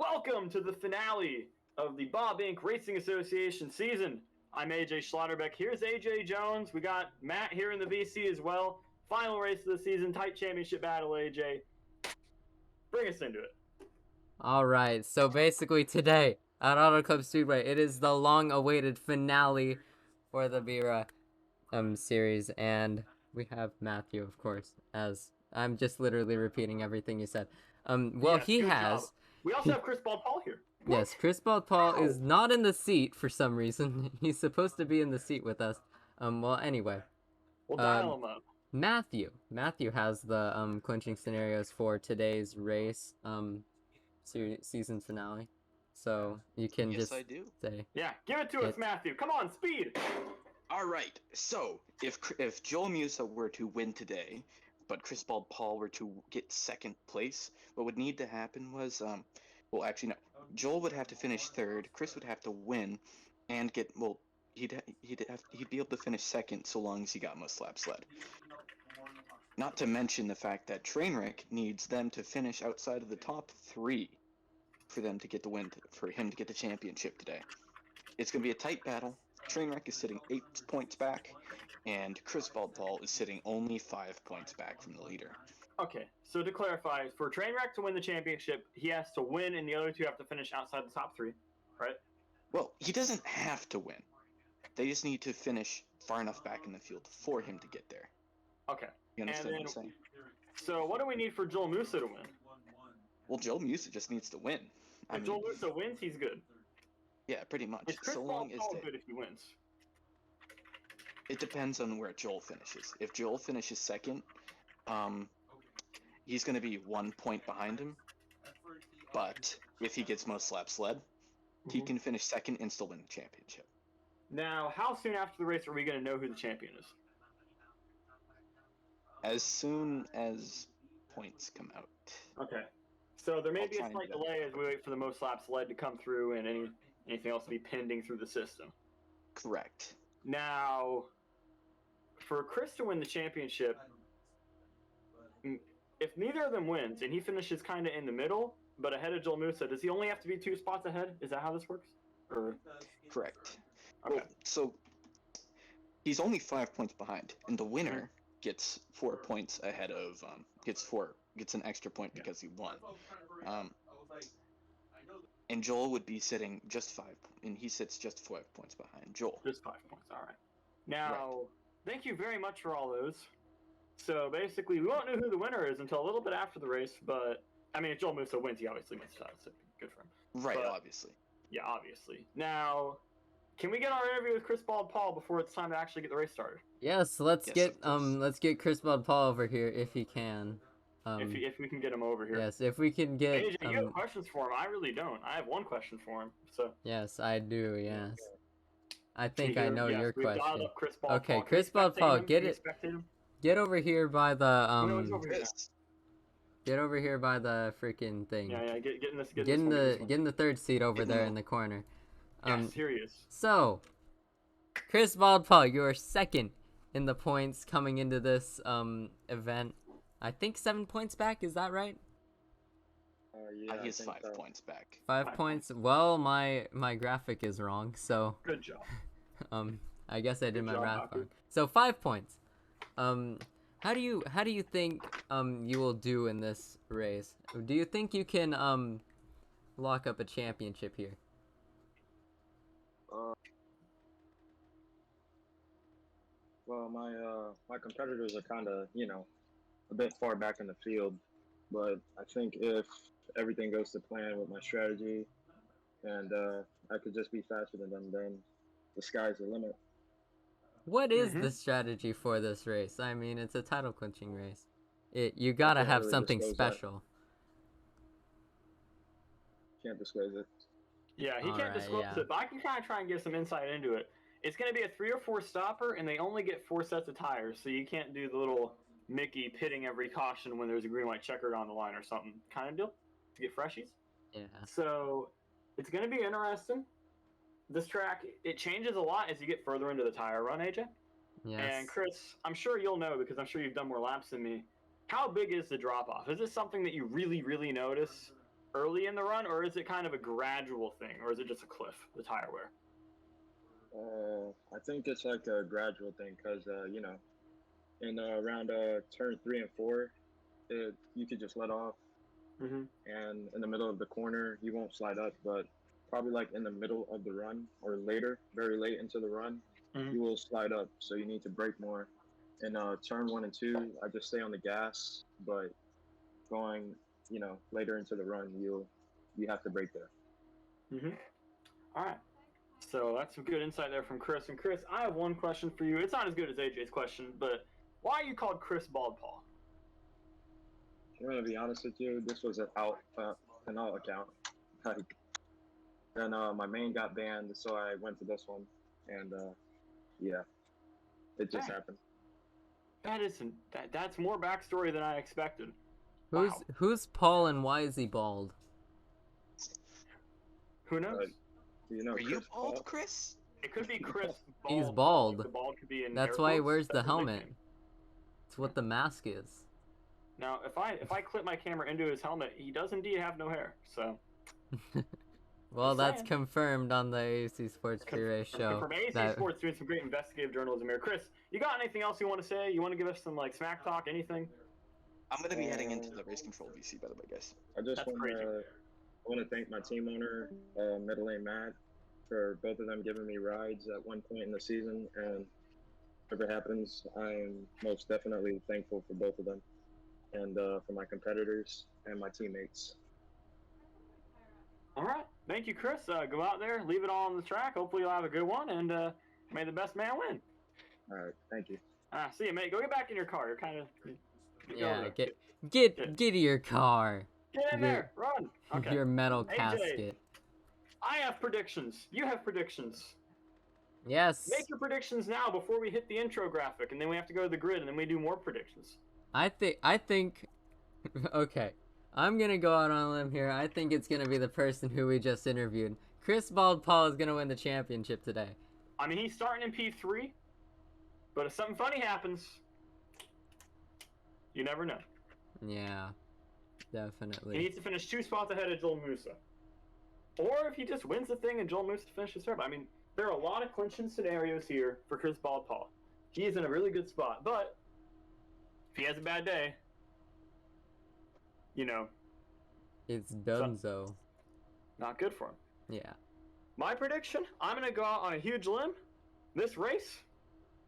Welcome to the finale of the Bob Inc. Racing Association season. I'm AJ Schlotterbeck. Here's AJ Jones. We got Matt here in the VC as well. Final race of the season, tight championship battle, AJ. Bring us into it. All right, so basically today at Auto Club Speedway, it is the long-awaited finale for the B.IRA series, and we have Matthew, of course, as I'm just literally repeating everything you said. Yes, He good has. job. We also have Chris Paul here. Yes, Chris Paul is not in the seat for some reason. He's supposed to be in the seat with us. Well, anyway. We'll dial him up. Matthew has the clinching scenarios for today's race season finale, so you can just I do. say, yeah, give it to us, Matthew. Come on, speed. All right. So if Joel Musa were to win today, but Chris Paul were to get second place, what would need to happen was well, actually no, Joel would have to finish third. Chris would have to win, and get he'd be able to finish second so long as he got most laps led. Not to mention the fact that Trainwreck needs them to finish outside of the top 3 for them to get the win, for him to get the championship today. It's going to be a tight battle. Trainwreck is sitting 8 points back, and Chris Paul is sitting only 5 points back from the leader. Okay, so to clarify, for Trainwreck to win the championship, he has to win, and the other two have to finish outside the top 3, right? Well, he doesn't have to win. They just need to finish far enough back in the field for him to get there. Okay. You understand what I'm saying? So what do we need for Joel Musa to win? Well, Joel Musa just needs to win. If Joel Musa wins, he's good. Yeah, pretty much. Is Chris Paul good if he wins? It depends on where Joel finishes. If Joel finishes second, he's going to be 1 point behind him. But if he gets most laps led, he can finish second and still win the championship. Now, how soon after the race are we going to know who the champion is? As soon as points come out. Okay. So there may be a slight delay as we wait for the most laps led to come through and anything else to be pending through the system. Correct. Now, for Chris to win the championship, if neither of them wins and he finishes kind of in the middle, but ahead of Joel Musa, does he only have to be 2 spots ahead? Is that how this works? Or correct. Okay. Well, so he's only 5 points behind, and the winner gets 4 points ahead of gets an extra point because he won. And Joel would be sitting just 5, and he sits just 5 points behind Joel. Just 5 points. All right. Now, Thank you very much for all those. So basically, we won't know who the winner is until a little bit after the race. But I mean, if Joel Musa wins, he obviously wins. So good for him. Right. But, obviously. Yeah, obviously. Now, can we get our interview with Chris Paul before it's time to actually get the race started? Yes, let's get Chris Paul over here if he can. If we can get him over here. Yes, if we can get. AJ, you have questions for him? I really don't. I have one question for him. So. Yes, I do. Yes. I think I know your question. Chris Paul. Okay, Chris Paul, get over here by the Get over here by the freaking thing. Yeah, get in the third seat over there in the corner. Serious. So, Chris Paul, you're second in the points coming into this event. I think 7 points back. Is that right? Yeah, he's 5 points back. 5 points. Well, my graphic is wrong, so. Good job. I guess I did my math wrong. So 5 points. How do you think you will do in this race? Do you think you can lock up a championship here? Well, my competitors are kind of, a bit far back in the field, but I think if everything goes to plan with my strategy and I could just be faster than them, then the sky's the limit. What is the strategy for this race? I mean, it's a title clinching race. You gotta have something special. Can't disclose it. Yeah, he can't disclose it, but I can kind of try and give some insight into it. It's going to be a 3 or 4 stopper, and they only get 4 sets of tires, so you can't do the little Mickey pitting every caution when there's a green-white checkered on the line or something kind of deal to get freshies. Yeah. So it's going to be interesting. This track, it changes a lot as you get further into the tire run, AJ. Yes. And Chris, I'm sure you'll know because I'm sure you've done more laps than me. How big is the drop-off? Is this something that you really, really notice early in the run, or is it kind of a gradual thing, or is it just a cliff, the tire wear? I think it's like a gradual thing because, you know, in around turn 3 and 4, you could just let off, Mm-hmm. and in the middle of the corner, you won't slide up, but probably like in the middle of the run or later, very late into the run, Mhm. you will slide up. So you need to brake more. In turn 1 and 2, I just stay on the gas, but going, you know, later into the run, you have to brake there. Mm-hmm. All right. So that's some good insight there from Chris. And Chris, I have one question for you. It's not as good as AJ's question, but why are you called Chris Bald Paul? I'm gonna be honest with you. This was an out account. Like, then my main got banned, so I went to this one, and yeah, it just Dang. happened. That's more backstory than I expected. Who's Paul and why is he bald? Who knows? Do you know Are Chris you Paul? bald, Chris? It could be Chris Bald. He's Paul. bald. Like the bald could be in That's air why he quotes. wears the That's his helmet. nickname. It's what the mask is. Now, if I clip my camera into his helmet, he does indeed have no hair. So. Well, Just that's saying. confirmed on the AEC Sports B.IRA show. From AEC that- Sports doing some great investigative journalism here. Chris, you got anything else you want to say? You want to give us some like smack talk? Anything? I'm gonna be heading into the race control VC, by the way, guys. I just That's want crazy. to thank my team owner, Middle Lane Matt, for both of them giving me rides at one point in the season, and whatever happens, I'm most definitely thankful for both of them, and for my competitors and my teammates. All right. Thank you, Chris. Go out there, leave it all on the track. Hopefully, you'll have a good one, and may the best man win. All right, thank you. See you, mate. Go get back in your car. You're kind of. Yeah, get to your car. Get in there. Run. Okay. Your metal AJ. casket. I have predictions. You have predictions. Yes. Make your predictions now before we hit the intro graphic, and then we have to go to the grid, and then we do more predictions. I think. Okay. I'm gonna go out on a limb here. I think it's gonna be the person who we just interviewed. Chris Bald Paul is gonna win the championship today. I mean, he's starting in P3, but if something funny happens, you never know. Yeah, He definitely. needs to finish 2 spots ahead of Joel Musa. Or if he just wins the thing and Joel Musa finishes third. I mean, there are a lot of clinching scenarios here for Chris Bald Paul. He is in a really good spot, but if he has a bad day, you know, It's Dunzo. not good for him. Yeah. My prediction, I'm going to go out on a huge limb. This race,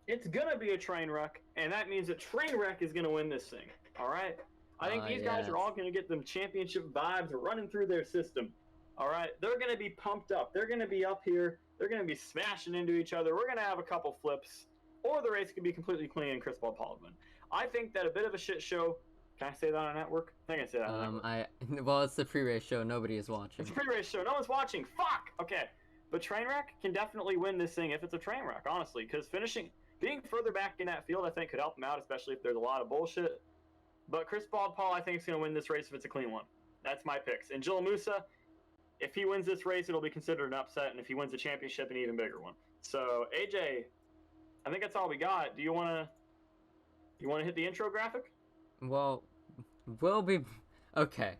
it's going to be a train wreck, and that means that Trainwreck is going to win this thing. All right? I think these guys yes. are all going to get them championship vibes running through their system. All right? They're going to be pumped up. They're going to be up here. They're going to be smashing into each other. We're going to have a couple flips, or the race could be completely clean and Chris Bald Paul would win. I think that a bit of a shit show. Can I say that on network? I think I say that on network. Well, it's the pre-race show. Nobody is watching. It's a pre-race show. No one's watching. Fuck! Okay. But Trainwreck can definitely win this thing if it's a train wreck, honestly. Because being further back in that field, I think, could help him out, especially if there's a lot of bullshit. But Chris Bald Paul, I think, is going to win this race if it's a clean one. That's my picks. And Joel Musa, if he wins this race, it'll be considered an upset. And if he wins the championship, an even bigger one. So, AJ, I think that's all we got. Do you want to hit the intro graphic? Well, we'll be... Okay.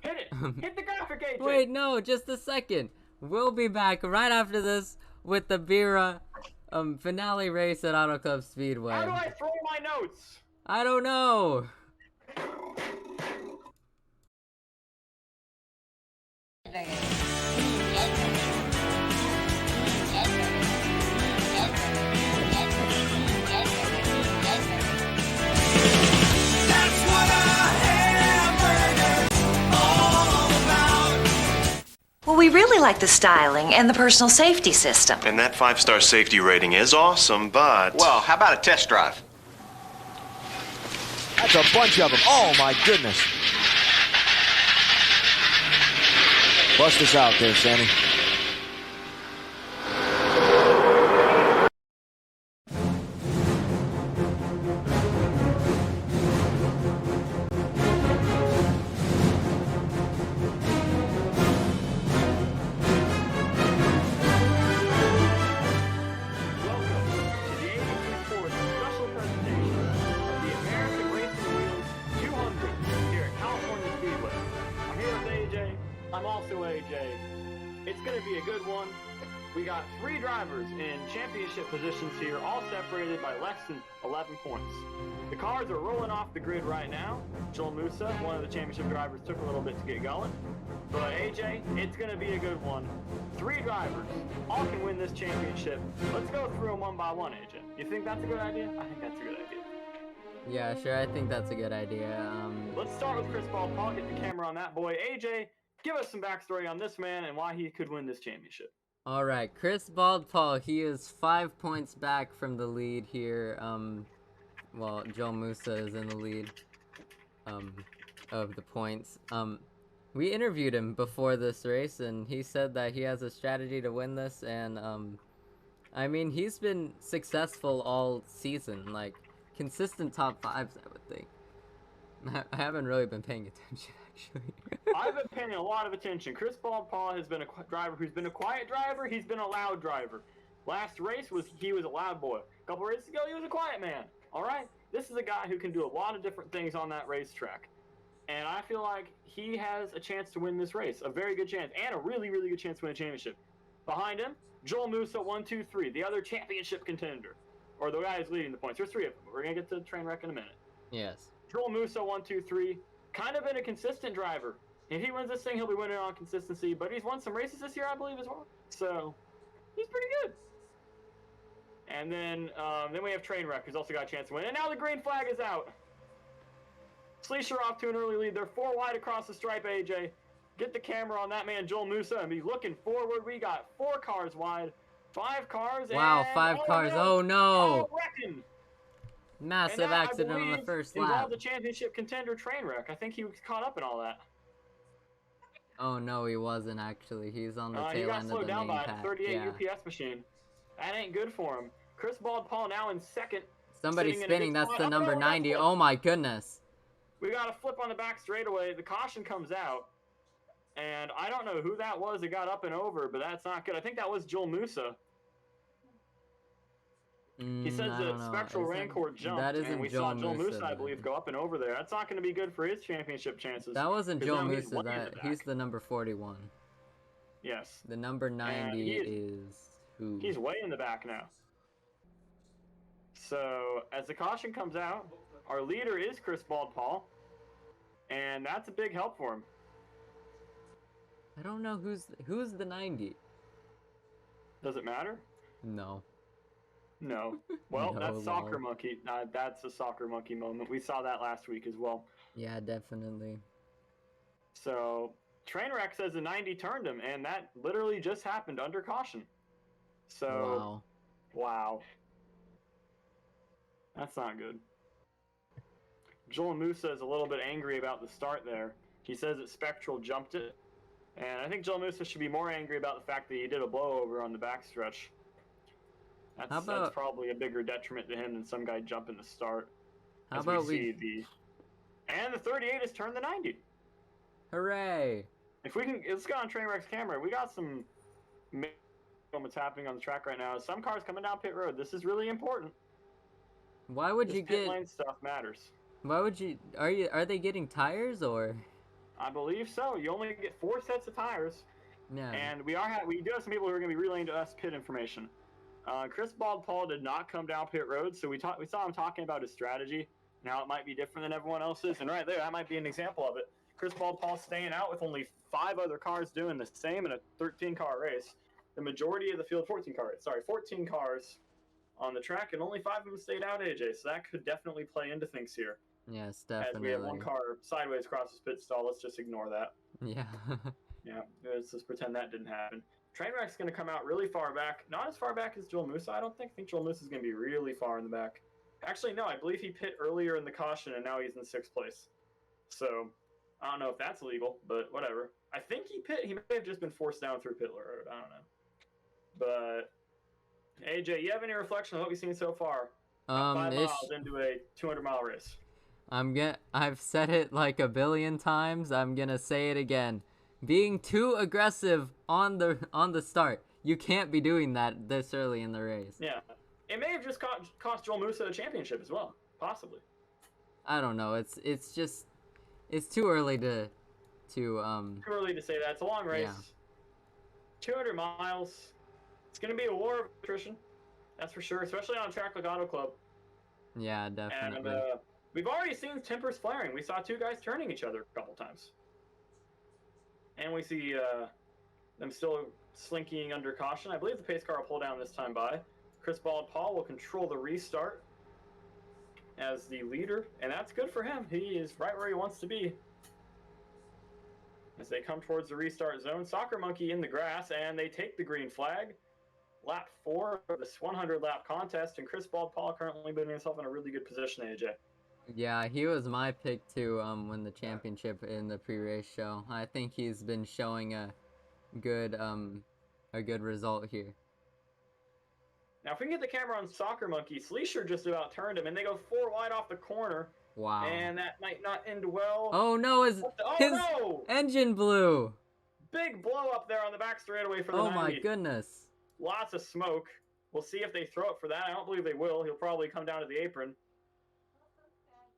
Hit it! Hit the graphic, AJ! Wait, no, just a second. We'll be back right after this with the B.IRA finale race at Auto Club Speedway. How do I throw my notes? I don't know. Well, we really like the styling and the personal safety system. And that 5-star safety rating is awesome, but... Well, how about a test drive? That's a bunch of them. Oh, my goodness. Bust us out there, Sammy. Welcome to the AEC special presentation of the American Racing Wheels 200 here at California Speedway. I'm here with AJ. It's going to be a good one. We got 3 drivers in championship positions here, all separated by less than 11 points. The cars are rolling off the grid right now. Joel Musa, one of the championship drivers, took a little bit to get going. But AJ, it's going to be a good one. 3 drivers, all can win this championship. Let's go through them one by one, AJ. You think that's a good idea? I think that's a good idea. Yeah, sure. I think that's a good idea. Let's start with Chris Paul. Get the camera on that boy. AJ, give us some backstory on this man and why he could win this championship. All right, Chris Bald Paul. He is 5 points back from the lead here. Well, Joel Musa is in the lead. Of the points. We interviewed him before this race, and he said that he has a strategy to win this. And I mean, he's been successful all season, like consistent top 5s, I would think. I haven't really been paying attention, actually. I've been paying a lot of attention. Chris Paul has been a driver who's been a quiet driver. He's been a loud driver. Last race he was a loud boy. A couple races ago, he was a quiet man. All right? This is a guy who can do a lot of different things on that racetrack. And I feel like he has a chance to win this race. A very good chance. And a really, really good chance to win a championship. Behind him, Joel Musa, 1, 2, 3. The other championship contender. Or the guy who's leading the points. There's 3 of them. We're going to get to the train wreck in a minute. Yes. Joel Musa, 1, 2, 3. Kind of been a consistent driver. If he wins this thing, he'll be winning on consistency. But he's won some races this year, I believe, as well. So, he's pretty good. And then we have Trainwreck, who's also got a chance to win. And now the green flag is out. Sleesher off to an early lead. They're 4 wide across the stripe, AJ. Get the camera on that man, Joel Musa, and be looking forward. We got 4 cars wide, 5 cars. Wow, and 5 cars. No. Oh, no. Wrecking. Massive And that, accident on the first lap. Involved the championship contender Trainwreck. I think he was caught up in all that. Oh, no, he wasn't, actually. He's on the He tail got end of slowed the down main by pack. a 38 Yeah. UPS machine. That ain't good for him. Chris Bald Paul now in second. Somebody sitting in a spinning. good That's spot. the Oh, number no, 90. that's Oh, my goodness. We got a flip on the back straightaway. The caution comes out. And I don't know who that was that got up and over, but that's not good. I think that was Joel Musa. He says I that don't know. Spectral Rancor jumped, that isn't and we Joel saw Joel Musa, I then. believe, go up and over there. That's not going to be good for his championship chances. That wasn't 'cause Joel now he's Musa. way in the He's back. the number 41. Yes. The number 90 he is who? He's way in the back now. So, as the caution comes out, our leader is Chris Bald Paul, and that's a big help for him. I don't know who's the 90. Does it matter? No. No. Well, No, that's Soccer lol. Monkey. That's a Soccer Monkey moment. We saw that last week as well. Yeah, definitely. So, Trainwreck says the 90 turned him, and that literally just happened under caution. So, wow. That's not good. Joel Musa is a little bit angry about the start there. He says that Spectral jumped it. And I think Joel Musa should be more angry about the fact that he did a blowover on the backstretch. That's probably a bigger detriment to him than some guy jumping the start. How As about we see and the 38 has turned the 90. Hooray! If we can, let's go on Trainwreck's camera. We got some moments happening on the track right now. Some cars coming down pit road. This is really important. Why would This you pit get? lane stuff matters. Why would you? Are they getting tires or? I believe so. You only get 4 sets of tires, Yeah. and we do have some people who are going to be relaying to us pit information. Chris Bald Paul did not come down pit road, so we saw him talking about his strategy and how it might be different than everyone else's. And right there, that might be an example of it. Chris Bald Paul staying out with only 5 other cars doing the same in a 13-car race. The majority of the field, 14 cars on the track, and only 5 of them stayed out, AJ. So that could definitely play into things here. Yes, As we definitely. have 1 car sideways across his pit stall, let's just ignore that. Yeah. Yeah, let's just pretend that didn't happen. Trainwreck's going to come out really far back. Not as far back as Joel Musa, I don't think. I think Joel Musa is going to be really far in the back. Actually, no, I believe he pit earlier in the caution, and now he's in 6th place. So, I don't know if that's legal, but whatever. I think he may have just been forced down through pit road. I don't know. But, AJ, you have any reflection on what we've seen so far? 5 miles into a 200-mile race. I've said it like a billion times. I'm gonna say it again. Being too aggressive on the start. You can't be doing that this early in the race. Yeah. It may have just cost Joel Musa a championship as well. Possibly. I don't know. It's too early to Too early to say that. It's a long race. Yeah. 200 miles. It's going to be a war of attrition. That's for sure, especially on a track like Auto Club. Yeah, definitely. And we've already seen tempers flaring. We saw two guys turning each other a couple times. And we see them still slinking under caution. I believe the pace car will pull down this time by. Chris Bald Paul will control the restart as the leader, and that's good for him. He is right where he wants to be. As they come towards the restart zone, Soccer Monkey in the grass, and they take the green flag. Lap 4 of this 100-lap contest, and Chris Bald Paul currently putting himself in a really good position, AJ. Yeah, he was my pick to win the championship in the pre-race show. I think he's been showing a good result here. Now, if we can get the camera on Soccer Monkey, Sleesher just about turned him, and they go 4 wide off the corner. Wow. And that might not end well. Oh no, his no! engine blew. Big blow up there on the back straightaway for the 90. Oh my goodness. Lots of smoke. We'll see if they throw it for that. I don't believe they will. He'll probably come down to the apron.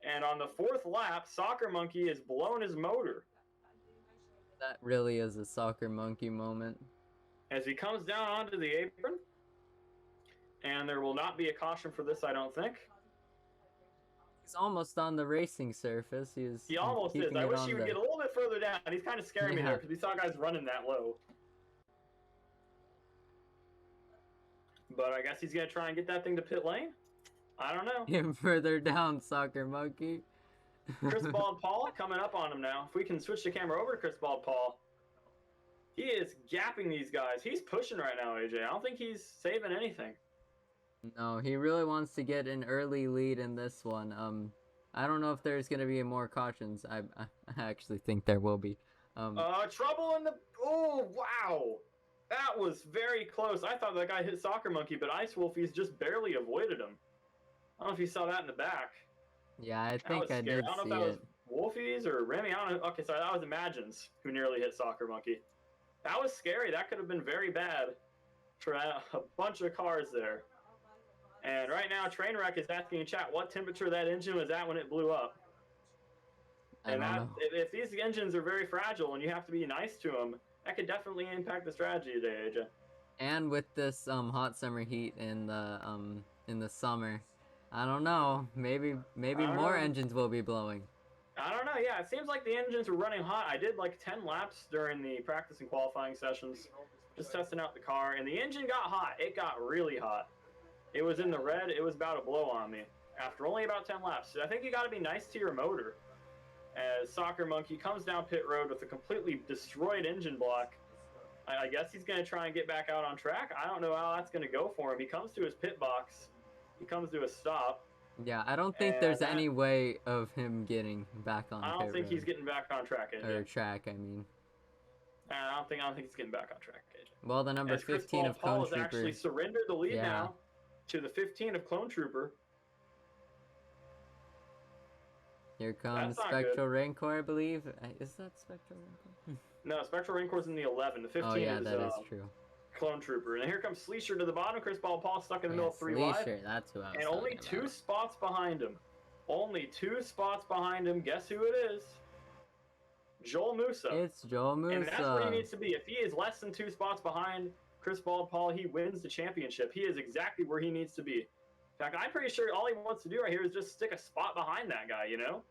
And on the 4th lap, Soccer Monkey has blown his motor. That really is a Soccer Monkey moment. As he comes down onto the apron. And there will not be a caution for this, I don't think. He's almost on the racing surface. He almost is. I wish he would get a little bit further down. He's kind of scaring me there because we saw guys running that low. But I guess he's going to try and get that thing to pit lane. I don't know. Get further down, Soccer Monkey. Chris Bald Paul coming up on him now. If we can switch the camera over to Chris Bald Paul. He is gapping these guys. He's pushing right now, AJ. I don't think he's saving anything. No, he really wants to get an early lead in this one. I don't know if there's going to be more cautions. I actually think there will be. Trouble in the... Oh, wow. That was very close. I thought that guy hit Soccer Monkey, but Ice Wolfies just barely avoided him. I don't know if you saw that in the back. Yeah, I think I did see it. I don't know if that was Wolfies or Remy. I don't know. Okay, sorry, that was Imagines who nearly hit Soccer Monkey. That was scary. That could have been very bad for a bunch of cars there. And right now, Trainwreck is asking in chat what temperature that engine was at when it blew up. And if these engines are very fragile and you have to be nice to them, that could definitely impact the strategy today, AJ. And with this hot summer heat in the summer, I don't know. Maybe more engines will be blowing. I don't know. Yeah, it seems like the engines were running hot. I did like 10 laps during the practice and qualifying sessions, just testing out the car, and the engine got hot. It got really hot. It was in the red. It was about to blow on me after only about 10 laps. So I think you got to be nice to your motor. As Soccer Monkey comes down pit road with a completely destroyed engine block. I guess he's going to try and get back out on track. I don't know how that's going to go for him. He comes to his pit box. He comes to a stop. Yeah, I don't think there's any way of him getting back on I don't think he's getting back on track, AJ. Or track, I mean. I don't think he's getting back on track, AJ. Well, the number 15 of Clone Trooper. Paul has actually surrendered the lead now to the 15 of Clone Trooper. Here comes Spectral Rancor, I believe. Is that Spectral Rancor? No, Spectral Rancor's in the 11. The 15 is that is true. Clone Trooper. And here comes Sleesher to the bottom. Chris Bald Paul stuck in the middle, 3 wide. That's who I was And only 2 spots behind him. Only 2 spots behind him. Guess who it is? Joel Musa. It's Joel Musa. And that's where he needs to be. If he is less than 2 spots behind Chris Bald Paul, he wins the championship. He is exactly where he needs to be. In fact, I'm pretty sure all he wants to do right here is just stick a spot behind that guy, you know?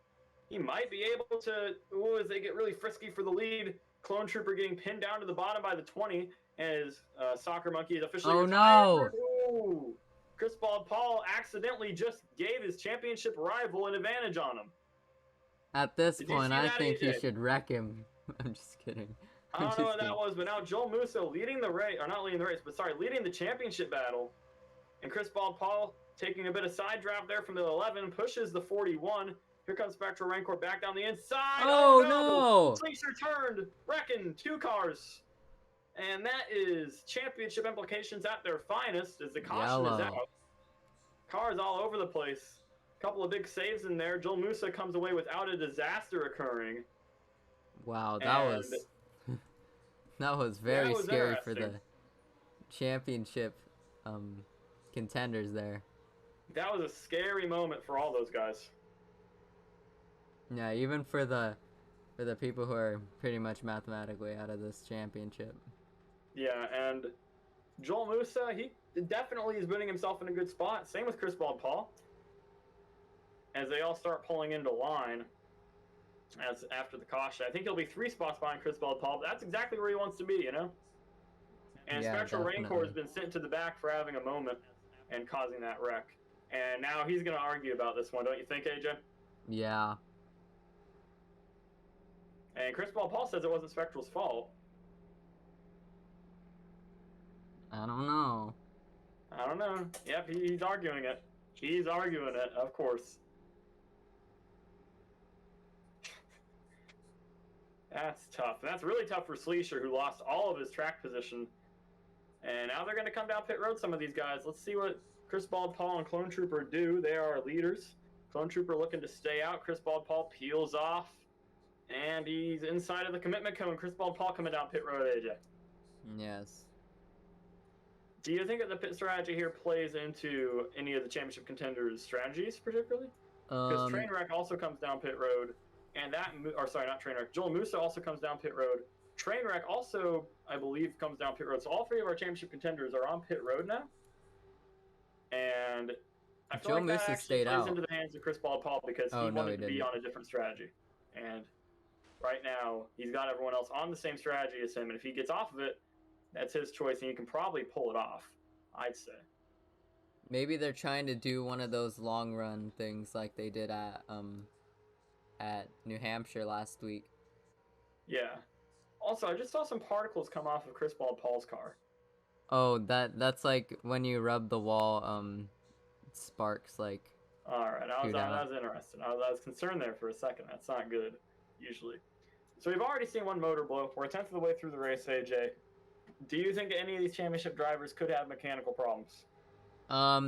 He might be able to, as they get really frisky for the lead, Clone Trooper getting pinned down to the bottom by the 20 as Soccer Monkey is officially retired. No! Ooh. Chris Bald Paul accidentally just gave his championship rival an advantage on him. At this point, I think he should wreck him. I'm just kidding. I don't know what that was, but now Joel Musso leading the race, or not leading the race, but sorry, leading the championship battle. And Chris Bald Paul taking a bit of side draft there from the 11, pushes the 41. Here comes Spectral Rancor back down the inside. Oh no! Sleesher turned, wrecking 2 cars. And that is championship implications at their finest as the caution is out. Cars all over the place. Couple of big saves in there. Joel Musa comes away without a disaster occurring. Wow, that was very scary for the championship contenders there. That was a scary moment for all those guys. Yeah, even for the people who are pretty much mathematically out of this championship. Yeah, and Joel Musa, he definitely is putting himself in a good spot. Same with Chris Paul. As they all start pulling into line as after the caution. I think he'll be 3 spots behind Chris Paul, but that's exactly where he wants to be, you know? And Yeah, Spectral Rancor definitely. has been sent to the back for having a moment and causing that wreck. And now he's going to argue about this one, don't you think, AJ? Yeah. And Chris Paul says it wasn't Spectral's fault. I don't know. I don't know. Yep, he's arguing it. He's arguing it, of course. That's tough. That's really tough for Sleesher, who lost all of his track position. And now they're going to come down pit road, some of these guys. Let's see what Chris Paul and Clone Trooper do. They are leaders. Clone Trooper looking to stay out. Chris Paul peels off. And he's inside of the commitment cone. Chris Paul coming down pit road, AJ. Yes. Do you think that the pit strategy here plays into any of the championship contenders' strategies, particularly? Because Trainwreck also comes down pit road. And not Trainwreck. Joel Musa also comes down pit road. Trainwreck also, I believe, comes down pit road. So all 3 of our championship contenders are on pit road now. And I feel Joel like that Musa actually stayed plays out. into the hands of Chris Paul because he wanted to be on a different strategy. And right now, he's got everyone else on the same strategy as him. And if he gets off of it, that's his choice, and he can probably pull it off, I'd say. Maybe they're trying to do one of those long run things like they did at New Hampshire last week. Yeah. Also, I just saw some particles come off of Chris Paul's car. Oh, that's like when you rub the wall, sparks like. All right, I shoot out. was interested. I was concerned there for a second. That's not good, usually. So we've already seen one motor blow. We're a tenth of the way through the race, AJ. Do you think any of these championship drivers could have mechanical problems? I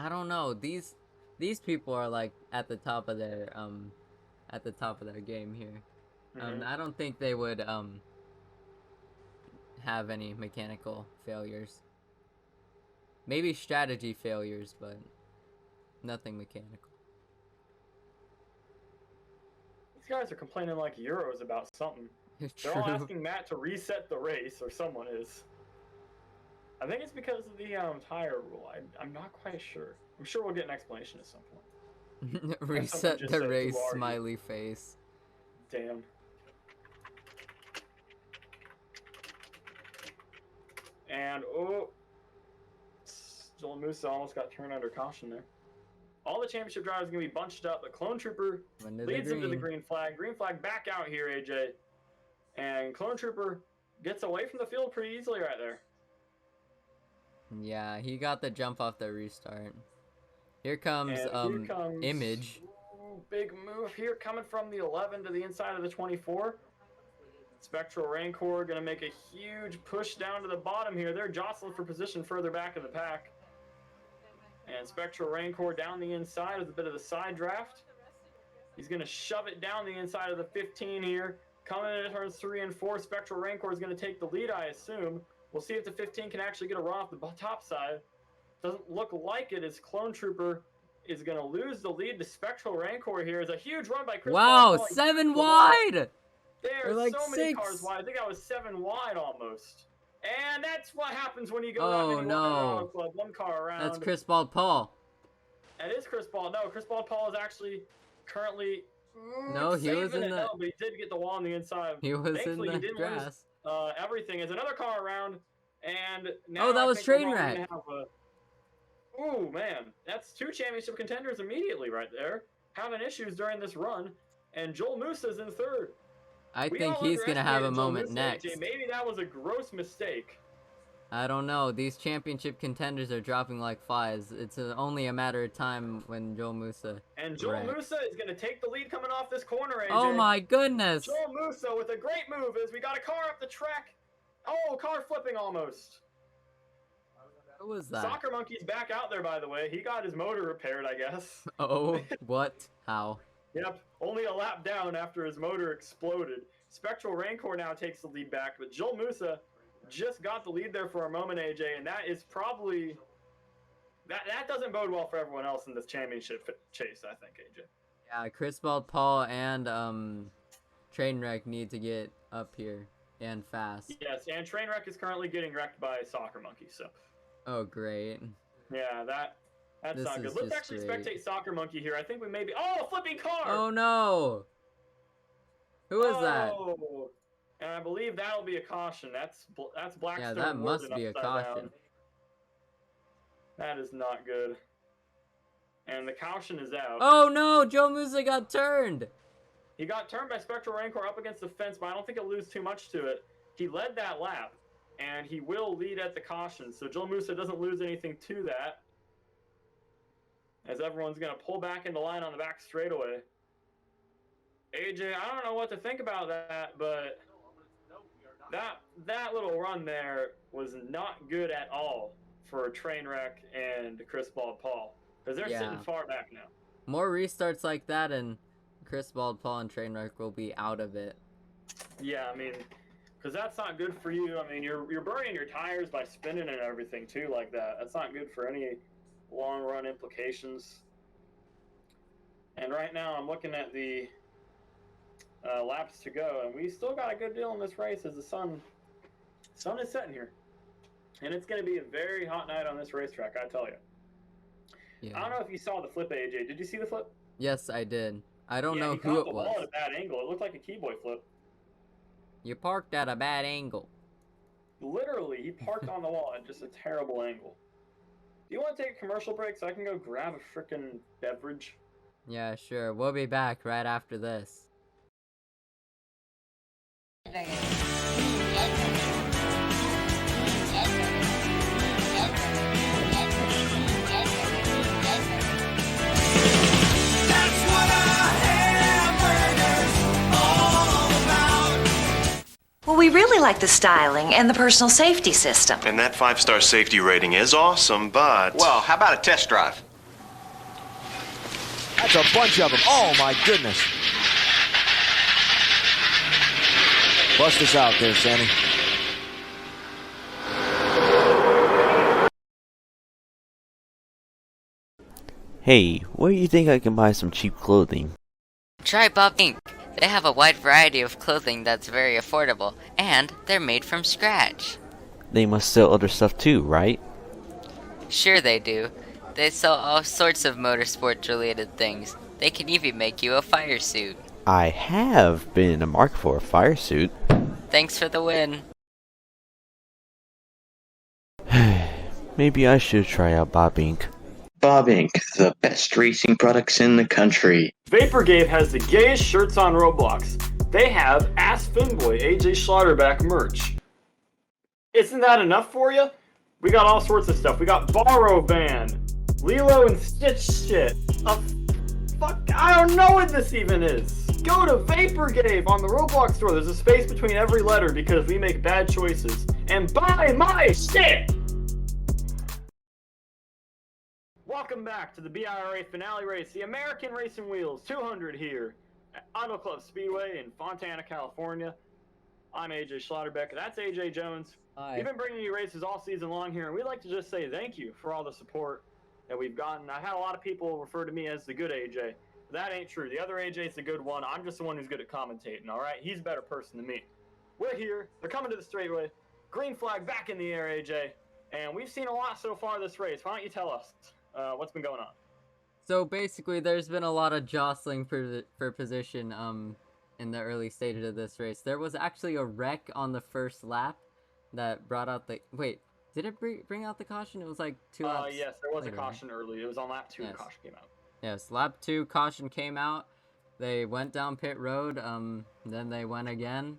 don't know. These people are like at the top of their game here. Mm-hmm. I don't think they would have any mechanical failures. Maybe strategy failures, but nothing mechanical. These guys are complaining like Euros about something. They're all asking Matt to reset the race, or someone is. I think it's because of the tire rule. I'm not quite sure. I'm sure we'll get an explanation at some point. Reset the race, smiley face. Damn. And, Joel Musa almost got turned under caution there. All the championship drivers are going to be bunched up, but Clone Trooper leads into the green flag. Green flag back out here, AJ. And Clone Trooper gets away from the field pretty easily right there. Yeah, he got the jump off the restart. Here comes Image. Big move here coming from the 11 to the inside of the 24. Spectral Rancor going to make a huge push down to the bottom here. They're jostling for position further back in the pack. And Spectral Rancor down the inside with a bit of the side draft. He's going to shove it down the inside of the 15 here. Coming in at turns 3 and 4, Spectral Rancor is going to take the lead, I assume. We'll see if the 15 can actually get a run off the top side. Doesn't look like it, as Clone Trooper is going to lose the lead to Spectral Rancor here. It's a huge run by Chris Wow, Paul. 7 wide! There's like so many 6 cars wide. I think I was 7 wide almost. And that's what happens when you go Oh, that many no. club, one car around. That's Chris Paul. That is Chris Paul. No, Chris Paul is actually currently No, he was in the... No, but he did get the wall on the inside. He was Thankfully, in he the didn't grass. lose everything. There's another car around, and now Oh, that I was think we're Trainwreck. going to have Ooh, man. That's 2 championship contenders immediately right there, having issues during this run, and Joel Musa's in 3rd. I think he's going to have a moment Musa, next. AJ. Maybe that was a gross mistake. I don't know. These championship contenders are dropping like flies. It's only a matter of time when Joel Musa... And Joel Musa is going to take the lead coming off this corner, AJ. Oh my goodness! Joel Musa with a great move as we got a car up the track. Oh, car flipping almost. What was that? Soccer Monkey's back out there, by the way. He got his motor repaired, I guess. Oh, what? How? Yep, only a lap down after his motor exploded. Spectral Rancor now takes the lead back, but Joel Musa just got the lead there for a moment, AJ, and that is probably... That doesn't bode well for everyone else in this championship chase, I think, AJ. Yeah, Chris Paul and Trainwreck need to get up here and fast. Yes, and Trainwreck is currently getting wrecked by Soccer Monkey. So. Oh, great. Yeah, that's This not good. is Let's just actually great. spectate Soccer Monkey here. I think we may be. Oh, flipping car! Oh no! Who is that? Oh, and I believe that'll be a caution. That's Blackstone. Yeah, that must Warden be a upside caution. down. That is not good. And the caution is out. Oh no! Joe Musa got turned! He got turned by Spectral Rancor up against the fence, but I don't think he'll lose too much to it. He led that lap, and he will lead at the caution, so Joel Musa doesn't lose anything to that. As everyone's going to pull back into line on the back straightaway. AJ, I don't know what to think about that, but that little run there was not good at all for Trainwreck and Chris Bald Paul, because they're sitting far back now. More restarts like that, and Chris Bald Paul and Trainwreck will be out of it. Yeah, I mean, because that's not good for you. I mean, you're burning your tires by spinning and everything too, like that. That's not good for any long run implications. And right now, I'm looking at the laps to go, and we still got a good deal in this race as the sun is setting here, and it's going to be a very hot night on this racetrack, I tell you. Yeah. I don't know if you saw the flip, AJ. Did you see the flip? Yes, I did. I don't know he who caught it the was. ball at a bad angle. It looked like a keyboy flip. You parked at a bad angle. Literally, he parked on the wall at just a terrible angle. Do you want to take a commercial break so I can go grab a frickin' beverage? Yeah, sure. We'll be back right after this. Well, we really like the styling and the personal safety system. And that 5-star safety rating is awesome, but... Well, how about a test drive? That's a bunch of them. Oh, my goodness. Bust us out there, Sammy. Hey, where do you think I can buy some cheap clothing? Try Bob Inc. They have a wide variety of clothing that's very affordable, and they're made from scratch. They must sell other stuff too, right? Sure they do. They sell all sorts of motorsport-related things. They can even make you a fire suit. I have been in the market for a fire suit. Thanks for the win. Maybe I should try out Bob Inc. Bob Inc., the best racing products in the country. Vaporgate has the gayest shirts on Roblox. They have Ass Finboy AJ Schlotterbeck merch. Isn't that enough for you? We got all sorts of stuff. We got Borrow Band, Lilo and Stitch shit. Fuck, I don't know what this even is. Go to Vaporgate on the Roblox store. There's a space between every letter because we make bad choices. And buy my shit! Welcome back to the B.IRA finale race, the American Racing Wheels 200 here at Auto Club Speedway in Fontana, California. I'm AJ Schlotterbeck. That's AJ Jones. Hi. We've been bringing you races all season long here, and we'd like to just say thank you for all the support that we've gotten. I've had a lot of people refer to me as the good AJ. That ain't true. The other AJ's the good one. I'm just the one who's good at commentating, all right? He's a better person than me. We're here. They're coming to the straightaway. Green flag back in the air, AJ. And we've seen a lot so far this race. Why don't you tell us what's been going on? So basically, there's been a lot of jostling for position in the early stages of this race. There was actually a wreck on the first lap that brought out the... Wait, did it bring out the caution? It was like 2 laps Yes, there was later, a caution early. It was on lap 2 Yes. the caution came out. Yes, lap 2, caution came out. They went down pit road, then they went again.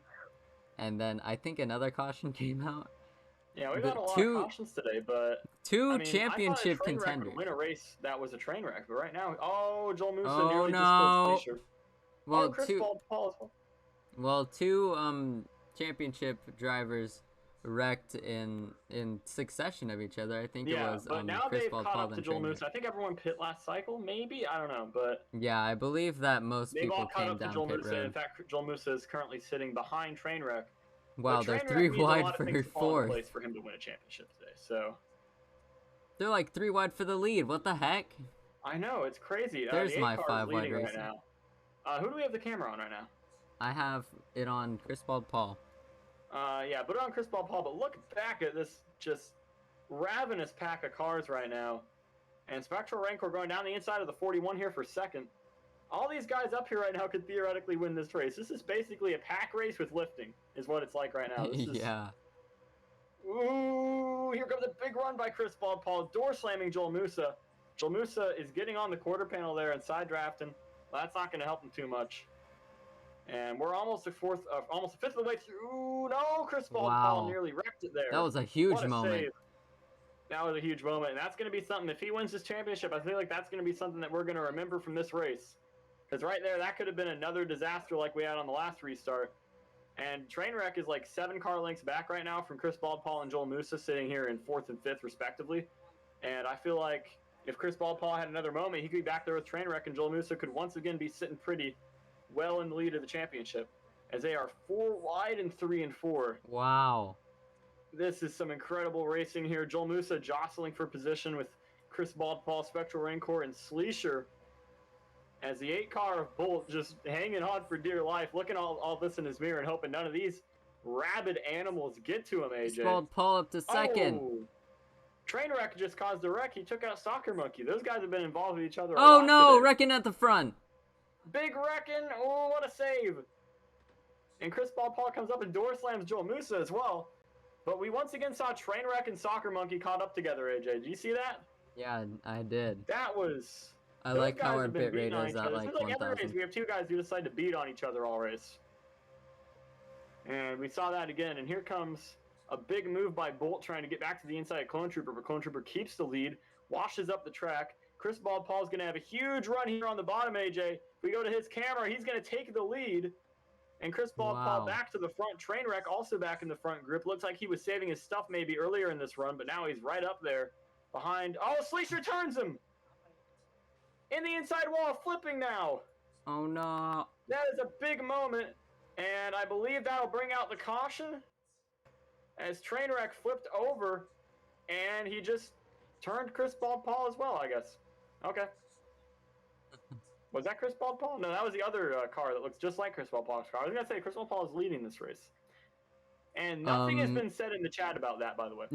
And then I think another caution came out. Yeah, we The got a lot two- of cautions today, but Two I mean, championship I thought a train wreck contenders. would win a race that was a train wreck, but right now, Joel Musa Oh, nearly no. just killed Stasher. Well, Chris Paul as well. Well, two championship drivers wrecked in succession of each other. I think Yeah, it was but now Chris they've Bald caught Paul up to then Joel Trainer. Musa. I think everyone pit last cycle, maybe? I don't know, but Yeah, I believe that most they've people all caught came up to down Joel pit Musa. In road. fact, Joel Musa is currently sitting behind Trainwreck. Wow, But they're Trainwreck 3 needs a wide lot of for things to fall into fourth. place for him to win a championship today, so... They're like 3 wide for the lead. What the heck? I know, it's crazy. There's the my 8 car is 5 wide leading right racing. now. Who do we have the camera on right now? I have it on Chris Bald Paul. Yeah, put it on Chris Paul, but look back at this just ravenous pack of cars right now. And Spectral Rancor going down the inside of the 41 here for second. All these guys up here right now could theoretically win this race. This is basically a pack race with lifting, is what it's like right now. This is... Yeah. Ooh, here comes a big run by Chris Paul, door slamming Joel Musa. Joel Musa is getting on the quarter panel there and side drafting. Well, that's not going to help him too much. And we're almost almost a fifth of the way through. Ooh, no, Chris Paul nearly wrecked it there. That was a huge What a moment. save. That was a huge moment, and that's going to be something. If he wins this championship, I feel like that's going to be something that we're going to remember from this race. Because right there, that could have been another disaster like we had on the last restart. And Trainwreck is like 7 car lengths back right now from Chris Paul and Joel Musa, sitting here in 4th and 5th respectively. And I feel like if Chris Paul had another moment, he could be back there with Trainwreck, and Joel Musa could once again be sitting pretty well in the lead of the championship, as they are 4 wide and 3 and 4. Wow. This is some incredible racing here. Joel Musa jostling for position with Chris Paul, Spectral Rancor, and Sleesher, as the 8 car of Bolt just hanging on for dear life, looking all this in his mirror and hoping none of these rabid animals get to him, AJ. Paul up to second. Oh, Trainwreck just caused a wreck. He took out Soccer Monkey. Those guys have been involved with each other a Oh lot no, today. wrecking at the front. Big wrecking. Oh, what a save. And Chris Paul comes up and door slams Joel Musa as well. But we once again saw Trainwreck and Soccer Monkey caught up together, AJ. Did you see that? Yeah, I did. That was... I Those like guys how our have been bit rate beating on is each at other. like It's like every race, 1,000. we have 2 guys who decide to beat on each other all race. And we saw that again. And here comes a big move by Bolt trying to get back to the inside of Clone Trooper, but Clone Trooper keeps the lead, washes up the track. Chris Paul's going to have a huge run here on the bottom, AJ. If we go to his camera, he's going to take the lead. And Chris Paul back to the front. Trainwreck also back in the front group. Looks like he was saving his stuff maybe earlier in this run, but now he's right up there behind. Oh, Sleesher turns him! In the inside wall, flipping now. Oh no. That is a big moment, and I believe that'll bring out the caution as Trainwreck flipped over, and he just turned Chris Paul as well, I guess. Okay. Was that Chris Paul? No, that was the other car that looks just like Chris Paul's car. I was going to say Chris Paul is leading this race. And nothing has been said in the chat about that, by the way.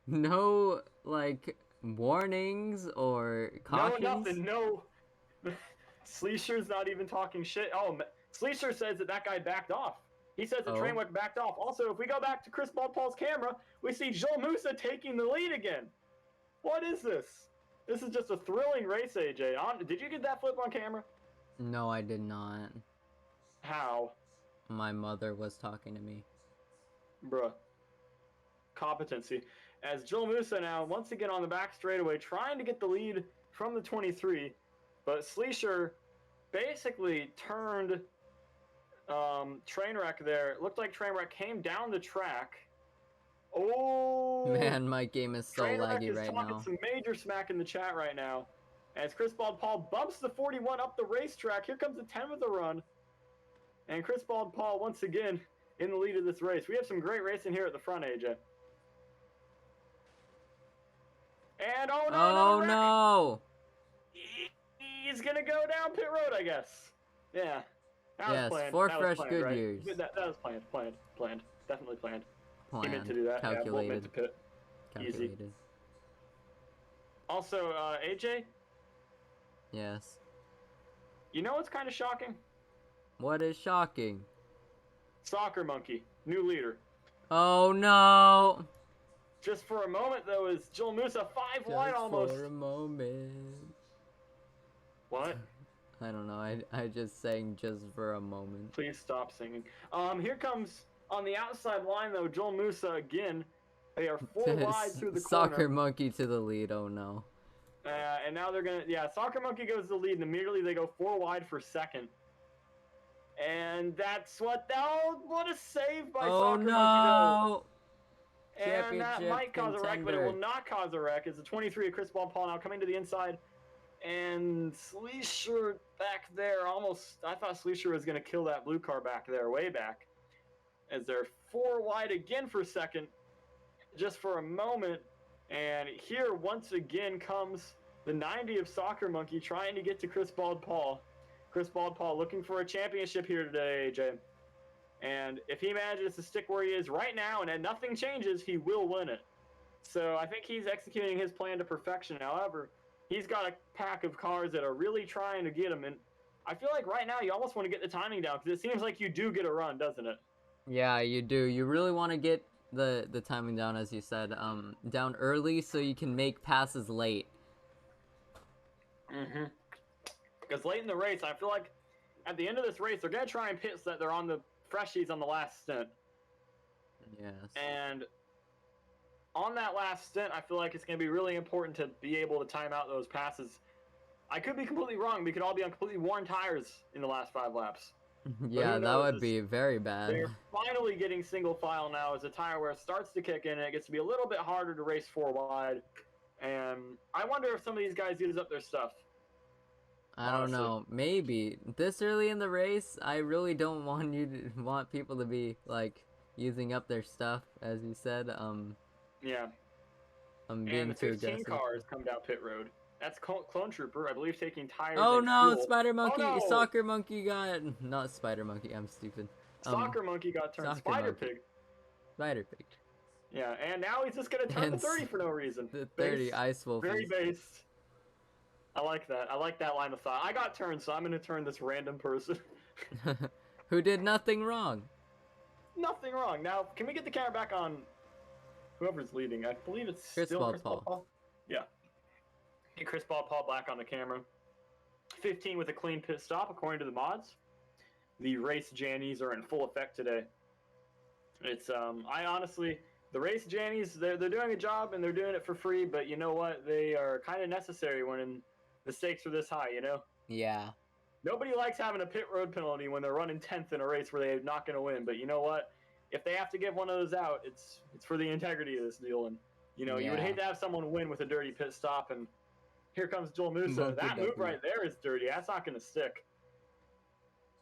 No, like, warnings or cautions? No, nothing. No. Sleesher's not even talking shit. Oh, Sleesher says that guy backed off. He says that Trainwreck backed off. Also, if we go back to Chris Paul's camera, we see Joel Musa taking the lead again. What is this? This is just a thrilling race, AJ. Did you get that flip on camera? No, I did not. How? My mother was talking to me. Bruh. Competency. As Joel Musa now, once again on the back straightaway, trying to get the lead from the 23, but Sleesher basically turned Trainwreck there. It looked like Trainwreck came down the track. Oh! Man, my game is so laggy right now. Talking some major smack in the chat right now. As Chris Paul bumps the 41 up the racetrack. Here comes the 10 with a run. And Chris Paul once again in the lead of this race. We have some great racing here at the front, AJ. And oh no! He's gonna go down pit road, I guess. Yeah. That was planned. 4 that fresh planned, good right? years. That was planned. Definitely planned. He meant to Planned. do that. Calculated. Yeah, Bolt meant to pit. Calculated. Easy. Also, AJ? Yes. You know what's kind of shocking? What is shocking? Soccer Monkey, new leader. Oh no! Just for a moment, though, is Joel Musa 5 wide almost. For a moment. What? I don't know. I just sang just for a moment. Please stop singing. Here comes on the outside line though, Joel Musa again. They are 4 wide through the corner. Soccer Monkey to the lead. Oh no. And now they're gonna Soccer Monkey goes to the lead, and immediately they go 4 wide for second. And that's what a save by Soccer Monkey though. And that might cause a wreck, but it will not cause a wreck. As the 23 of Chris Paul now coming to the inside. And Sleesher back there almost... I thought Sleesher was going to kill that blue car back there, way back. As they're 4 wide again for second. Just for a moment. And here, once again, comes the 90 of Soccer Monkey trying to get to Chris Paul. Chris Paul looking for a championship here today, AJ. And if he manages to stick where he is right now and then nothing changes, he will win it. So I think he's executing his plan to perfection. However, he's got a pack of cars that are really trying to get him. And I feel like right now you almost want to get the timing down because it seems like you do get a run, doesn't it? Yeah, you do. You really want to get the timing down, as you said, down early so you can make passes late. Mm-hmm. Because late in the race, I feel like at the end of this race, they're going to try and pit so that they're on the freshies on the last stint. Yes. And on that last stint, I feel like it's going to be really important to be able to time out those passes. I could be completely wrong. We could all be on completely worn tires in the last 5 laps. Yeah, that would be very bad. They're finally getting single file now as the tire wear starts to kick in and it gets to be a little bit harder to race 4 wide. And I wonder if some of these guys use up their stuff. I don't know. Maybe this early in the race, I really don't want people to be like using up their stuff, as you said. Yeah. I'm and being the too 15 aggressive. cars come down pit road. That's Clone Trooper, I believe, taking tires. Oh and no, fuel. Spider Monkey, Oh, no! Soccer Monkey got not Spider Monkey. I'm stupid. Soccer Monkey got turned Spider Pig. Spider Pig. Yeah, and now he's just gonna turn the 30 for no reason. The 30 Ice Wolf. Very based. I like that. I like that line of thought. I got turned, so I'm gonna turn this random person. Who did nothing wrong. Nothing wrong. Now, can we get the camera back on whoever's leading? I believe it's still Chris Paul. Yeah. Get Chris Paul back on the camera. 15 with a clean pit stop, according to the mods. The race Jannies are in full effect today. It's I honestly, the race Jannies, they're doing a job and they're doing it for free, but you know what? They are kind of necessary when the stakes are this high, you know? Yeah. Nobody likes having a pit road penalty when they're running 10th in a race where they're not going to win, but you know what? If they have to give one of those out, it's for the integrity of this deal, and you know, you would hate to have someone win with a dirty pit stop, and here comes Joel Musa. That move right there is dirty. That's not going to stick.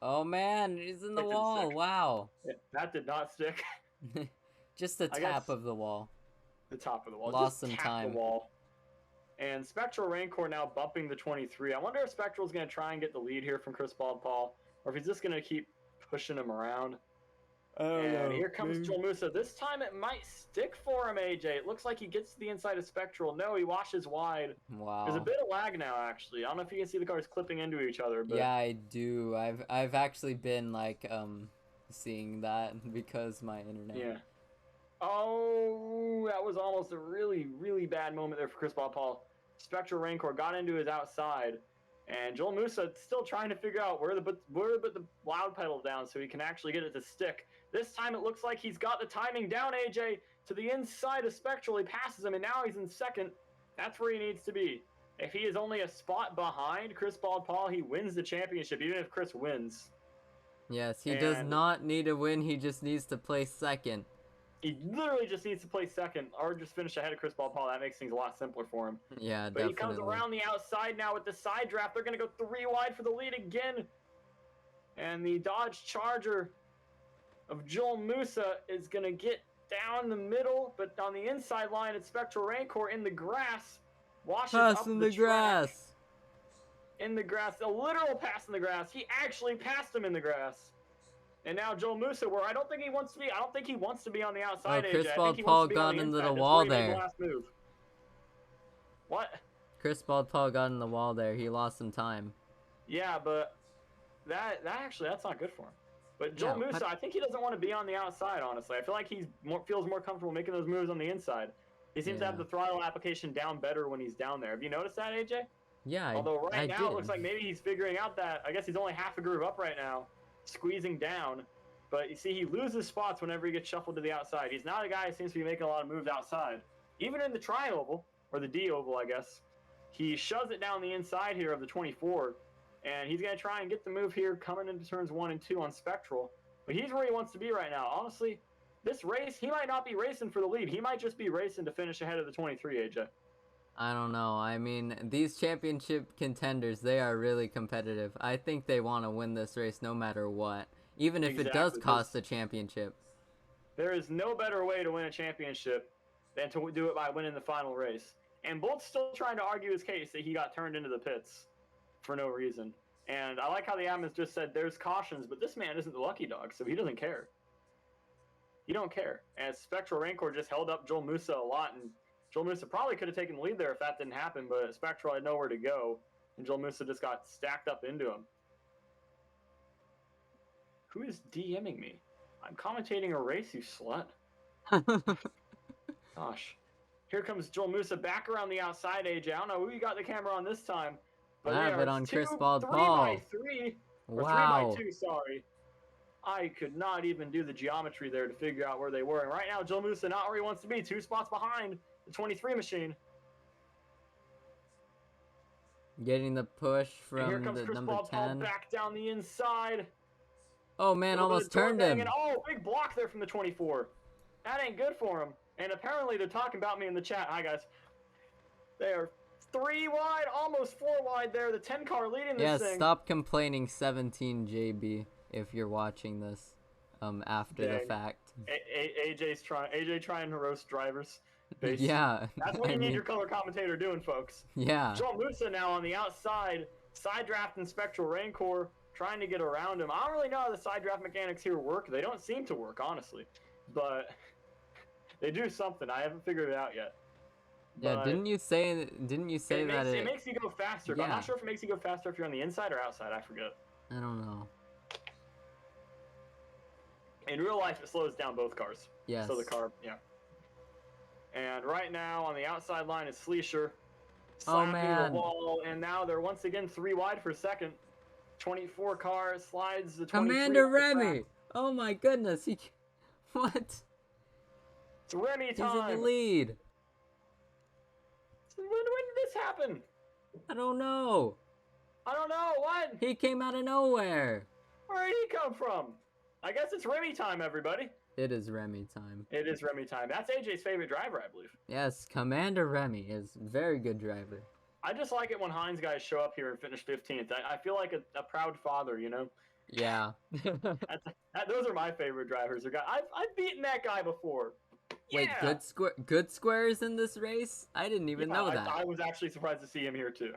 Oh man, he's in the wall. Wow. Yeah, that did not stick. Just the tap of the wall. The top of the wall. Lost Just some tap time. The wall. And Spectral Rancor now bumping the 23. I wonder if Spectral's going to try and get the lead here from Chris Paul, or if he's just going to keep pushing him around. And here comes Joel Musa. This time it might stick for him, AJ. It looks like he gets to the inside of Spectral. No, he washes wide. Wow. There's a bit of lag now, actually. I don't know if you can see the cars clipping into each other. But... Yeah, I do. I've actually been like seeing that because my internet. Yeah. Oh, that was almost a really, really bad moment there for Chris Paul. Spectral Rancor got into his outside. And Joel Musa still trying to figure out where to put the loud pedal down so he can actually get it to stick. This time it looks like he's got the timing down, AJ, to the inside of Spectral. He passes him, and now he's in second. That's where he needs to be. If he is only a spot behind Chris Paul, he wins the championship, even if Chris wins. Yes, he does not need to win. He just needs to place second. He literally just needs to place second or just finish ahead of Chris Paul. That makes things a lot simpler for him. Yeah, but definitely. He comes around the outside now with the side draft. They're going to go 3 wide for the lead again. And the Dodge Charger of Joel Musa is going to get down the middle, but on the inside line, it's Spectral Rancor in the grass. Washes pass up in the grass. In the grass. A literal pass in the grass. He actually passed him in the grass. And now Joel Musa, where I don't think he wants to be. I don't think he wants to be on the outside. Oh, Chris AJ. I think he Paul wants to be got on the into inside. the That's wall where he made there. the last move. What? Chris Paul got in the wall there. He lost some time. Yeah, but that's not good for him. But Joel Musa, I think he doesn't want to be on the outside, honestly. I feel like he feels more comfortable making those moves on the inside. He seems to have the throttle application down better when he's down there. Have you noticed that, AJ? Yeah, Although I now did. it looks like maybe he's figuring out that, I guess he's only half a groove up right now, squeezing down. But you see, he loses spots whenever he gets shuffled to the outside. He's not a guy who seems to be making a lot of moves outside. Even in the tri-oval, or the D-oval, I guess, he shoves it down the inside here of the 24, and he's going to try and get the move here coming into turns 1 and 2 on Spectral. But he's where he wants to be right now. Honestly, this race, he might not be racing for the lead. He might just be racing to finish ahead of the 23, AJ. I don't know. I mean, these championship contenders, they are really competitive. I think they want to win this race no matter what. Even if it does cost a championship. There is no better way to win a championship than to do it by winning the final race. And Bolt's still trying to argue his case that he got turned into the pits for no reason. And I like how the admins just said there's cautions, but this man isn't the lucky dog, so he doesn't care. He don't care. And Spectral Rancor just held up Joel Musa a lot, and Joel Musa probably could have taken the lead there if that didn't happen, but Spectral had nowhere to go, and Joel Musa just got stacked up into him. Who is DMing me? I'm commentating a race, you slut. Gosh. Here comes Joel Musa back around the outside, AJ. I don't know who you got the camera on this time. But I have it on Chris Bald Paul. 3x3, or Wow. 3x2, sorry. I could not even do the geometry there to figure out where they were. And right now, Joel Musa not where he wants to be. 2 spots behind the 23 machine. Getting the push And here from comes the Chris number Bald Paul 10. back down the inside. Oh man, almost turned him. And, oh, big block there from the 24. That ain't good for him. And apparently they're talking about me in the chat. Hi, guys. They are 3 wide, almost 4 wide there. The 10 car leading this thing. Yeah, stop complaining, 17 JB, if you're watching this after the fact. AJ trying to roast drivers. Yeah. That's what you need your color commentator doing, folks. Yeah. Joel Musa now on the outside, side drafting Spectral Rancor, trying to get around him. I don't really know how the side draft mechanics here work. They don't seem to work, honestly. But they do something. I haven't figured it out yet. Yeah, didn't you say that it makes you go faster, but I'm not sure if it makes you go faster if you're on the inside or outside. I forget. I don't know. In real life, it slows down both cars. Yes. So the car, yeah. And right now on the outside line is Sleesher. Slapping the wall, and now they're once again 3 wide for second. 24 car slides the 23. Commander Remy! Oh my goodness, what? It's Remy time! He's in the lead. When did this happen? I don't know. I don't know, what? He came out of nowhere. Where did he come from? I guess it's Remy time, everybody. It is Remy time. It is Remy time. That's AJ's favorite driver, I believe. Yes, Commander Remy is a very good driver. I just like it when Heinz guys show up here and finish 15th. I feel like a proud father, you know? Yeah. Those are my favorite drivers. I've beaten that guy before. Wait, Yeah. good squares in this race? I didn't even know that. I was actually surprised to see him here too.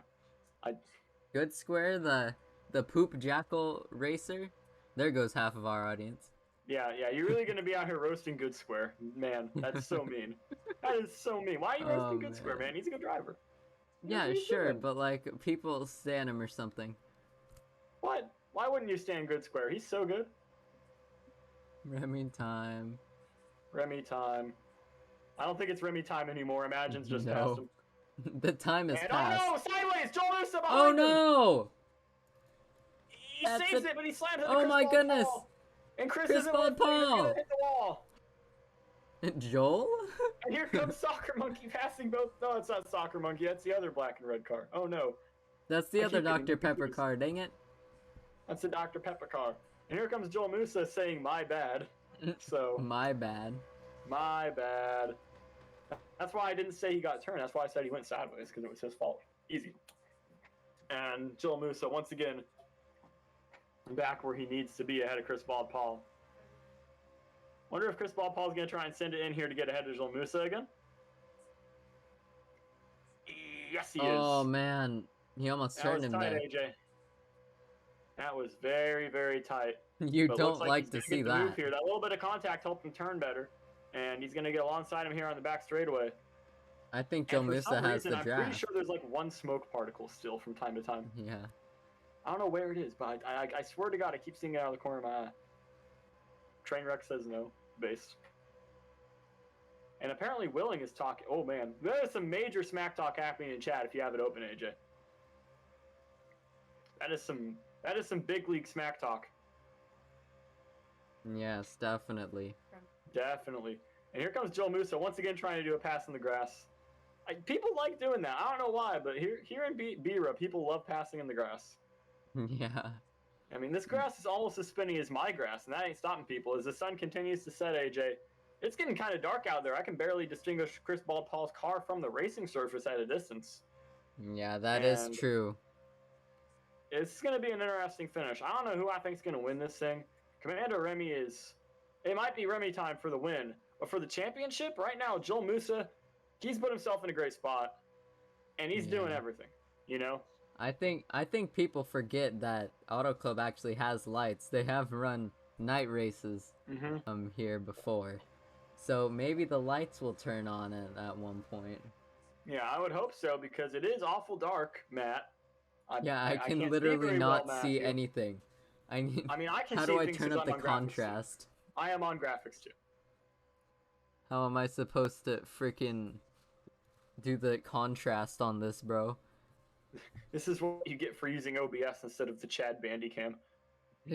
Good square, the poop jackal racer. There goes half of our audience. Yeah, you're really gonna be out here roasting Good Square, man. That's so mean. That is so mean. Why are you roasting Good Square, man? He's a good driver. Yeah, sure, but like people stand him or something. What? Why wouldn't you stand Good Square? He's so good. Remy time. Remy time. I don't think it's Remy time anymore. Imagine's just passed him. The time is passed. Oh no! Sideways! Joel Musa behind Oh him! no! He saves it, but he slams it. Oh my goodness! And Chris Chris isn't Bald Paul! Hit the wall. Joel? And here comes Soccer Monkey passing both. No, it's not Soccer Monkey. That's the other black and red car. Oh no. That's the other Dr. Pepper car. Dang it. That's the Dr. Pepper car. And here comes Joel Musa saying my bad. So. My bad. My bad. That's why I didn't say he got turned. That's why I said he went sideways, because it was his fault. Easy. And Joel Musa, once again, back where he needs to be ahead of Chris Bald Paul. Wonder if Chris Bald Paul's going to try and send it in here to get ahead of Joel Musa again? Yes, he is. Oh, man. He almost turned him tight, there. AJ. That was very, very tight. You don't like to see that. Here. That little bit of contact helped him turn better. And he's going to get alongside him here on the back straightaway. I think Joel Musa has the I'm draft. pretty sure there's like one smoke particle still from time to time. Yeah. I don't know where it is, but I swear to God, I keep seeing it out of the corner of my eye. Trainwreck says no, base. And apparently Willing is talking. Oh man, there's some major smack talk happening in chat if you have it open, AJ. That is some big league smack talk. Yes, definitely. Definitely. And here comes Joel Musa once again trying to do a pass in the grass. People like doing that. I don't know why, but here in B.IRA, people love passing in the grass. Yeah. I mean, this grass is almost as spinny as my grass, and that ain't stopping people. As the sun continues to set, AJ, it's getting kind of dark out there. I can barely distinguish Chris Bald Paul's car from the racing surface at a distance. Yeah, that is true. It's going to be an interesting finish. I don't know who I think is going to win this thing. Commander Remy is... It might be Remy time for the win. But for the championship, right now, Joel Musa, he's put himself in a great spot. And he's doing everything, you know? I think people forget that Auto Club actually has lights. They have run night races here before. So maybe the lights will turn on at one point. Yeah, I would hope so because it is awful dark, Matt. I can can't literally see very not well, see Matthew. anything. I mean, I can how see do I things turn 'cause up I'm the on graphics too. contrast? I am on graphics too. How am I supposed to freaking do the contrast on this, bro? This is what you get for using OBS instead of the Chad Bandicam.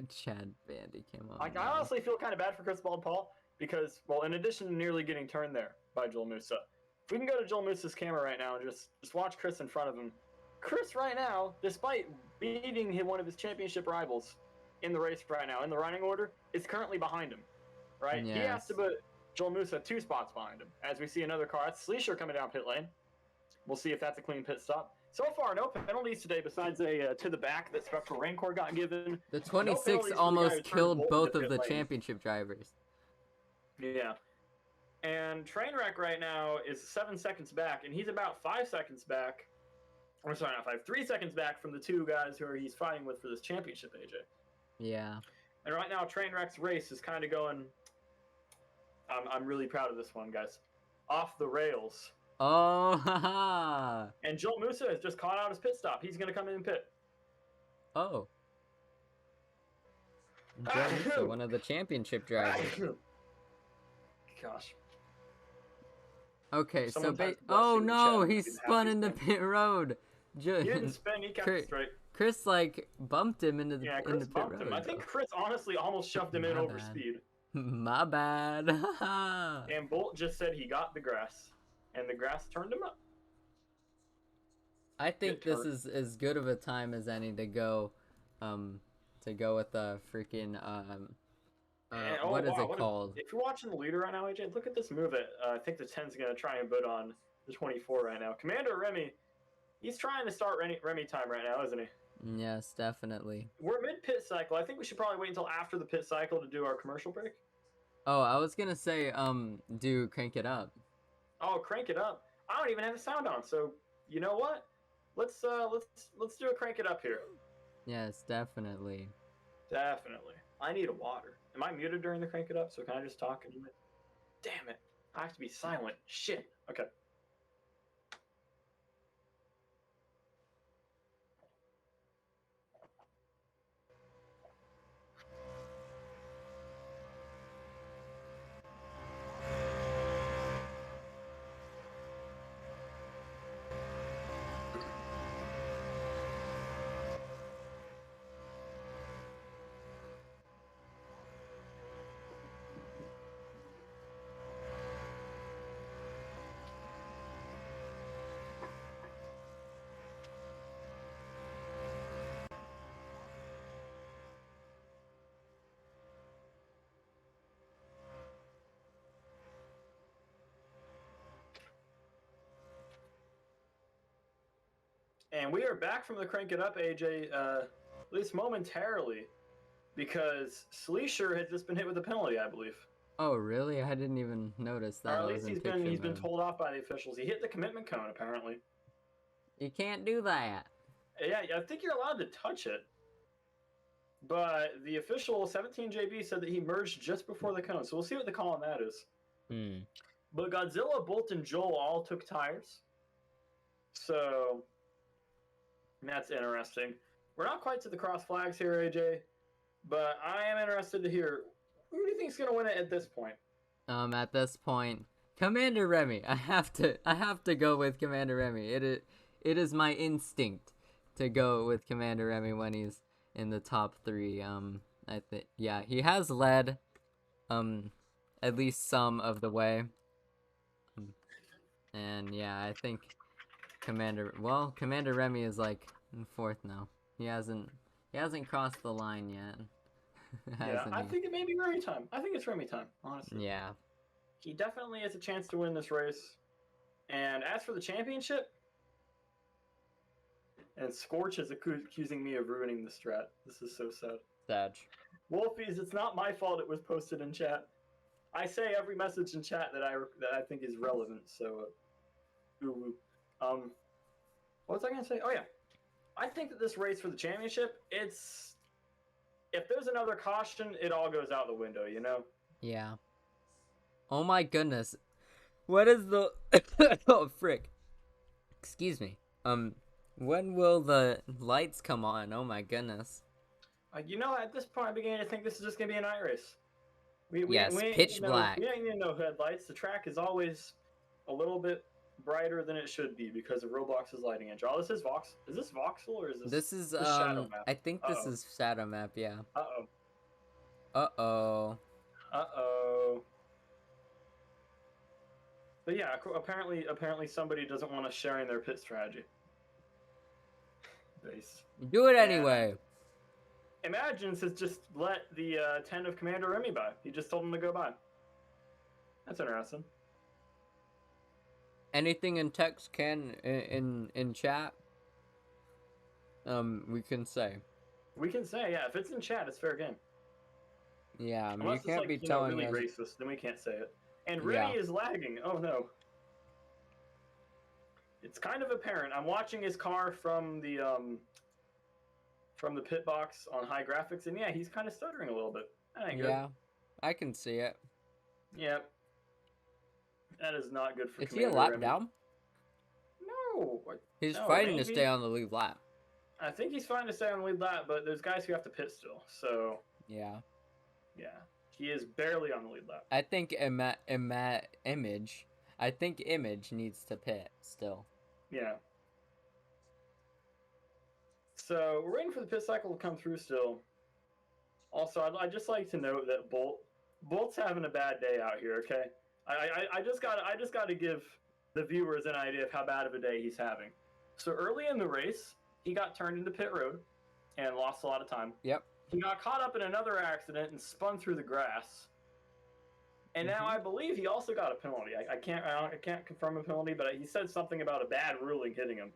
Chad Bandicam. Oh, I no. honestly feel kind of bad for Chris Bald Paul because, well, in addition to nearly getting turned there by Joel Musa, if we can go to Joel Musa's camera right now and just watch Chris in front of him. Chris right now, despite beating one of his championship rivals in the race right now, in the running order, is currently behind him, right? Yes. He has to put Joel Musa 2 spots behind him. As we see another car, it's Sleesher coming down pit lane. We'll see if that's a clean pit stop. So far, no penalties today besides a to the back that Spectral Rancor got given. The No 26 penalties for the guy almost who turned killed Bolton both to of pit the lane. championship drivers. Yeah. And Trainwreck right now is 7 seconds back, and he's about 5 seconds back. Or sorry, not 5, 3 seconds back from the 2 guys who he's fighting with for this championship, AJ. Yeah. And right now, Trainwreck's race is kind of going. I'm really proud of this one, guys. Off the rails. Oh, haha. And Joel Musa has just caught out his pit stop. He's going to come in and pit. Oh. Joe Musa, one of the championship drivers. Gosh. Okay, Someone so typed bless oh you in the no, chat. he He's spun happy in the spin. pit road. He didn't spin, he kept it straight. Chris like bumped him into the, Yeah, in Chris the pit bumped road. him. I think Chris honestly almost shoved him in My over bad. speed. My bad. And Bolt just said he got the grass. And the grass turned him up. I think this is as good of a time as any to go with the freaking what is it called? If you're watching the leader right now, AJ, look at this move that I think the 10's going to try and put on the 24 right now. Commander Remy, he's trying to start Remy time right now, isn't he? Yes, definitely. We're mid-pit cycle. I think we should probably wait until after the pit cycle to do our commercial break. Oh, I was going to say, do Crank It Up. Oh, Crank It Up. I don't even have the sound on, so you know what? Let's do a Crank It Up here. Yes, definitely. Definitely. I need a water. Am I muted during the Crank It Up? So can I just talk? Damn it. I have to be silent. Shit. Okay. And we are back from the Crank It Up, AJ, at least momentarily, because Sleesher had just been hit with a penalty, I believe. Oh, really? I didn't even notice that. Or at least he's been told off by the officials. He hit the commitment cone, apparently. You can't do that. Yeah, I think you're allowed to touch it. But the official, 17JB, said that he merged just before the cone, so we'll see what the call on that is. But Godzilla, Bolt, and Joel all took tires. So that's interesting. We're not quite to the cross flags here, AJ, but I am interested to hear, who do you think is going to win it at this point? At this point, Commander Remy. I have to go with Commander Remy. It is my instinct to go with Commander Remy when he's in the top 3. I think, yeah, he has led at least some of the way. And yeah, I think Commander Remy is like in 4th now. He hasn't crossed the line yet. Yeah, I think it may be Remy time. I think it's Remy time, honestly. Yeah. He definitely has a chance to win this race. And as for the championship, and Scorch is accusing me of ruining the strat. This is so sad. Sad. Wolfies, it's not my fault it was posted in chat. I say every message in chat that I think is relevant, so what was I gonna say? Oh yeah. I think that this race for the championship, it's if there's another caution, it all goes out the window, you know? Yeah. Oh my goodness. What is the oh frick. Excuse me. When will the lights come on? Oh my goodness. You know, at this point, I'm beginning to think this is just gonna be a night race. Yes, We ain't pitch need black. We ain't need no headlights. The track is always a little bit brighter than it should be because of Roblox's lighting engine. Oh, this is Vox. Is this voxel or is this? This is Shadow Map? I think this is Shadow Map, yeah. Uh-oh. Uh-oh. Uh-oh. But yeah, apparently somebody doesn't want us sharing their pit strategy. Base. Do it anyway. Imagines has just let the 10 of Commander Remy by. He just told him to go by. That's interesting. Anything in text in chat? We can say. We can say, yeah, if it's in chat, it's fair game. Yeah, I mean, Unless you can't be it's like, telling really us. racist, then we can't say it. And Remy is lagging. Oh no. It's kind of apparent. I'm watching his car from the pit box on high graphics, and yeah, he's kind of stuttering a little bit. That ain't good. Yeah, I can see it. Yep. That is not good for Is he a Commander lap Remy. down? No. He's No, fighting to maybe. stay on the lead lap. I think he's fine to stay on the lead lap, but there's guys who have to pit still. So Yeah. yeah, he is barely on the lead lap. I think Image. I think Image needs to pit still. Yeah. So we're waiting for the pit cycle to come through still. Also, I'd just like to note that Bolt's having a bad day out here. Okay, I just gotta give the viewers an idea of how bad of a day he's having. So early in the race, he got turned into pit road and lost a lot of time. Yep. He got caught up in another accident and spun through the grass. And now I believe he also got a penalty. I can't confirm a penalty, but he said something about a bad ruling hitting him.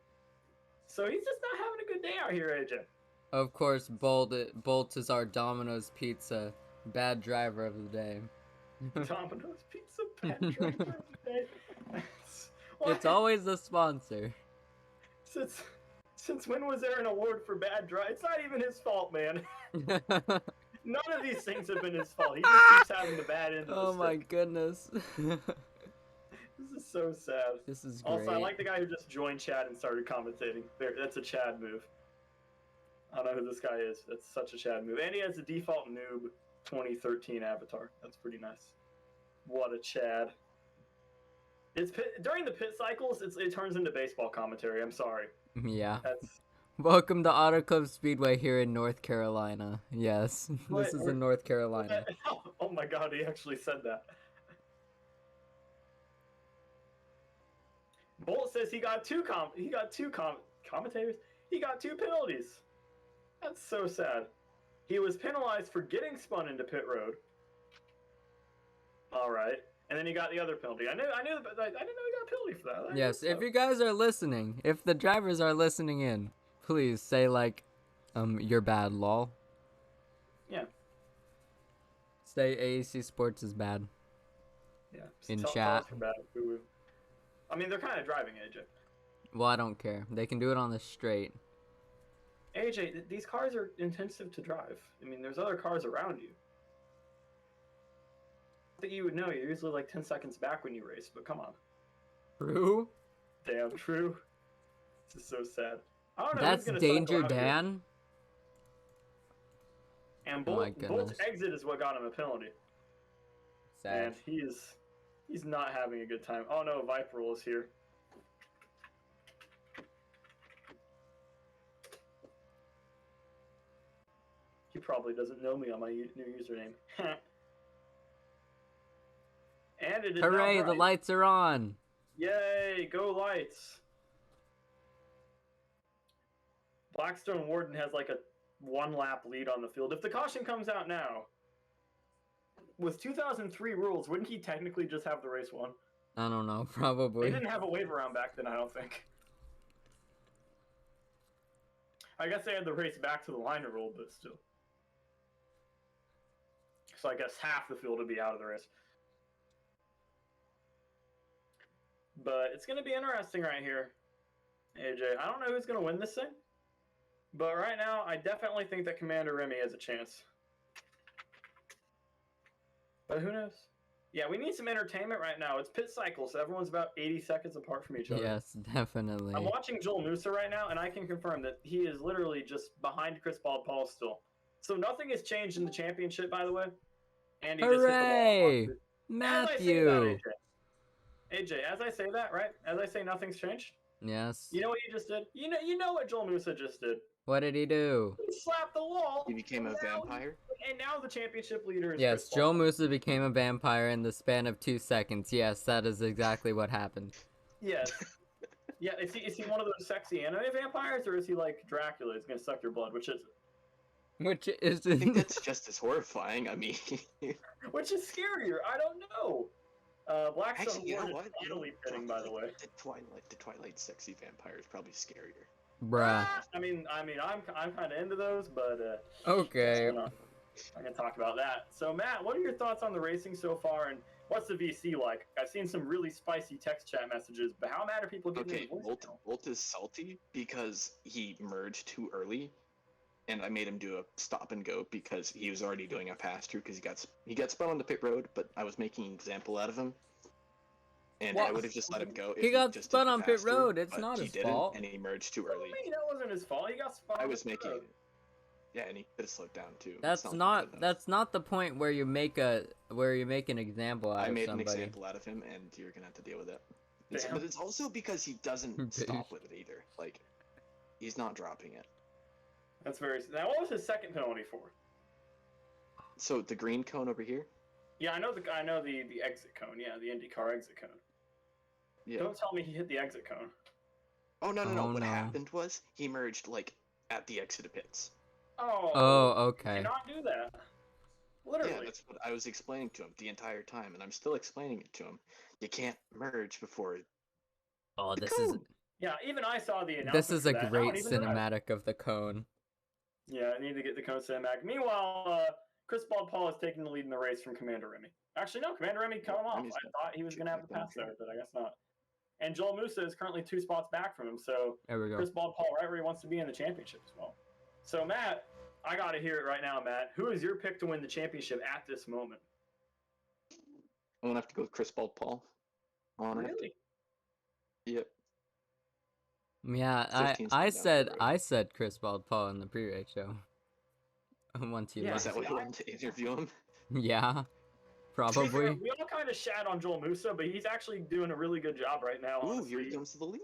So he's just not having a good day out here, AJ. Of course, Bolt is our Domino's Pizza bad driver of the day. Domino's Pizza bad driver of the day. It's always the sponsor. Since when was there an award for bad drive? It's not even his fault, man. None of these things have been his fault. He just keeps having the bad end of the Oh my stick. goodness. This is so sad. This is great. Also, I like the guy who just joined Chad and started commentating. That's a Chad move. I don't know who this guy is. That's such a Chad move. And he has the default noob 2013 avatar. That's pretty nice. What a Chad. During the pit cycles, it turns into baseball commentary. I'm sorry. Yeah. That's... Welcome to Auto Club Speedway here in North Carolina. Yes, this is in North Carolina. Oh my god, he actually said that. Bolt says he got two commentators. He got 2 penalties. That's so sad. He was penalized for getting spun into pit road. All right, and then he got the other penalty. I didn't know he got a penalty for that. Yes, if you guys are listening, if the drivers are listening in, please say like, you're bad, lol. Yeah. Say AEC Sports is bad. Yeah. In tell chat. us we're bad. I mean, they're kind of driving, AJ. Well, I don't care. They can do it on the straight. AJ, these cars are intensive to drive. I mean, there's other cars around you. That you would know. You're usually like 10 seconds back when you race, but come on. True? Damn true. This is so sad. I don't know. That's who's gonna Danger cycle out here. Dan? And Oh my Bolt's goodness. exit is what got him a penalty. Sad. And he's not having a good time. Oh no, Viper is here. He probably doesn't know me on my new username. And it is now Hooray, the bright. lights are on! Yay, go lights. Blackstone Warden has like a 1 lap lead on the field. If the caution comes out now, with 2003 rules, wouldn't he technically just have the race won? I don't know, They probably. didn't have a wave around back then, I don't think. I guess they had the race back to the liner rule, but still. So I guess half the field would be out of the race. But it's going to be interesting right here, AJ. I don't know who's going to win this thing. But right now, I definitely think that Commander Remy has a chance. But who knows? Yeah, we need some entertainment right now. It's pit cycle, so everyone's about 80 seconds apart from each other. Yes, definitely. I'm watching Joel Musa right now, and I can confirm that he is literally just behind Chris Paul still. So nothing has changed in the championship, by the way. And he just hit the ball. Hooray! Matthew! Matthew! AJ, as I say that, right? As I say nothing's changed. Yes. You know what you just did? You know what Joel Musa just did. What did he do? He slapped the wall. He became a vampire? And now the championship leader is Yes, Chris Joel Paul. Musa became a vampire in the span of 2 seconds. Yes, that is exactly what happened. Yes. Yeah, is he one of those sexy anime vampires, or is he like Dracula? He's gonna suck your blood, which is Which is I think that's just as horrifying. I mean, which is scarier? I don't know. Blackstone actually, you know Ward what? is totally fitting, by the way. The Twilight sexy vampire is probably scarier. bruh. I mean, I'm kind of into those, but Okay. I can talk about that. So, Matt, what are your thoughts on the racing so far, and what's the VC like? I've seen some really spicy text chat messages, but how mad are people getting? Okay, Volt is salty because he merged too early, and I made him do a stop and go because he was already doing a pass through because he got spun on the pit road, but I was making an example out of him, and Well, I would have just let him go. If he got just spun did the on pit pass-through, road. It's but not he his didn't, fault. and he merged too What do early. you mean? That wasn't his fault. He got spun. I on was the making. road. Yeah, and he could have slowed down too. That's It's not good enough. that's not the point where you make an example out I of made somebody. an example out of him, and you're gonna have to deal with it. Damn. But it's also because he doesn't Bitch. stop with it either. Like, he's not dropping it. That's very. Now, what was his second penalty for? So the green cone over here. Yeah, I know the exit cone. Yeah, the IndyCar exit cone. Yeah. Don't tell me he hit the exit cone. Oh no. Oh, What no. happened was he merged like at the exit of pits. Oh. Oh, okay. Cannot do that. Literally. Yeah, that's what I was explaining to him the entire time, and I'm still explaining it to him. You can't merge before. Oh, the this is cone. Yeah, even I saw the announcement. this is for a that. I great don't even know. cinematic of the cone. Yeah, I need to get the cone cinematic. Meanwhile, Chris Paul is taking the lead in the race from Commander Remy. Actually, no, Commander Remy cut him off. Remy's I thought he was going to have the back pass there. there, but I guess not. And Joel Musa is currently 2 spots back from him, so There we go. Chris Paul right where he wants to be in the championship as well. So, Matt, I got to hear it right now, Matt. Who is your pick to win the championship at this moment? I'm gonna have to go with Chris Paul. Really? Yep. Yeah, 15 I seconds down the road. I said Chris Paul in the pre-race show. Once you Yeah, Is left. that why you wanted to interview him? Yeah, To be probably. fair, we all kind of shat on Joel Musa, but he's actually doing a really good job right now. Ooh, honestly. here he comes to the lead.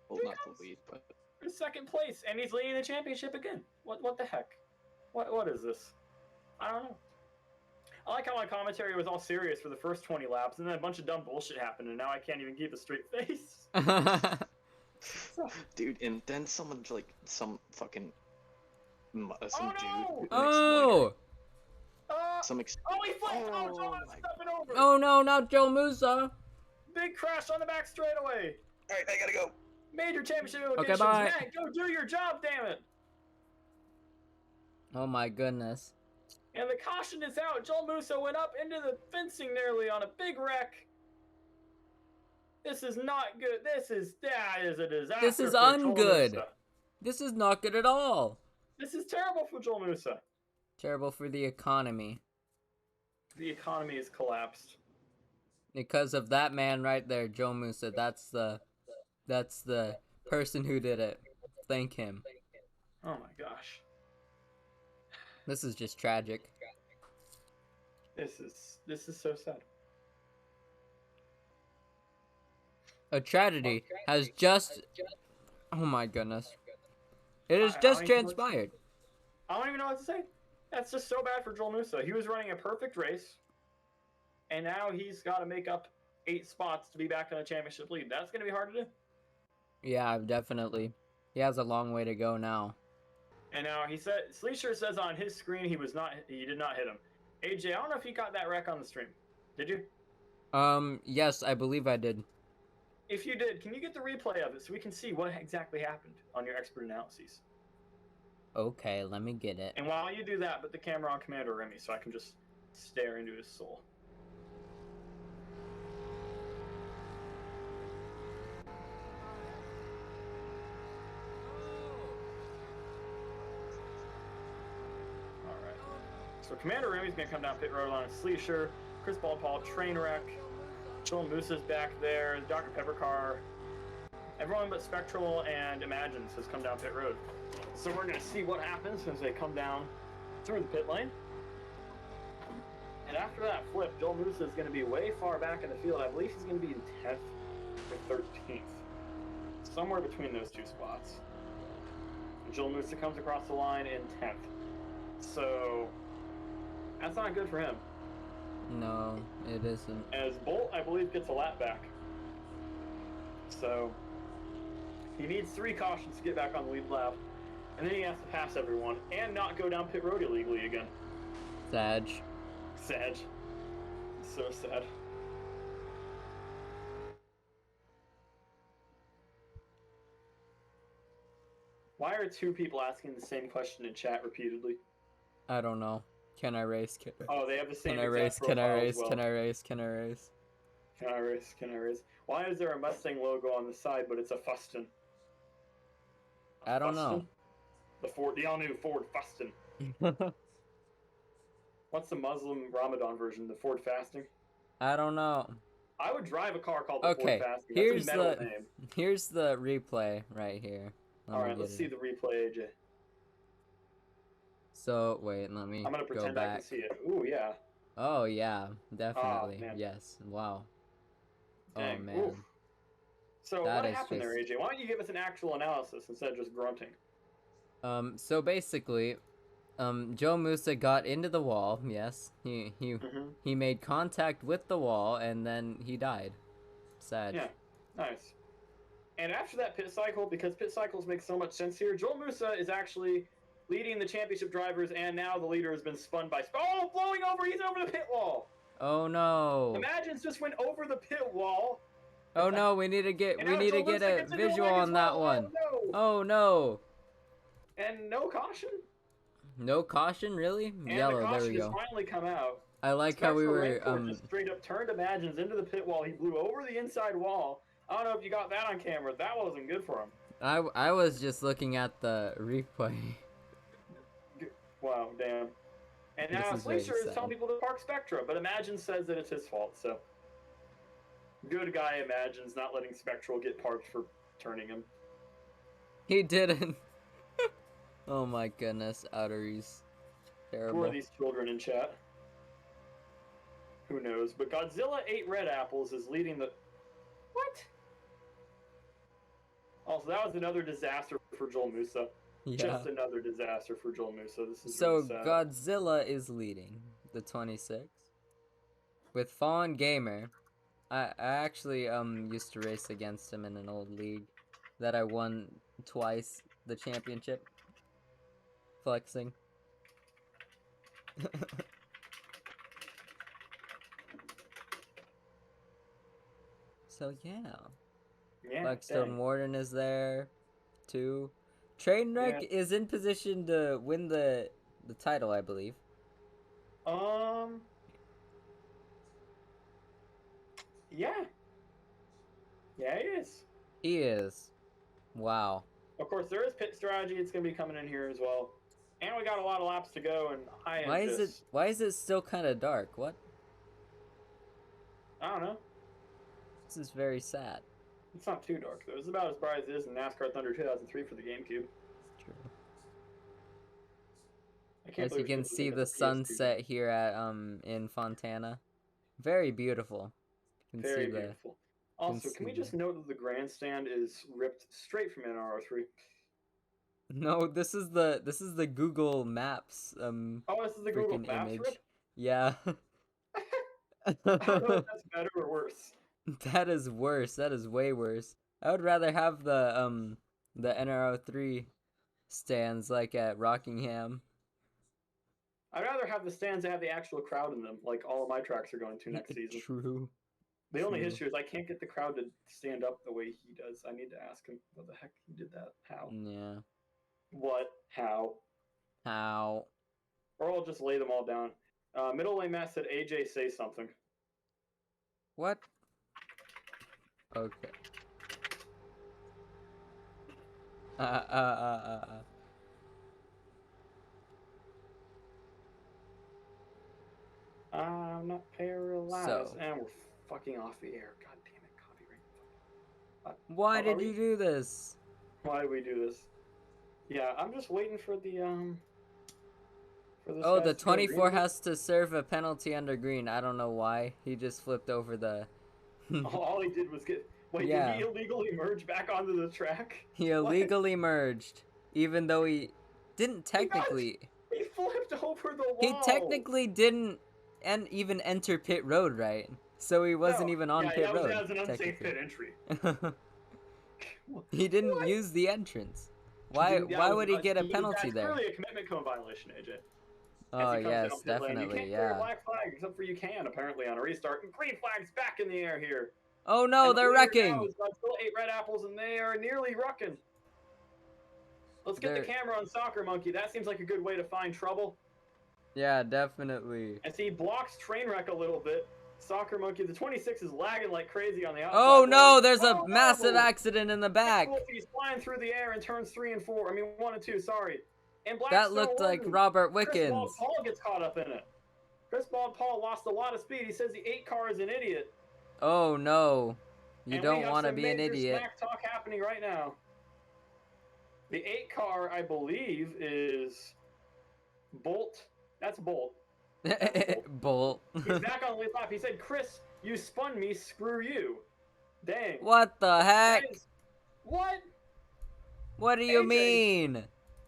Well, Here he not comes. the lead, but In second place, and he's leading the championship again. What the heck? What is this? I don't know. I like how my commentary was all serious for the first 20 laps, and then a bunch of dumb bullshit happened, and now I can't even keep a straight face. dude, and then someone like some fucking some Oh, no! dude. Oh! Some he flipped! Oh, Joel my stepping over! Oh no, not Joe Musa! Big crash on the back straightaway! Alright, I gotta go. Major championship Okay, implications. bye. Matt, go do your job, damn it! Oh my goodness. And the caution is out. Joel Musa went up into the fencing nearly on a big wreck. This is not good. That is a disaster. This is for Joel ungood. Musa. This is not good at all. This is terrible for Joel Musa. Terrible for the economy. The economy has collapsed. Because of that man right there, Joe Musa. That's the person who did it. Thank him. Oh my gosh. This is just tragic. This is so sad. A tragedy has just... Oh my goodness. It has I just don't even know transpired. I don't even know what to say. That's just so bad for Joel Musa. He was running a perfect race, and now he's got to make up 8 spots to be back in the championship lead. That's going to be hard to do. Yeah, definitely. He has a long way to go now. And now Sleesher says on his screen he did not hit him. AJ, I don't know if you got that wreck on the stream. Did you? Yes, I believe I did. If you did, can you get the replay of it so we can see what exactly happened on your expert analyses? Okay, let me get it. And while you do that, put the camera on Commander Remy so I can just stare into his soul. So Commander Remy's gonna come down pit road on a Sleesher. Chris Paul, Trainwreck. Joel Moose's back there. Dr. Pepper car. Everyone but Spectral and Imagines has come down pit road. So we're gonna see what happens as they come down through the pit lane. And after that flip, Joel Moose is gonna be way far back in the field. I believe he's gonna be in 10th or 13th. Somewhere between those two spots. And Joel Moose comes across the line in 10th. So that's not good for him. No, it isn't. As Bolt, I believe, gets a lap back. So he needs 3 cautions to get back on the lead lap. And then he has to pass everyone and not go down pit road illegally again. Sad. Sad. So sad. Why are 2 people asking the same question in chat repeatedly? I don't know. Can I race? Oh, they have the same Can I exact race? Can I profile as race? well. Can I race? Can I race? Can I race? Can I race? Why is there a Mustang logo on the side, but it's a Fuston? I don't know. The all-new Ford Fuston. What's the Muslim Ramadan version? The Ford Fasting? I don't know. I would drive a car called the Okay, Ford Fasting. here's That's a metal name. here's the replay right here. Alright, let's see the replay, AJ. So, wait, let me I'm gonna go pretend I back. can see it. Ooh, yeah. Oh, yeah, definitely. man. Yes, wow. Dang. Oh, man. Oof. So That what is happened there, just- AJ? Why don't you give us an actual analysis instead of just grunting? So basically, Joe Musa got into the wall, yes. He made contact with the wall, and then he died. Sad. Yeah, nice. And after that pit cycle, because pit cycles make so much sense here, Joel Musa is actually leading the championship drivers, and now the leader has been spun by... Oh, blowing over! He's over the pit wall! Oh, no. Imagine just went over the pit wall. Oh, no, we need to get And a now Joel Musa visual gets into the leg as on that well. one. Oh, no. Oh, no. And no caution? No caution, really? And Yellow, the there caution we has go. finally come out. I like how we Spectral were, Rancor just straight up turned Imagines into the pit wall. He blew over the inside wall. I don't know if you got that on camera. That wasn't good for him. I was just looking at the replay. Wow, damn. And now This is very Sleesher is sad. telling people to park Spectra, but Imagine says that it's his fault, so. Good guy Imagines not letting Spectral get parked for turning him. He didn't. Oh my goodness, Outeries. Terrible. Who are these children in chat? Who knows? But Godzilla 8 Red Apples is leading the... What? Also, that was another disaster for Joel Musa. Yeah. Just another disaster for Joel Musa. This is So really sad. Godzilla is leading the 26 with Fallen Gamer. I actually used to race against him in an old league that I won twice the championship. Flexing. So yeah. Yeah, Blackstone dang. Warden is there too. Trainwreck is in position to win the title, I believe. Yeah. Yeah, he is. He is. Wow. Of course, there is pit strategy. It's going to be coming in here as well. And we got a lot of laps to go, and I am Why is it still kind of dark? What? I don't know. This is very sad. It's not too dark, though. It's about as bright as it is in NASCAR Thunder 2003 for the GameCube. True. I can't As you believe can people see look the at PS2. sunset here at in Fontana. Very beautiful. You can Very see the beautiful. Also, can we just note that the grandstand is ripped straight from NRR3? No, this is the Google Maps Oh, this is the Google freaking Maps image. rip? Yeah. I don't know if that's better or worse. That is worse. That is way worse. I would rather have the NRO3 stands like at Rockingham. I'd rather have the stands that have the actual crowd in them, like all of my tracks are going to next season. True. The only True. issue is I can't get the crowd to stand up the way he does. I need to ask him what the heck he did that. How? Yeah. What? How? How? Or I'll just lay them all down. Middle lane Matt said, AJ, say something. What? Okay. not paralyzed. So. And we're fucking off the air. God damn it, copyright. Why did you do this? Why did we do this? Yeah, I'm just waiting for the for this Oh, guy the to go 24 green. has to serve a penalty under green. I don't know why. He just flipped over the... All he did was get... Wait, Yeah. did he illegally merge back onto the track? He illegally merged, even though he didn't technically... He flipped over the wall! He technically didn't even enter pit road, right? So he wasn't even on pit road. That was an unsafe pit entry. He didn't use the entrance. Why would he get a penalty there? That's clearly a commitment code violation, AJ. Oh, yes, definitely, you can't yeah. a black flag, except for you can, apparently, on a restart. And green flag's back in the air here. Oh, no, they're wrecking! Still 8 red apples, and they are nearly wrecking. Let's get the camera on Soccer Monkey. That seems like a good way to find trouble. Yeah, definitely. As he blocks Trainwreck a little bit. Soccer Monkey, the 26 is lagging like crazy on the outside. Oh, no, there's a massive accident in the back. He's flying through the air in turns 3 and 4. I mean, 1 and 2, sorry. And that looked like Robert Wickens. Chris Paul gets caught up in it. Chris Paul lost a lot of speed. He says the 8 car is an idiot. Oh, no. You don't want to be an idiot. Smack talk happening right now. The 8 car, I believe, is Bolt. That's Bolt. Bolt. He's back on the lead lap. He said, Chris, you spun me, screw you. Dang. What the heck? What? What do you mean?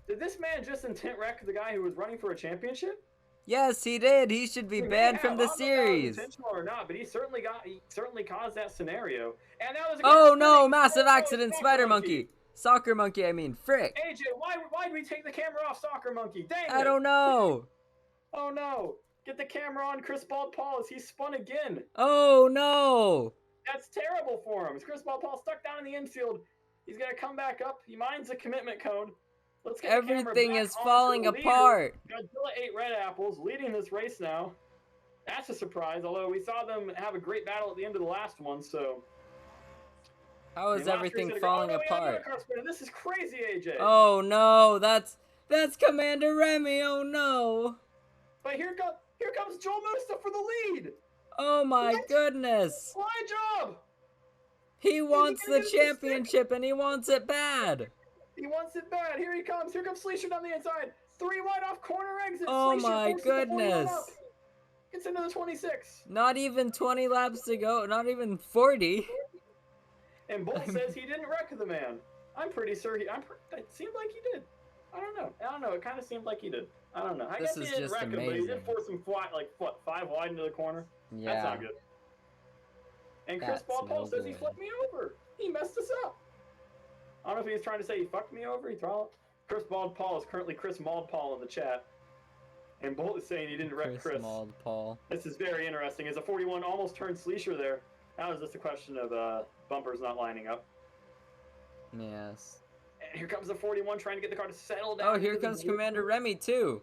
Did this man just intent wreck the guy who was running for a championship? Yes, he did. He should be banned from the series. Intentional or not, but he certainly caused that scenario. And that was oh no, massive accident, Spider Monkey. Soccer Monkey, I mean, frick. AJ, why did we take the camera off Soccer Monkey? Dang it. I don't know. Oh no. Get the camera on Chris Paul as he spun again. Oh no. That's terrible for him. Chris Paul stuck down in the infield. He's going to come back up. He minds the commitment code. Let's get everything is falling apart. Godzilla 8 red apples leading this race now. That's a surprise, although we saw them have a great battle at the end of the last one, so... How is everything falling apart? This is crazy, AJ. Oh no, that's Commander Remy. Oh no. But here comes Joel Musa for the lead. Oh my goodness. Fly job. He wants the championship and he wants it bad. He wants it bad. Here he comes. Here comes Sleesher down the inside. 3 wide off corner exit. Oh Sleesher my goodness. Gets into the 26. Not even 20 laps to go. Not even 40. And Bolt says he didn't wreck the man. I'm pretty sure it seemed like he did. I don't know. It kind of seemed like he did. I don't know. I guess he didn't wreck him, but he did force him like 5 wide into the corner. Yeah. That's not good. And Chris Paul says he flipped me over. He messed us up. I don't know if he was trying to say he fucked me over. Chris Mauled Paul is currently Chris Mauled Paul in the chat. And Bolt is saying he didn't wreck Chris. Mauled Paul. This is very interesting. As a 41 almost turned Sleesher there. That was just a question of bumpers not lining up. Yes. And here comes the 41 trying to get the car to settle down. Oh, here comes Commander Remy too.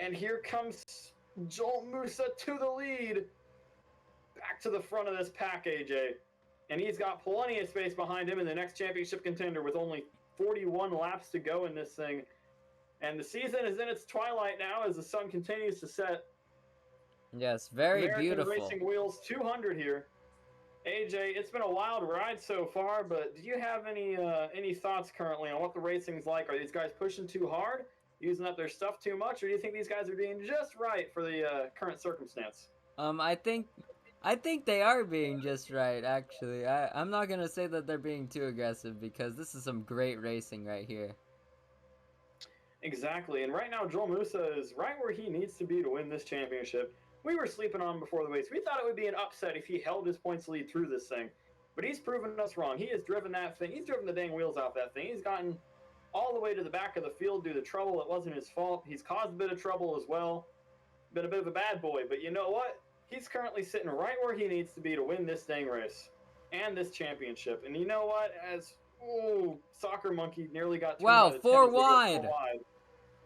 And here comes Joel Musa to the lead. Back to the front of this pack, AJ. And he's got plenty of space behind him in the next championship contender with only 41 laps to go in this thing. And the season is in its twilight now as the sun continues to set. Yes, very American beautiful. Racing Wheels 200 here. AJ, it's been a wild ride so far, but do you have any thoughts currently on what the racing's like? Are these guys pushing too hard, using up their stuff too much, or do you think these guys are doing just right for the current circumstance? I think they are being just right, actually. I'm not gonna say that they're being too aggressive because this is some great racing right here. Exactly, and right now Joel Musa is right where he needs to be to win this championship. We were sleeping on him before the race. We thought it would be an upset if he held his points lead through this thing. But he's proven us wrong. He has driven that thing. He's driven the dang wheels off that thing. He's gotten all the way to the back of the field due to trouble. It wasn't his fault. He's caused a bit of trouble as well. Been a bit of a bad boy. But you know what? He's currently sitting right where he needs to be to win this dang race. And this championship. And you know what? Soccer Monkey nearly got... Wow, 4 wide.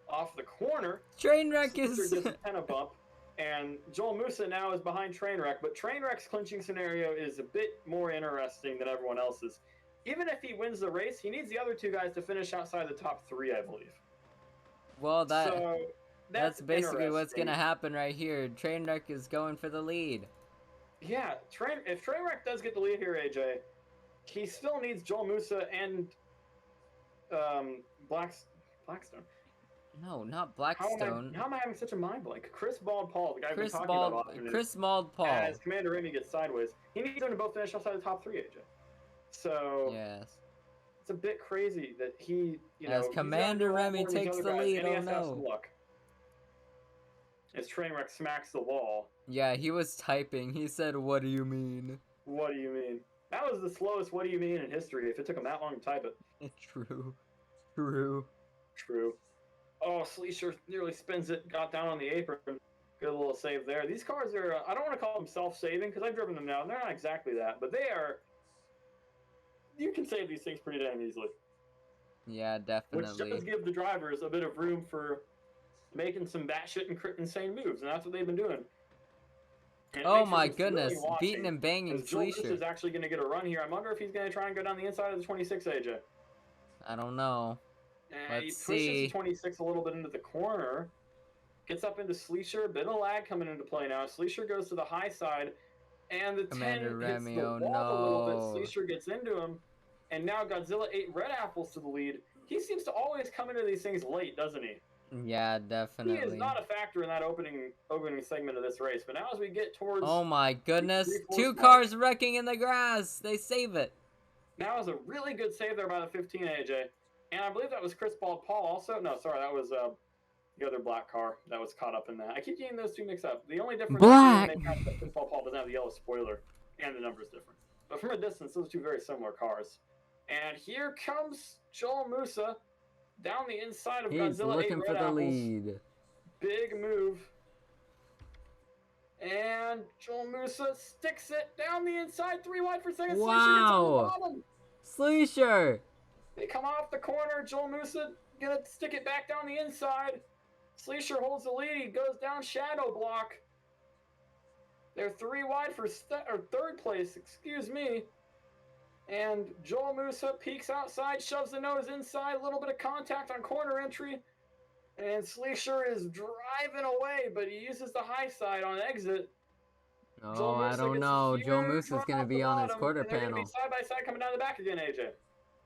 Off the corner. Trainwreck is... just a bump. And Joel Musa now is behind Trainwreck, but Trainwreck's clinching scenario is a bit more interesting than everyone else's. Even if he wins the race, he needs the other 2 guys to finish outside the top 3, I believe. Well, That's basically what's gonna happen right here. Trainwreck is going for the lead. Yeah, if Trainwreck does get the lead here, AJ, he still needs Joel Musa and Blackstone. No, not Blackstone. How am I having such a mind blank? Chris Bald Paul, the guy I've been talking Bald, about often. Chris Bald Paul. As Commander Remy gets sideways, he needs them to both finish outside the top 3, AJ. So yes, it's a bit crazy that he, as Commander Remy takes the lead. Oh no! Luck. As Trainwreck smacks the wall. Yeah, he was typing. He said, "What do you mean?" What do you mean? That was the slowest "What do you mean" in history. If it took him that long to type it. True. Oh, Sleesher nearly spins it. Got down on the apron. Good little save there. These cars are, I don't want to call them self-saving because I've driven them now, and they're not exactly that, but they are, you can save these things pretty dang easily. Yeah, definitely. Which does give the drivers a bit of room for making some batshit and insane moves, and that's what they've been doing. Oh my goodness, beating and banging Sleesher. Is actually going to get a run here. I wonder if he's going to try and go down the inside of the 26, AJ. I don't know. He pushes the 26 a little bit into the corner. Gets up into Sleesher. Bit of lag coming into play now. Sleesher goes to the high side. And the Commander 10 Remy, hits the oh wall a little no. bit. Sleesher gets into him. And now Godzilla 8 red apples to the lead. He seems to always come into these things late, doesn't he? Yeah, definitely. He is not a factor in that opening segment of this race. But now as we get towards... Oh my goodness. 2 cars wrecking in the grass. They save it. That was a really good save there by the 15, AJ. And I believe that was Chris Bald Paul also. No, sorry, that was the other black car that was caught up in that. I keep getting those two mixed up. The only difference is that Chris Bald Paul doesn't have the yellow spoiler, and the number's different. But from a distance, those are 2 very similar cars. And here comes Joel Musa down the inside of Godzilla 8 He's looking for the lead. Big move. And Joel Musa sticks it down the inside, 3 wide for second. Wow. Sleesher. They come off the corner. Joel Musa gonna stick it back down the inside. Sleesher holds the lead. He goes down shadow block. They're 3 wide for 3rd place, excuse me. And Joel Musa peeks outside, shoves the nose inside, a little bit of contact on corner entry. And Sleesher is driving away, but he uses the high side on exit. Oh, I don't know. Joel Musa's going to be on his quarter panel. They're going to be side by side coming down the back again, AJ.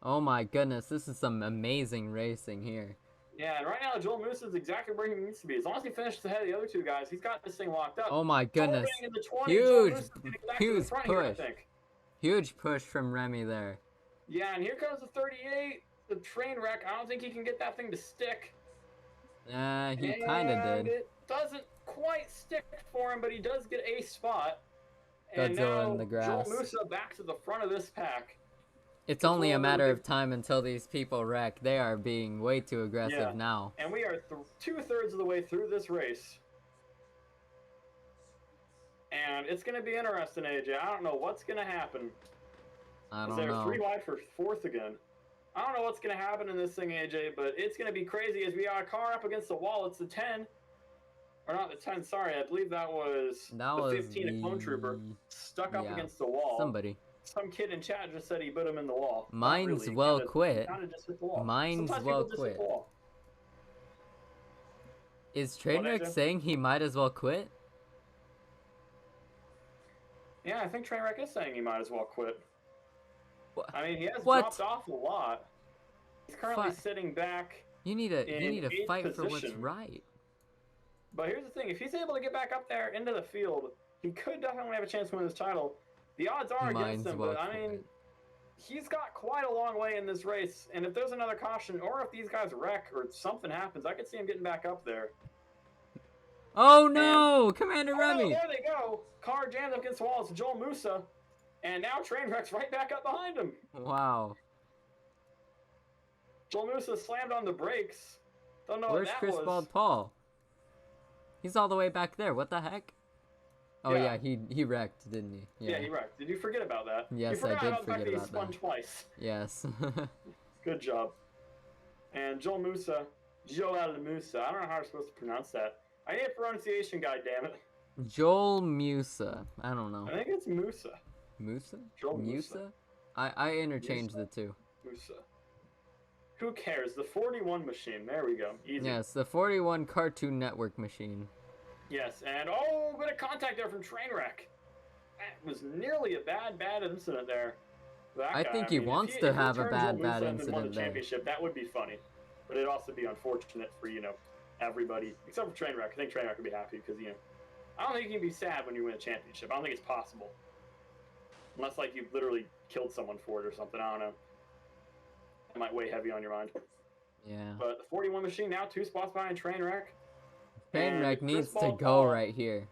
Oh my goodness, this is some amazing racing here. Yeah, and right now Joel Musa is exactly where he needs to be. As long as he finishes ahead of the other 2 guys, he's got this thing locked up. Oh my goodness. 20, huge push. Here, huge push from Remy there. Yeah, and here comes the 38, the train wreck. I don't think he can get that thing to stick. He kind of did. It doesn't quite stick for him, but he does get a spot. Godzilla and now in the grass. Joel Musa back to the front of this pack. It's only a matter of time until these people wreck. They are being way too aggressive now. And we are 2/3 of the way through this race. And it's going to be interesting, AJ. I don't know what's going to happen. I don't know. 3 wide for 4th again. I don't know what's going to happen in this thing, AJ, but it's going to be crazy as we got a car up against the wall. It's the 10. Or not the 10, sorry. I believe that was the 15, a clone trooper, stuck up against the wall. Somebody. Some kid in chat just said he put him in the wall. Mine's really. well quit. Just hit the wall. Mine's Sometimes well just hit quit. the wall. Is Trainwreck saying he might as well quit? Yeah, I think Trainwreck is saying he might as well quit. What? I mean, he has dropped off a lot. He's currently sitting back. You need to fight for what's right. But here's the thing: if he's able to get back up there into the field, he could definitely have a chance to win this title. The odds are against him, but I mean, he's got quite a long way in this race. And if there's another caution, or if these guys wreck or something happens, I could see him getting back up there. Oh no, Commander Remy! Oh, there they go. Car jammed up against the wall. It's Joel Musa, and now Trainwreck's right back up behind him. Wow. Joel Musa slammed on the brakes. Don't know Where's what that Chris was. Bald Paul? He's all the way back there. What the heck? Oh yeah, he wrecked, didn't he? Yeah, he wrecked. Did you forget about that? Yes, I did forget he about spun that. Twice. Yes. Good job. And Joel Musa, Joel Musa. I don't know how I'm supposed to pronounce that. I need a pronunciation guide, damn it. Joel Musa. I don't know. I think it's Musa. Musa? Joel Musa? I interchange the two. Musa. Who cares? The 41 machine. There we go. Easy. Yes, the 41 Cartoon Network machine. Yes, and bit of contact there from Trainwreck. That was nearly a bad incident there. I think he wants to have a bad incident there. Championship, that would be funny, but it'd also be unfortunate for everybody except for Trainwreck. I think Trainwreck would be happy because I don't think you can be sad when you win a championship. I don't think it's possible, unless like you literally killed someone for it or something. I don't know. It might weigh heavy on your mind. Yeah. But the 41 machine now 2 spots behind Trainwreck. Trainwreck needs to go right here.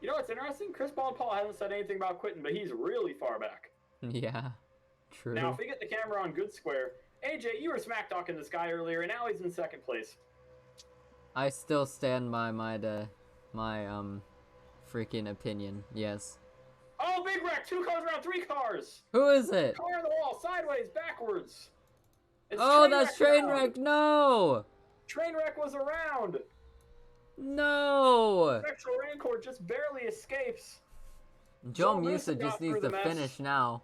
You know what's interesting? Chris Paul hasn't said anything about quitting, but he's really far back. Yeah, true. Now, if we get the camera on good square, AJ, you were smack talking this guy earlier, and now he's in 2nd place. I still stand by my freaking opinion. Yes. Oh, big wreck! 2 cars around 3 cars. Who is it? Car on the wall, sideways, backwards. It's that's Trainwreck. No. Trainwreck was around. No. Spectral Rancor just barely escapes. Joel Musa just needs to finish now.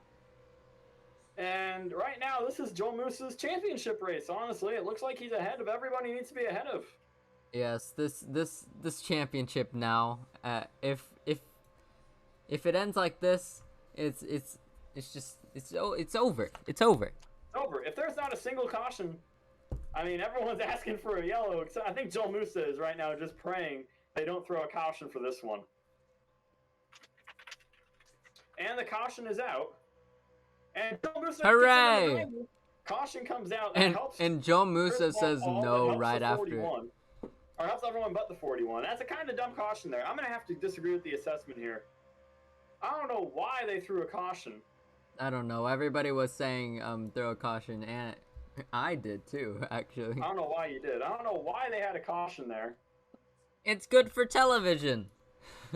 And right now, this is Joel Musa's championship race. Honestly, it looks like he's ahead of everybody he needs to be ahead of. Yes, this championship now. If it ends like this, it's over. It's over. It's over. If there's not a single caution, I mean, everyone's asking for a yellow. Except I think Joel Musa is right now just praying they don't throw a caution for this one. And the caution is out. And Joel Musa hooray! Caution comes out. And Joel Musa says no right after it. Or helps everyone but the 41. That's a kind of dumb caution there. I'm going to have to disagree with the assessment here. I don't know why they threw a caution. I don't know. Everybody was saying throw a caution, and I did too, actually. I don't know why you did. I don't know why they had a caution there. It's good for television.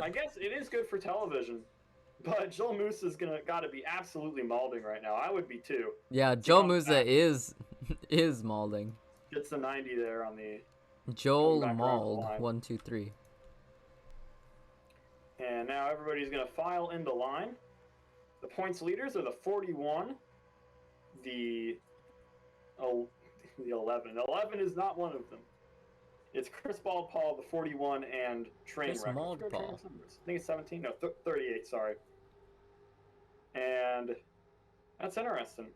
I guess it is good for television. But Joel Musa's gotta be absolutely mauling right now. I would be too. Yeah, Joel Musa is mauling. Gets the 90 there on the Joel mauled 1, 2, 3. And now everybody's gonna file into line. The points leaders are the 41, the 11. 11 is not one of them. It's Chris Paul, the 41, and Trainwreck. Chris Paul. I think it's 17. No, 38. Sorry. And that's interesting.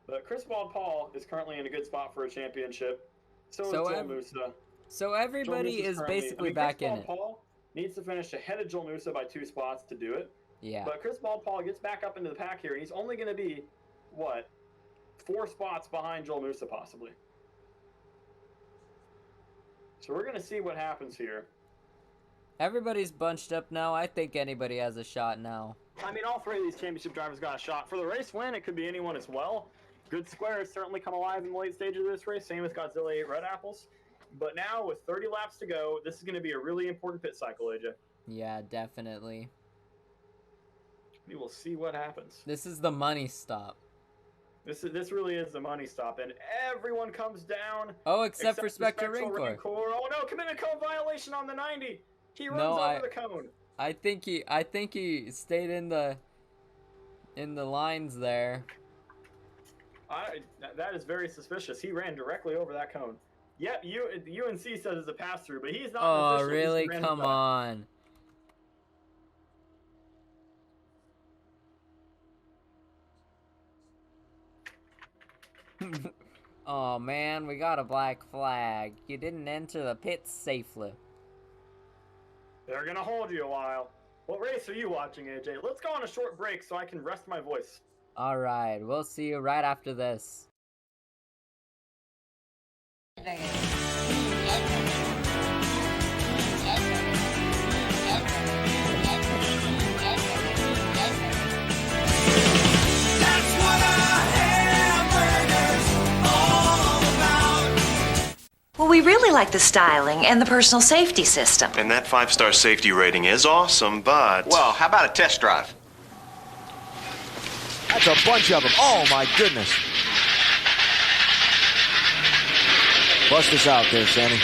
But Chris Paul is currently in a good spot for a championship. So is Joel Musa. So everybody is basically back in it. Paul needs to finish ahead of Joel Musa by 2 spots to do it. Yeah. But Chris Paul gets back up into the pack here, and he's only going to be, 4 spots behind Joel Musa possibly. So we're going to see what happens here. Everybody's bunched up now. I think anybody has a shot now. I mean, all 3 of these championship drivers got a shot. For the race win, it could be anyone as well. Good Square has certainly come alive in the late stages of this race, same with Godzilla 8 Red Apples. But now, with 30 laps to go, this is going to be a really important pit cycle, AJ. Yeah, definitely. We will see what happens. This is the money stop. This really is the money stop, and everyone comes down. Oh, except for Spectre Rancor. Oh no, commitment cone violation on the 90. He runs over the cone. I think he stayed in the lines there. That is very suspicious. He ran directly over that cone. Yep, UNC says it's a pass through, but he's not. Oh really? Come on. Oh man, we got a black flag. You didn't enter the pits safely. They're gonna hold you a while. What race are you watching, AJ? Let's go on a short break so I can rest my voice. Alright, we'll see you right after this. Well, we really like the styling and the personal safety system. And that 5-star safety rating is awesome, but... Well, how about a test drive? That's a bunch of them. Oh, my goodness. Bust us out there, Sammy.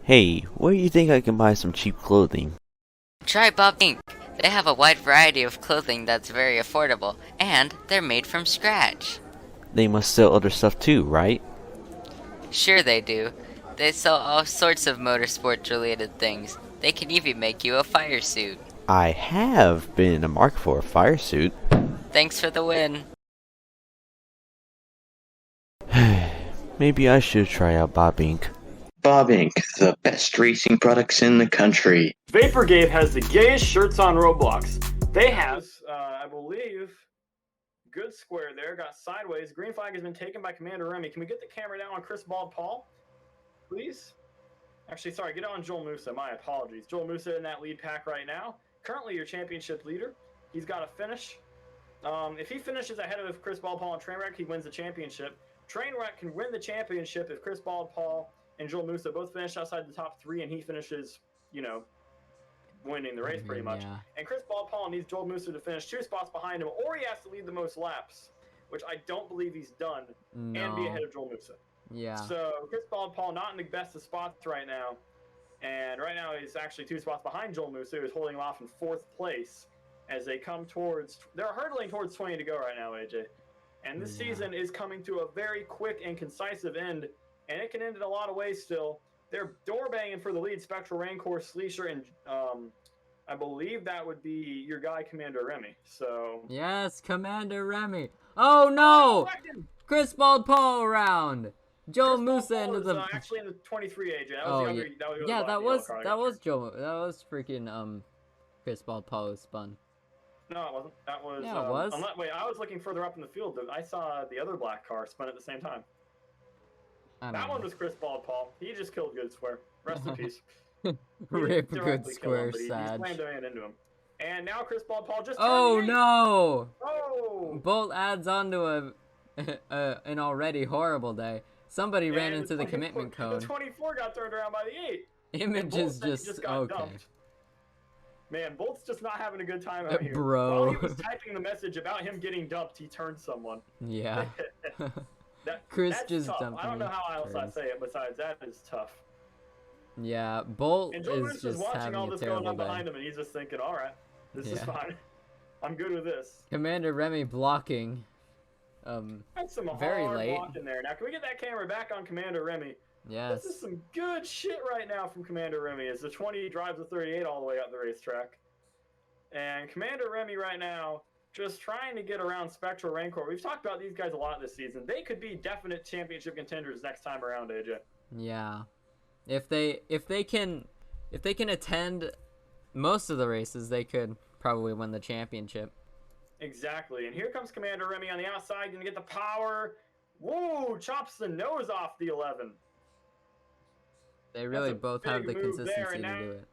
Hey, where do you think I can buy some cheap clothing? Try Bob Inc. They have a wide variety of clothing that's very affordable, and they're made from scratch. They must sell other stuff too, right? Sure they do. They sell all sorts of motorsport-related things. They can even make you a fire suit. I have been in the market for a fire suit. Thanks for the win. Maybe I should try out Bob Inc. Bob Inc., the best racing products in the country. Vaporgate has the gayest shirts on Roblox. They have, I believe, good square there. Got sideways. Green flag has been taken by Commander Remy. Can we get the camera down on Chris Bald Paul, please? Actually, sorry, get on Joel Musa. My apologies. Joel Musa in that lead pack right now. Currently your championship leader. He's got a finish. If he finishes ahead of Chris Bald Paul and Trainwreck, he wins the championship. Trainwreck can win the championship if Chris Bald Paul and Joel Musa both finish outside the top 3 and he finishes, winning the race pretty much. Yeah. And Chris Bald Paul needs Joel Musa to finish 2 spots behind him, or he has to lead the most laps, which I don't believe he's done, and be ahead of Joel Musa. Yeah. So Chris Bald Paul not in the best of spots right now, and right now he's actually 2 spots behind Joel Musa, who's holding him off in 4th place as they come towards, they're hurtling towards 20 to go right now, AJ. And this season is coming to a very quick and concisive end, and it can end in a lot of ways still. They're door banging for the lead, Spectral Rancor, Sleesher, and I believe that would be your guy, Commander Remy. So yes, Commander Remy. Oh no! Chris Bald Paul around. Joel Musa into the. Actually in the 23 AJ. That was Oh the other, yeah, that was Joel. That was freaking Chris Bald Paul who spun. No, it wasn't. That was. Yeah, it was. Wait, I was looking further up in the field. I saw the other black car spun at the same time. That one was Chris Bald Paul. He just killed Good Square. Rest in peace. Rip Good Square, he sad. slammed a man into him. And now Chris Bald Paul just. Oh no! Oh! Bolt adds on to an already horrible day. Somebody ran into the commitment cone. The 24 got turned around by the 8. Image is just okay. Dumped. Man, Bolt's just not having a good time out here. Bro. While he was typing the message about him getting dumped, he turned someone. Yeah. Chris that's just dumped. I don't know how else I say it besides that is tough. Yeah, Bolt and Joe is just watching having all a this terrible going on day. behind him, and he's just thinking, "All right, this is fine. I'm good with this." Commander Remy blocking. That's some very hard late. blocking there. Now, can we get that camera back on Commander Remy? Yes. This is some good shit right now from Commander Remy as the 20 drives the 38 all the way up the racetrack. And Commander Remy right now just trying to get around Spectral Rancor. We've talked about these guys a lot this season. They could be definite championship contenders next time around, AJ. Yeah. If they can attend most of the races, they could probably win the championship. Exactly. And here comes Commander Remy on the outside, gonna get the power. Whoa, chops the nose off the 11. They really both have the consistency to do it.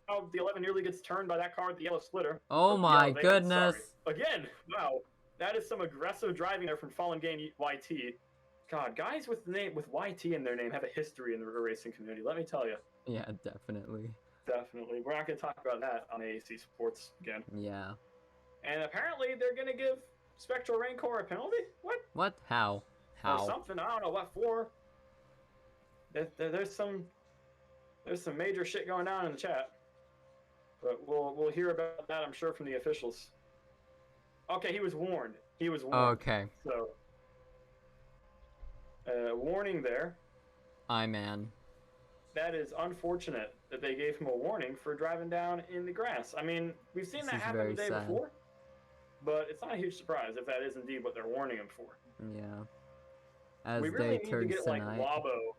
Oh, the 11 nearly gets turned by that car with the yellow splitter. Oh my goodness. Again, wow. That is some aggressive driving there from Fallen Game YT. God, guys with YT in their name have a history in the racing community, let me tell you. Yeah, definitely. Definitely. We're not going to talk about that on AEC Sports again. Yeah. And apparently they're going to give Spectral Rancor a penalty? What? What? How? Or something. I don't know what for. There's some major shit going on in the chat. But we'll hear about that, I'm sure, from the officials. Okay, he was warned. Okay. So, warning there. Man. That is unfortunate that they gave him a warning for driving down in the grass. I mean, we've seen that happen the day before, but it's not a huge surprise if that is indeed what they're warning him for. Yeah. As we really need to get tonight. like Labo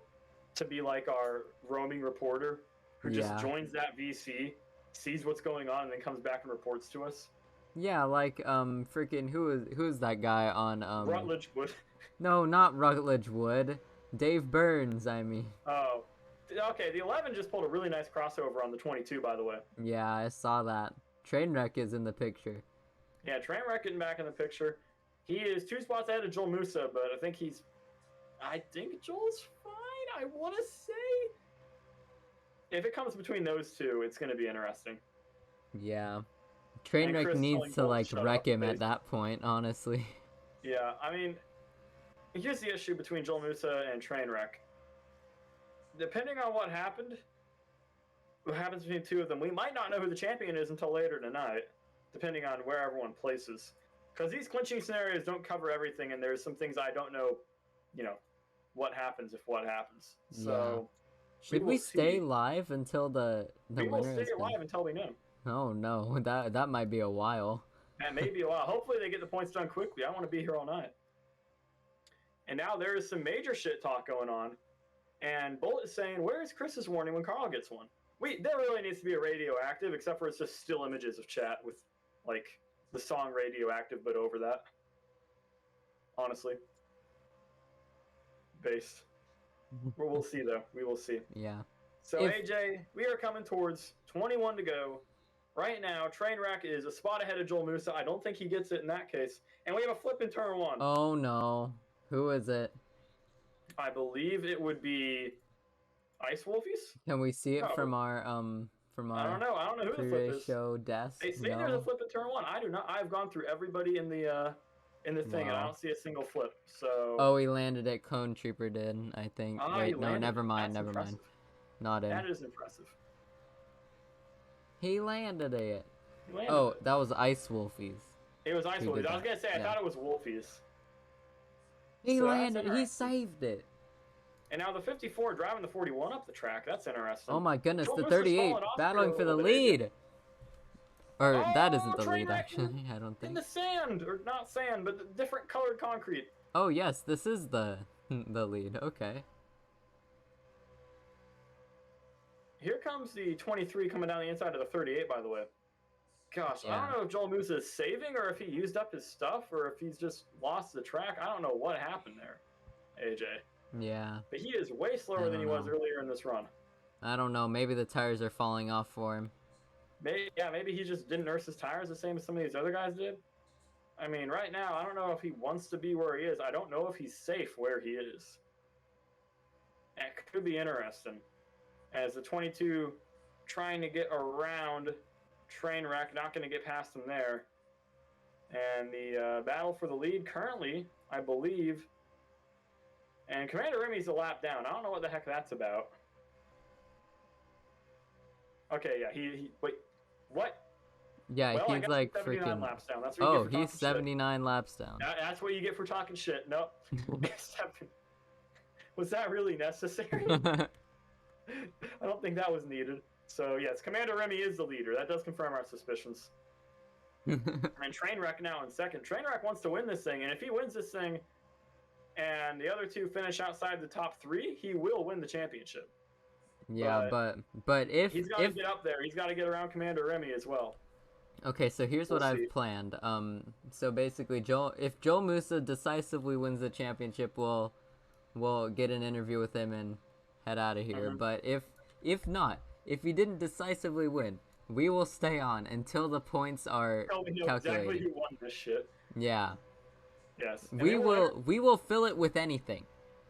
to be like our roaming reporter who just joins that VC, sees what's going on, and then comes back and reports to us. Yeah, like freaking who's that guy on Rutledge Wood. No, not Rutledge Wood. Dave Burns, I mean. Oh. Okay, the 11 just pulled a really nice crossover on the 22, by the way. Yeah, I saw that. Trainwreck is in the picture. Yeah, Trainwreck getting back in the picture. He is 2 spots ahead of Joel Musa, but I think Joel's fine, I want to say. If it comes between those two, it's going to be interesting. Yeah. Trainwreck needs to, like, wreck him at that point, honestly. Yeah, I mean, here's the issue between Joel Musa and Trainwreck. Depending on what happened, what happens between the two of them. We might not know who the champion is until later tonight, depending on where everyone places. Because these clinching scenarios don't cover everything, and there's some things I don't know, what happens if what happens. So, should we stay live until the we will winner stay is done? alive until we know. Oh no, that might be a while. That may be a while. Hopefully they get the points done quickly. I want to be here all night. And now there is some major shit talk going on. And Bullet is saying, where is Chris's warning when Carl gets one? There really needs to be a radioactive, except for it's just still images of chat with, like, the song Radioactive, but over that. Honestly. Based. We'll see, though. We will see. Yeah. So, AJ, we are coming towards 21 to go. Right now, Trainwreck is a spot ahead of Joel Musa. I don't think he gets it in that case. And we have a flip in turn 1. Oh, no. Who is it? I believe it would be Ice Wolfies? Can we see it from our I don't know. I don't know who the flip is. Show desk? They say there's a flip in turn 1. I do not. I've gone through everybody in the thing, and I don't see a single flip. So. Oh, he landed it. Cone Trooper did, I think. Wait, no, never mind. Never mind. Not in. That is impressive. He landed it. That was Ice Wolfies. It was Ice Wolfies. I was gonna say I thought it was Wolfies. He landed. He saved it. And now the 54 driving the 41 up the track. That's interesting. Oh my goodness, the 38 battling for the lead. Or that isn't the lead, actually. I don't think. In the sand, or not sand, but the different colored concrete. Oh yes, this is the lead. Okay. Here comes the 23 coming down the inside of the 38, by the way. Gosh, I don't know if Joel Musa is saving or if he used up his stuff or if he's just lost the track. I don't know what happened there, AJ. Yeah. But he is way slower than he was earlier in this run. I don't know. Maybe the tires are falling off for him. Maybe he just didn't nurse his tires the same as some of these other guys did. I mean, right now, I don't know if he wants to be where he is. I don't know if he's safe where he is. It could be interesting. As the 22 trying to get around Trainwreck, not going to get past him there. And the battle for the lead currently, I believe. And Commander Remy's a lap down. I don't know what the heck that's about. Okay, yeah, he wait, what? Yeah, well, he's like freaking. Laps down. That's what he's 79 laps down. That's what you get for talking shit. Nope. Was that really necessary? I don't think that was needed. So yes, Commander Remy is the leader. That does confirm our suspicions. And Trainwreck now in second. Trainwreck wants to win this thing, and if he wins this thing, and the other two finish outside the top 3, he will win the championship. Yeah, but if he's got to get up there, he's got to get around Commander Remy as well. Okay, so here's what I've planned. So basically, if Joel Musa decisively wins the championship, we'll get an interview with him and head out of here. But if not, if he didn't decisively win, we will stay on until the points are calculated. Exactly who won this shit. Yeah. Yes. We will fill it with anything.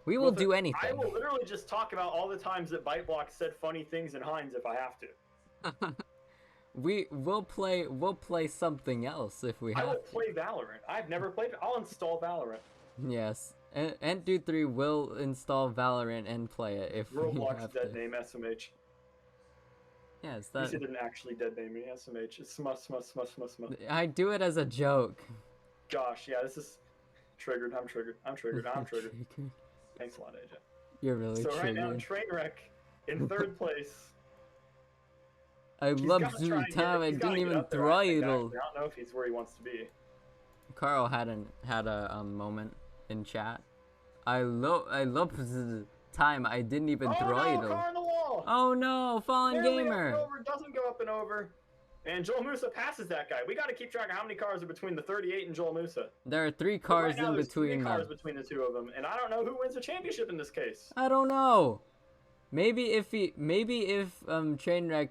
We will do anything. I will literally just talk about all the times that BiteBlock said funny things in Heinz if I have to. We'll play something else if we have to. I will play Valorant. I've never played it. I'll install Valorant. Yes. And Dude 3 will install Valorant and play it if we have to. Roblox dead name SMH. Yes, that. You didn't actually dead name me SMH. It's smus. I do it as a joke. Gosh, yeah, this is triggered. I'm triggered. Thanks a lot, AJ. You're really so triggered. Right now, Trainwreck in third place. I love Zoo Time. I didn't even throttle. I don't know if he's where he wants to be. Carl had a moment in chat. I love time. I didn't even throttle. No, car on the wall. Oh no, Fallen Gamer. Doesn't go up and over. And Joel Musa passes that guy. We got to keep track of how many cars are between the 38 and Joel Musa. There are 3 cars in between them. 3 cars between the two of them, and I don't know who wins the championship in this case. I don't know. Maybe if Trainwreck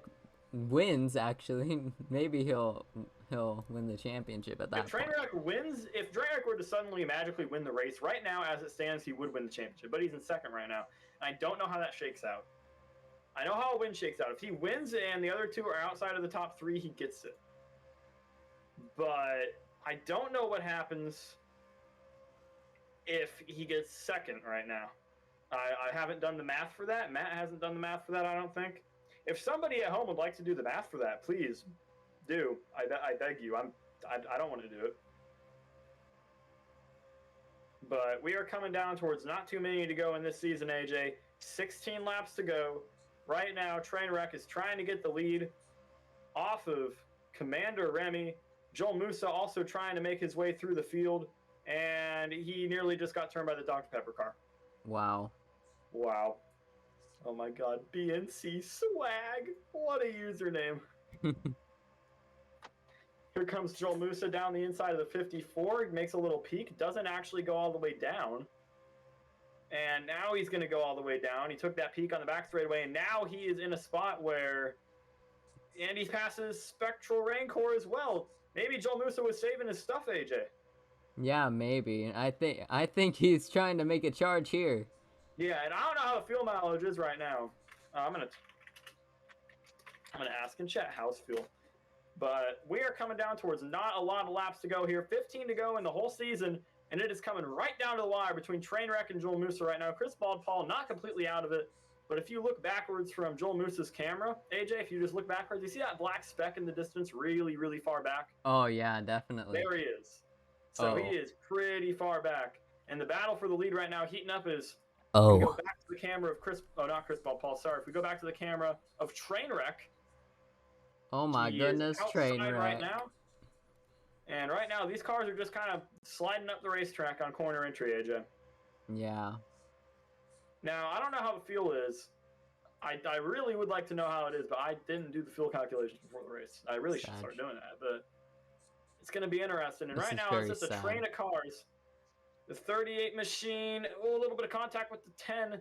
wins, actually, maybe he'll win the championship at that point. If Trainwreck were to suddenly magically win the race, right now as it stands, he would win the championship. But he's in second right now, and I don't know how that shakes out. I know how a win shakes out. If he wins and the other 2 are outside of the top 3, he gets it. But I don't know what happens if he gets second right now. I haven't done the math for that. Matt hasn't done the math for that, I don't think. If somebody at home would like to do the math for that, please do. I beg you. I don't want to do it. But we are coming down towards not too many to go in this season, AJ. 16 laps to go. Right now, Trainwreck is trying to get the lead off of Commander Remy. Joel Musa also trying to make his way through the field, and he nearly just got turned by the Dr. Pepper car. Wow. Wow. Oh my god, BNC swag. What a username. Here comes Joel Musa down the inside of the 54, makes a little peek, doesn't actually go all the way down. And now he's going to go all the way down. He took that peek on the back straightaway, and now he is in a spot where Andy passes Spectral Rancor as well. Maybe Joel Musa was saving his stuff, AJ. Yeah, maybe. I think he's trying to make a charge here. Yeah, and I don't know how the fuel mileage is right now. I'm gonna ask in chat how's fuel. But we are coming down towards not a lot of laps to go here. 15 to go in the whole season, and it is coming right down to the wire between Trainwreck and Joel Musa right now. Chris Bald Paul not completely out of it, but if you look backwards from Joel Musa's camera, AJ, if you just look backwards, you see that black speck in the distance really, really far back? Oh, yeah, definitely. There he is. So he is pretty far back. And the battle for the lead right now heating up is... Oh. We go back to the camera of not Chris Bald Paul, sorry. If we go back to the camera of Trainwreck... Oh my goodness, Trainwreck. Right now. And right now, these cars are just kind of sliding up the racetrack on corner entry, AJ. Yeah. Now, I don't know how the fuel is. I really would like to know how it is, but I didn't do the fuel calculations before the race. I really should start doing that, but it's going to be interesting. And right now, it's just a train of cars. The 38 machine, a little bit of contact with the 10.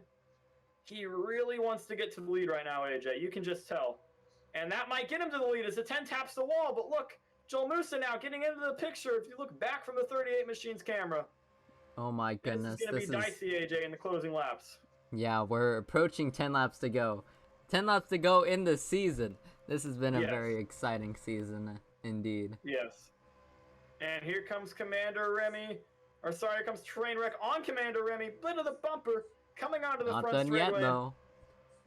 He really wants to get to the lead right now, AJ. You can just tell. And that might get him to the lead as the 10 taps the wall. But look, Joel Musa now getting into the picture. If you look back from the 38 machine's camera. Oh my goodness. This is going to be dicey, AJ, in the closing laps. Yeah, we're approaching 10 laps to go. 10 laps to go in the season. This has been a very exciting season, indeed. Yes. And here comes Commander Remy. Or sorry, here comes Trainwreck on Commander Remy. Bit of the bumper coming onto the front straightaway. Not done yet, though.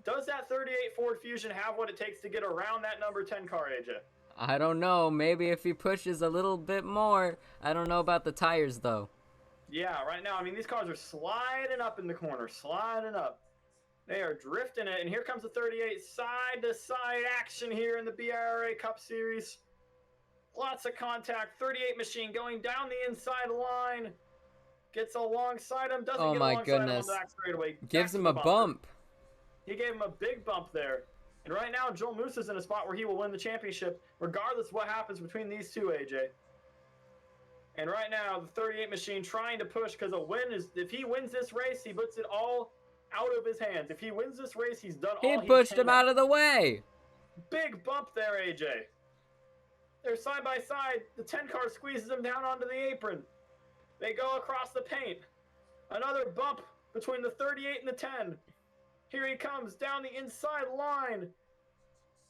Does that 38 Ford Fusion have what it takes to get around that number 10 car, AJ? I don't know. Maybe if he pushes a little bit more. I don't know about the tires, though. Yeah, right now, I mean, these cars are sliding up in the corner. Sliding up. They are drifting it. And here comes the 38 side-to-side action here in the B.IRA Cup Series. Lots of contact. 38 machine going down the inside line. Gets alongside him. Doesn't get alongside him on the back straightaway. Gives him a bump. He gave him a big bump there. And right now, Joel Musa's in a spot where he will win the championship, regardless of what happens between these two, AJ. And right now, the 38 machine trying to push because if he wins this race, he puts it all out of his hands. If he wins this race, he's done all he can. He pushed him out of the way. Big bump there, AJ. They're side by side. The 10 car squeezes him down onto the apron. They go across the paint. Another bump between the 38 and the 10. Here he comes down the inside line.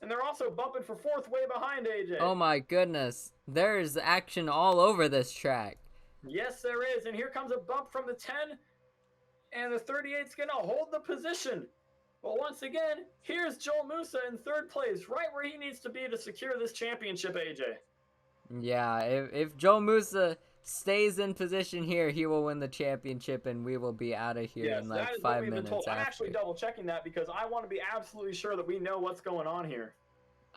And they're also bumping for fourth way behind AJ. Oh my goodness. There's action all over this track. Yes, there is. And here comes a bump from the 10. And the 38's going to hold the position. But once again, here's Joel Musa in third place, right where he needs to be to secure this championship, AJ. Yeah, if Joel Musa stays in position here, he will win the championship, and we will be out of here in like 5 minutes after. I'm actually double-checking that because I want to be absolutely sure that we know what's going on here.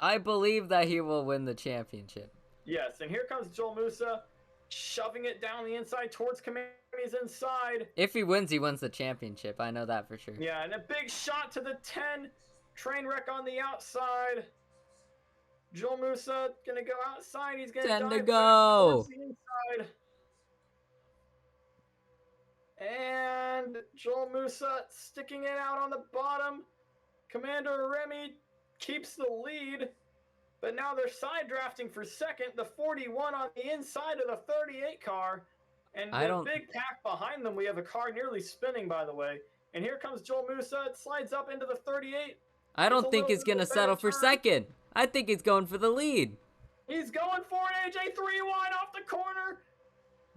I believe that he will win the championship. Yes, and here comes Joel Musa, shoving it down the inside towards Kamami's inside. If he wins the championship. I know that for sure. Yeah, and a big shot to the 10. Trainwreck on the outside. Joel Musa gonna go outside. He's gonna 10 to dive go. back towards the inside. And Joel Musa sticking it out on the bottom. Commander Remy keeps the lead. But now they're side drafting for second. The 41 on the inside of the 38 car. And the big pack behind them. We have a car nearly spinning, by the way. And here comes Joel Musa. It slides up into the 38. I don't think he's going to settle for second. I think he's going for the lead. He's going for it, AJ. 3 wide off the corner.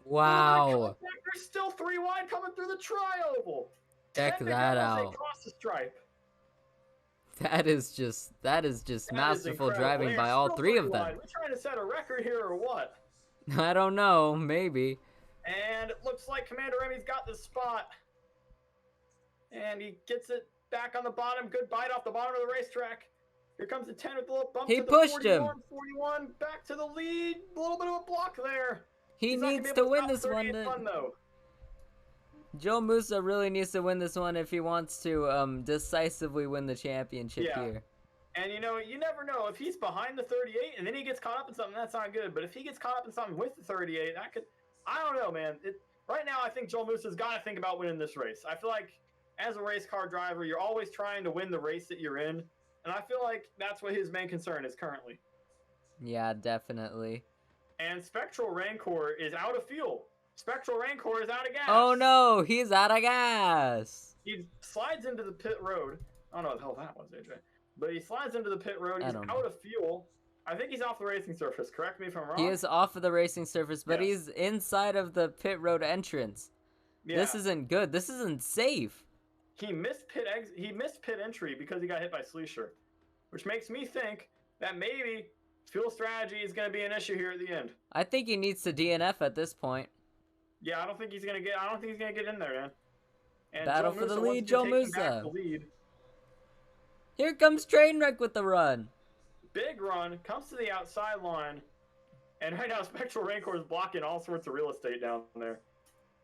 Wow. There's still 3 wide coming through the tri-oval. Check that out. Across the stripe. That is just masterful driving They are by all still 3 of pretty them. wide. We trying to set a record here or what? I don't know, maybe. And it looks like Commander Remy's got this spot. And he gets it back on the bottom. Good bite off the bottom of the racetrack. Here comes the 10 with a little bump He to the pushed 41, him. 41, back to the lead. A little bit of a block there. He He's not gonna needs be to able win stop this one. 38 ton, though. Joe Musa really needs to win this one if he wants to decisively win the championship here. And you know, you never know. If he's behind the 38 and then he gets caught up in something, that's not good. But if he gets caught up in something with the 38, that could, I don't know, man. Right now, I think Joel Musa's got to think about winning this race. I feel like as a race car driver, you're always trying to win the race that you're in. And I feel like that's what his main concern is currently. Yeah, definitely. And Spectral Rancor is out of fuel. Spectral Rancor is out of gas. Oh no, he's out of gas. He slides into the pit road. I don't know what the hell that was, AJ. But he slides into the pit road. He's out of fuel. I think he's off the racing surface. Correct me if I'm wrong. He is off of the racing surface, but Yes. he's inside of the pit road entrance. Yeah. This isn't good. This isn't safe. He missed pit entry because he got hit by Sleesher, which makes me think that maybe fuel strategy is going to be an issue here at the end. I think he needs to DNF at this point. Yeah, I don't think he's going to get in there, man. And Battle Joe for the Musa lead, wants to Joe take him back Musa. the lead. Here comes Trainwreck with the run. Big run, comes to the outside line, and right now Spectral Rancor is blocking all sorts of real estate down there.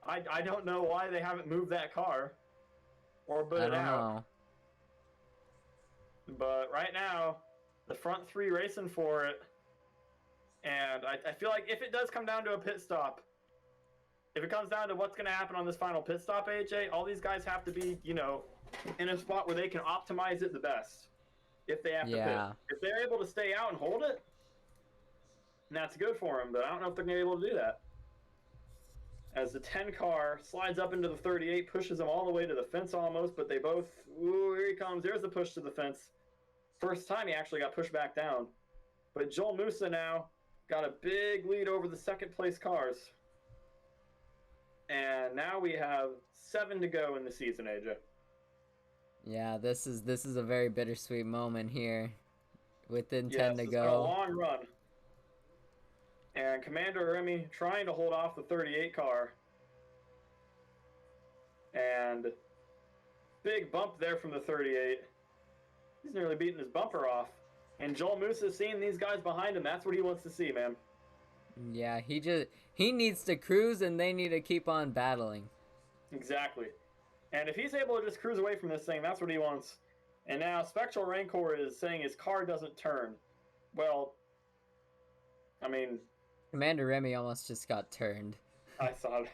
I don't know why they haven't moved that car or put it out. I don't know. But right now, the front 3 racing for it, and I feel like if it does come down to a pit stop, if it comes down to what's going to happen on this final pit stop, AJ, all these guys have to be, you know, in a spot where they can optimize it the best. If they have to pit. If they're able to stay out and hold it, that's good for them, but I don't know if they're going to be able to do that. As the 10 car slides up into the 38, pushes them all the way to the fence almost, but they both, ooh, here he comes. There's the push to the fence. First time he actually got pushed back down. But Joel Musa now got a big lead over the second place cars. And now we have 7 to go in the season, AJ. Yeah, this is a very bittersweet moment here. Within 10 to It's go. been a long run. And Commander Remy trying to hold off the 38 car. And big bump there from the 38. He's nearly beating his bumper off. And Joel Musa seeing these guys behind him. That's what he wants to see, man. Yeah, he needs to cruise and they need to keep on battling. Exactly. And if he's able to just cruise away from this thing, that's what he wants. And now Spectral Rancor is saying his car doesn't turn. Well, I mean... Commander Remy almost just got turned. I saw it.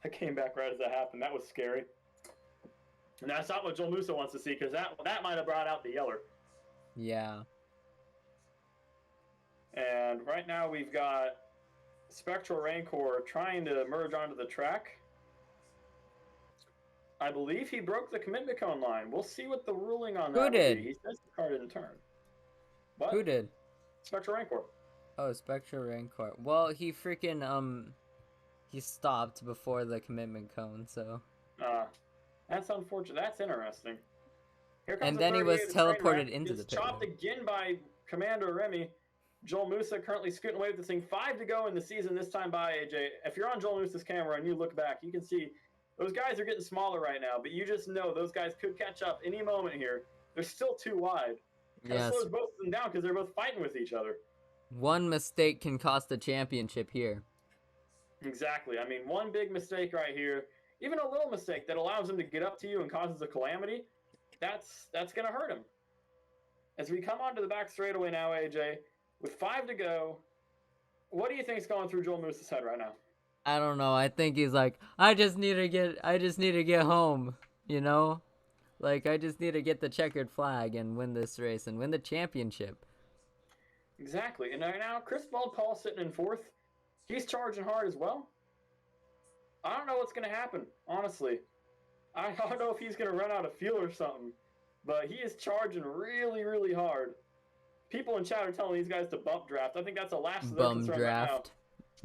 I came back right as that happened. That was scary. And that's not what Joel Musa wants to see, because that might have brought out the yeller. Yeah. And right now we've got Spectral Rancor trying to merge onto the track. I believe he broke the commitment cone line. We'll see what the ruling on that Who did? will be. He says the car didn't turn. What? Who did? Spectral Rancor. Oh, Spectral Rancor. Well, he freaking he stopped before the commitment cone, so. That's unfortunate. That's interesting. Here comes And the then he was 38 train teleported wreck. into Gets the pit chopped road. again by Commander Remy. Joel Musa currently scooting away with this thing. 5 to go in the season this time by AJ. If you're on Joel Musa's camera and you look back, you can see those guys are getting smaller right now, but you just know those guys could catch up any moment here. They're still too wide. That slows both of them down because they're both fighting with each other. One mistake can cost the championship here. Exactly. I mean, one big mistake right here, even a little mistake that allows him to get up to you and causes a calamity, that's going to hurt him. As we come onto the back straightaway now, AJ, with 5 to go, what do you think is going through Joel Musa's head right now? I don't know. I think he's like, I just need to get home, you know? Like, I just need to get the checkered flag and win this race and win the championship. Exactly. And right now, Chris Paul sitting in 4th. He's charging hard as well. I don't know what's going to happen, honestly. I don't know if he's going to run out of fuel or something, but he is charging really, really hard. People in chat are telling these guys to bump draft. I think that's the last of their concern right now.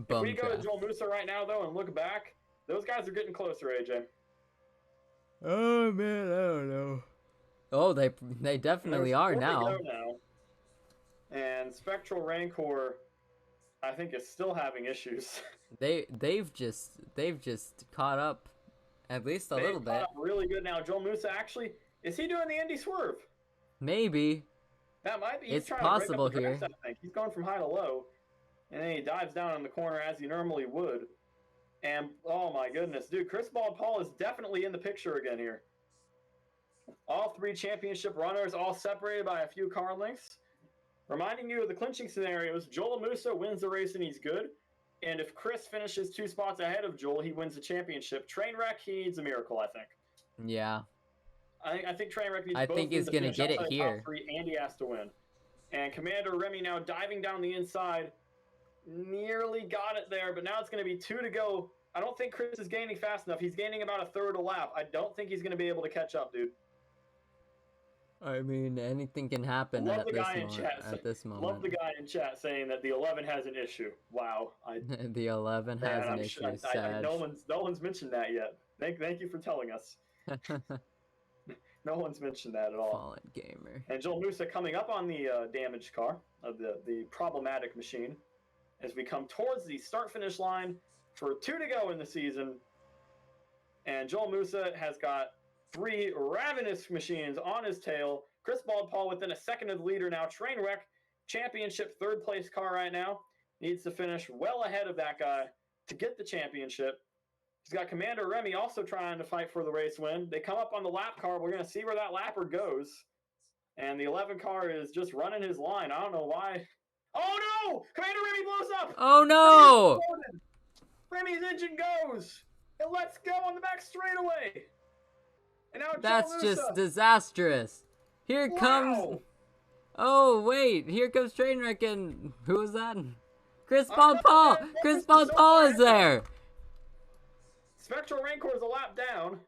If we go to Joel Musa right now, though, and look back, those guys are getting closer, AJ. Oh, man, I don't know. Oh, they definitely are There's 4 now. to go now. And Spectral Rancor, I think, is still having issues. They've just caught up, at least a little They've caught bit. up really good now. Joel Musa actually, is he doing the Indy swerve? Maybe. That might be. He's It's trying possible to break up the here. draft, I think. He's going from high to low, and then he dives down in the corner as he normally would. And oh my goodness, dude, Chris Paul is definitely in the picture again here. All 3 championship runners, all separated by a few car lengths. Reminding you of the clinching scenarios, Joel Musa wins the race and he's good. And if Chris finishes 2 spots ahead of Joel, he wins the championship. Trainwreck, he needs a miracle, I think. Yeah. I think Trainwreck needs I both think of them he's to gonna finish get it outside the here. top 3, and he has to win. And Commander Remy now diving down the inside. Nearly got it there, but now it's going to be 2 to go. I don't think Chris is gaining fast enough. He's gaining about a third a lap. I don't think he's going to be able to catch up, dude. I mean, anything can happen Love at the this guy in moment. chat. At this moment. Love the guy in chat saying that the 11 has an issue. Wow. The 11 has an issue. No one's mentioned that yet. Thank you for telling us. No one's mentioned that at all. Fallen gamer. And Joel Musa coming up on the damaged car of the problematic machine as we come towards the start-finish line for 2 to go in the season. And Joel Musa has got 3 ravenous machines on his tail. Chris Paul within a second of the leader now. Trainwreck, championship 3rd place car right now. Needs to finish well ahead of that guy to get the championship. He's got Commander Remy also trying to fight for the race win. They come up on the lap car. We're going to see where that lapper goes. And the 11 car is just running his line. I don't know why. Oh no! Commander Remy blows up! Oh no! Remy's engine goes! It lets go on the back straightaway! And now That's Joel just Musa. disastrous. Here comes... Wow. Oh, wait. Here comes Trainwreck and... Who was that? Chris Oh, no, Paul! man, Chris so Paul is there! Spectral Rancor is a lap down.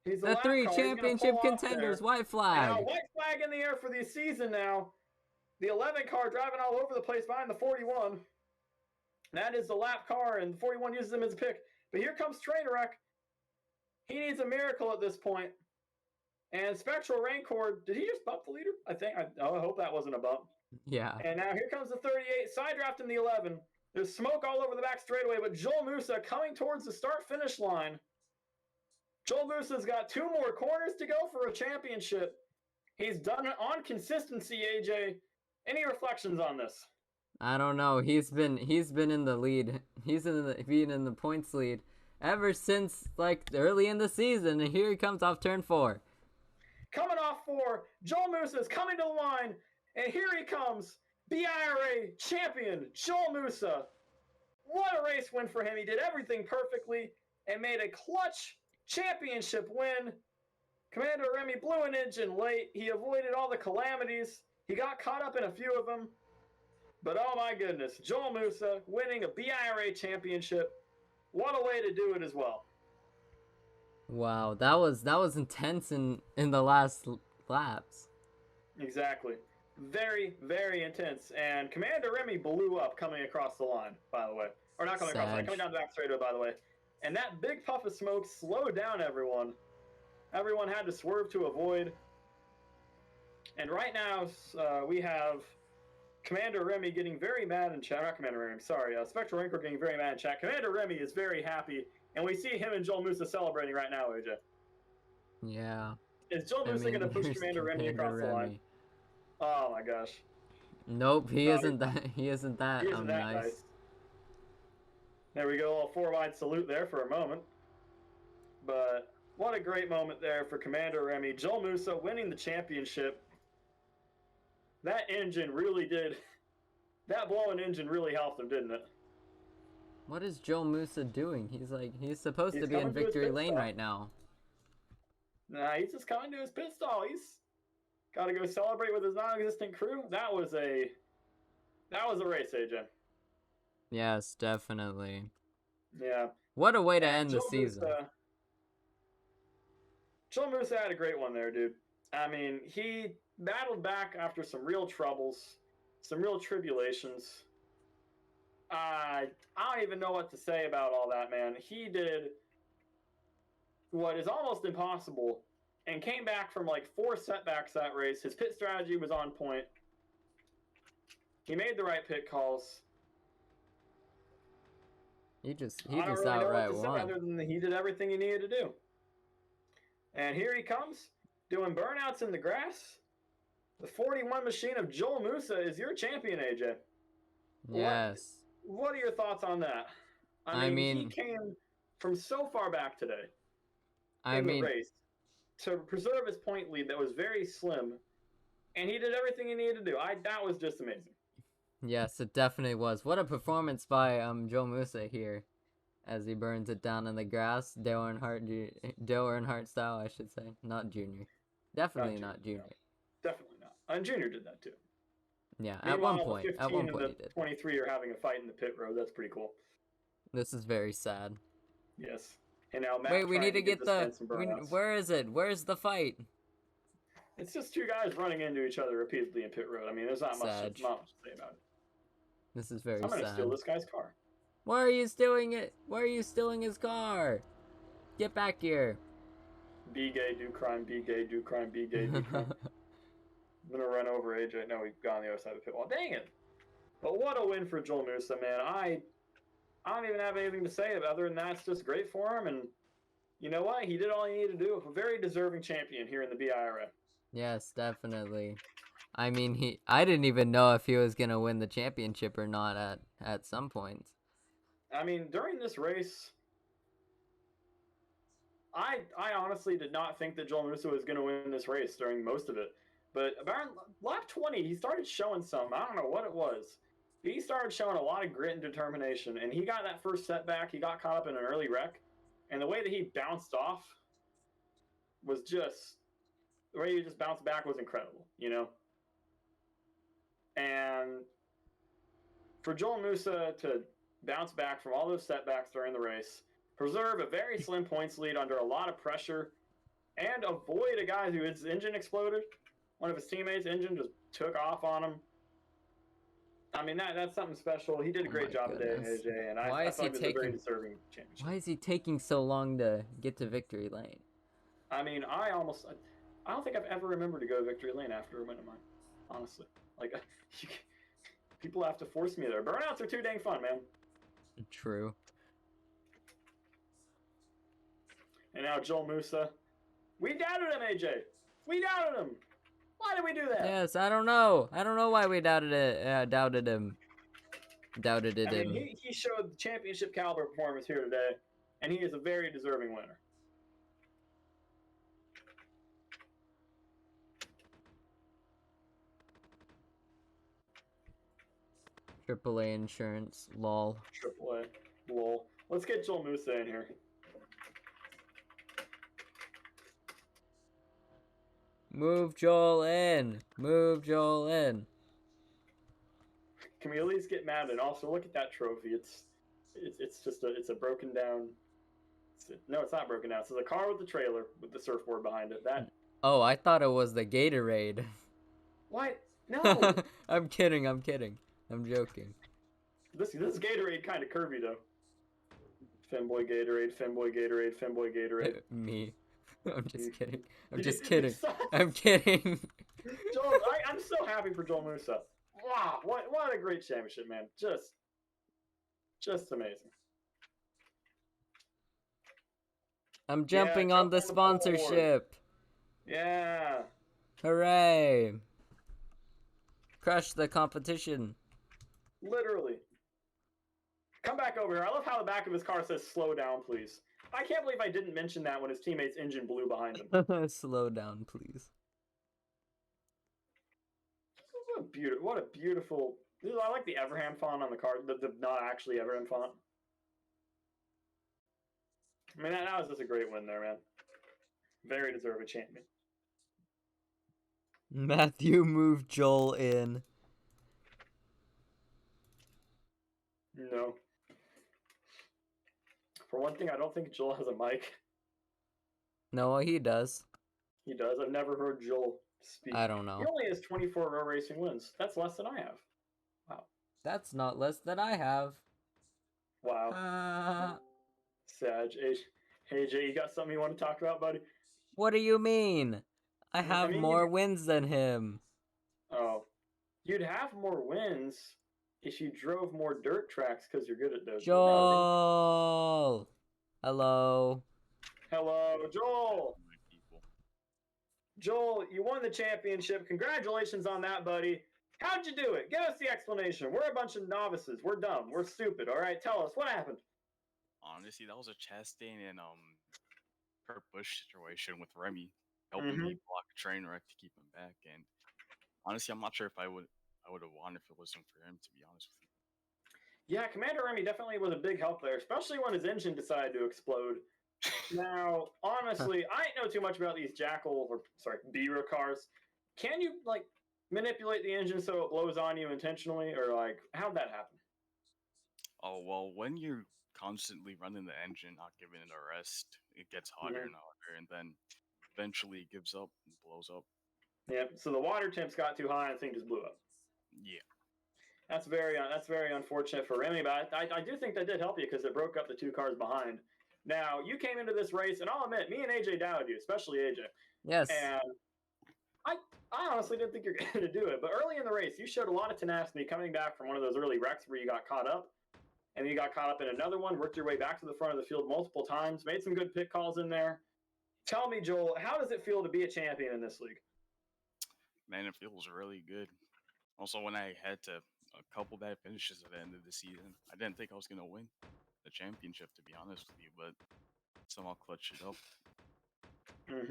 He's The 3 championship contenders, white flag. Now, white flag in the air for the season now. The 11 car driving all over the place behind the 41. That is the lap car, and the 41 uses him as a pick. But here comes Trainwreck. He needs a miracle at this point. And Spectral Rancor, did he just bump the leader? I hope that wasn't a bump. Yeah. And now here comes the 38, side drafting the 11. There's smoke all over the back straightaway, but Joel Musa coming towards the start-finish line. Joel Musa's got 2 more corners to go for a championship. He's done it on consistency, AJ. Any reflections on this? I don't know. He's been in the lead. He's been in the points lead ever since like early in the season, and here he comes off turn 4. Coming off 4, Joel Musa is coming to the line, and here he comes, B.IRA champion Joel Musa. What a race win for him. He did everything perfectly and made a clutch championship win. Commander Remy blew an engine late. He avoided all the calamities. He got caught up in a few of them. But oh my goodness, Joel Musa winning a B.IRA championship. What a way to do it as well. Wow, that was intense in the last laps. Exactly. Very, very intense. And Commander Remy blew up coming across the line, by the way. Or not coming across the line, coming down the back straightaway, by the way. And that big puff of smoke slowed down everyone. Everyone had to swerve to avoid. And right now, we have Commander Remy getting very mad in chat. Not Commander Remy, sorry. Spectral Rancor getting very mad in chat. Commander Remy is very happy. And we see him and Joel Musa celebrating right now, AJ. Yeah. Is Joel Musa going to push Commander Remy across the line? Oh my gosh. Nope, he isn't that. He isn't that. He isn't that nice. There we go, a 4-wide salute there for a moment. But what a great moment there for Commander Remy. Joel Musa winning the championship. That engine really did. That blowing engine really helped him, didn't it? What is Joel Musa doing? He's supposed to be in victory lane right now. Nah, he's just coming to his pit stall. He's got to go celebrate with his non-existent crew. That was a race, AJ. Yes, definitely. Yeah. What a way to end the season. Joel Musa had a great one there, dude. I mean, he battled back after some real troubles, some real tribulations. I don't even know what to say about all that, man. He did what is almost impossible and came back from like 4 setbacks that race. His pit strategy was on point. He made the right pit calls. He just I don't really know outright what to say won. other than he did everything he needed to do. And here he comes, doing burnouts in the grass. The 41 machine of Joel Musa is your champion, AJ. Yes. What are your thoughts on that? I mean, he came from so far back today in the race to preserve his point lead that was very slim, and he did everything he needed to do. That was just amazing. Yes, it definitely was. What a performance by Joe Musa here, as he burns it down in the grass. Dale Earnhardt style, I should say, not Junior. Definitely not Junior. No. Definitely not. And Junior did that too. Yeah, Meanwhile, at one point the 15 and he the did. 23 are having a fight in the pit road. That's pretty cool. This is very sad. Yes. And now Matt wait, we need to get the. Where is it? Where's the fight? It's just 2 guys running into each other repeatedly in pit road. I mean, there's not much to say about it. This is very sad. I'm gonna steal this guy's car. Why are you stealing it? Why are you stealing his car? Get back here. Be gay, do crime, be gay, do crime, be gay, do crime. I'm gonna run over AJ. No, we've gone on the other side of the pit wall. Dang it! But what a win for Joel Musa, man. I don't even have anything to say other than that. It's just great for him, and you know what? He did all he needed to do. A very deserving champion here in the B.IRA. Yes, definitely. I mean, I didn't even know if he was gonna win the championship or not at some point. I mean, during this race, I honestly did not think that Joel Musa was gonna win this race during most of it. But about lap 20, he started showing some. I don't know what it was. He started showing a lot of grit and determination, and he got that first setback. He got caught up in an early wreck, and the way that he bounced off was just the way he just bounced back was incredible, you know. And for Joel Musa to bounce back from all those setbacks during the race, preserve a very slim points lead under a lot of pressure, and avoid a guy whose engine exploded. One of his teammates' engine just took off on him. I mean, that's something special. He did a great job today, AJ, and I thought he was a very deserving championship. Why is he taking so long to get to victory lane? I mean, I don't think I've ever remembered to go to victory lane after a win of mine, honestly. Like, people have to force me there. Burnouts are too dang fun, man. True. And now Joel Musa. We doubted him, AJ. We doubted him. Why did we do that? Yes, I don't know. I don't know why we doubted him. I mean, he showed the championship caliber performance here today, and he is a very deserving winner. AAA insurance, lol. AAA, lol. Let's get Joel Musa in here. Move Joel in. Move Joel in. Can we at least get mad? And also look at that trophy. It's just a broken down. No, it's not broken down. It's a car with the trailer with the surfboard behind it. That. Oh, I thought it was the Gatorade. What? No. I'm kidding. I'm joking. This Gatorade kind of curvy though. Femboy Gatorade, Femboy Gatorade, Femboy Gatorade. Me. I'm just kidding. I'm kidding. Joel, I'm so happy for Joel Musa. Wow, what a great championship, man. Just amazing. I'm jumping on the sponsorship. Yeah. Hooray. Crush the competition. Literally. Come back over here. I love how the back of his car says slow down, please. I can't believe I didn't mention that when his teammate's engine blew behind him. Slow down, please. What a beautiful... I like the Everham font on the car, the not actually Everham font. I mean, that was just a great win there, man. Very deserving champion. Matthew moved Joel in. No. For one thing, I don't think Joel has a mic. No, he does. He does. I've never heard Joel speak. I don't know. He only has 24 row racing wins. That's less than I have. Wow. That's not less than I have. Wow. Sag. Hey, Jay, you got something you want to talk about, buddy? What do you mean? I have mean, more wins than him. Oh, you'd have more wins if you drove more dirt tracks because you're good at those. Joel! Hello. Hello, Joel. Joel, you won the championship. Congratulations on that, buddy. How'd you do it? Give us the explanation. We're a bunch of novices. We're dumb. We're stupid. All right, tell us what happened. Honestly, that was a Chastain and Kurt Busch situation with Remy helping me block a train wreck to keep him back. And honestly, I'm not sure if I would have won if it wasn't for him. To be honest with you. Yeah, Commander Remy definitely was a big help there, especially when his engine decided to explode. Now, honestly, I don't know too much about these B.IRA cars. Can you manipulate the engine so it blows on you intentionally, or how'd that happen? Oh well, when you're constantly running the engine, not giving it a rest, it gets hotter and hotter, and then eventually it gives up and blows up. Yep. So the water temps got too high and the thing just blew up. Yeah. That's very unfortunate for Remy, but I do think that did help you because it broke up the two cars behind. Now, you came into this race, and I'll admit, me and AJ doubted you, especially AJ. Yes. And I honestly didn't think you're going to do it, but early in the race, you showed a lot of tenacity coming back from one of those early wrecks where you got caught up, and then you got caught up in another one, worked your way back to the front of the field multiple times, made some good pit calls in there. Tell me, Joel, how does it feel to be a champion in this league? Man, it feels really good. Also, when I had a couple bad finishes at the end of the season, I didn't think I was going to win the championship, to be honest with you, but somehow clutched it up.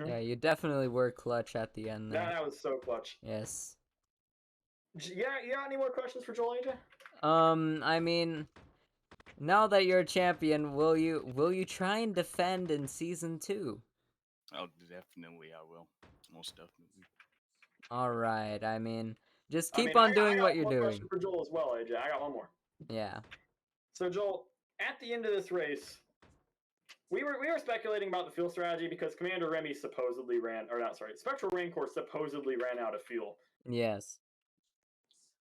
Yeah, you definitely were clutch at the end there. That was so clutch. Yes. Yeah, you got any more questions for Joel, AJ? I mean, now that you're a champion, will you try and defend in season 2? Oh, definitely, I will. Most definitely. All right. I mean, just keep on doing what you're doing. I got one question for Joel as well, AJ. I got one more. Yeah. So Joel, at the end of this race, we were speculating about the fuel strategy because Commander Remy supposedly Spectral Rancor supposedly ran out of fuel. Yes.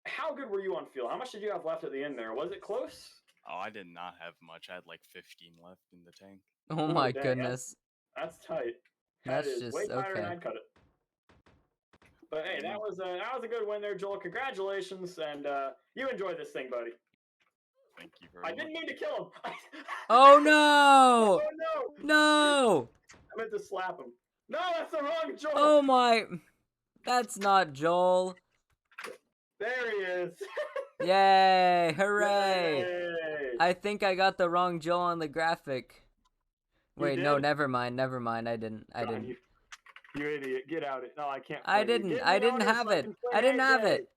How good were you on fuel? How much did you have left at the end there? Was it close? Oh, I did not have much. I had like 15 left in the tank. Oh my goodness. That's tight. That's is just way tighter okay. than I'd cut it. But hey, that was a good win there, Joel. Congratulations, and you enjoy this thing, buddy. Thank you very much. I didn't mean to kill him. Oh no! Oh no! No! I meant to slap him. No, that's the wrong Joel. Oh my! That's not Joel. There he is. Yay! Hooray! Yay. I think I got the wrong Joel on the graphic. Wait, no, never mind. I didn't. You idiot! Get out of it! No, I can't. I didn't have it. I didn't have it.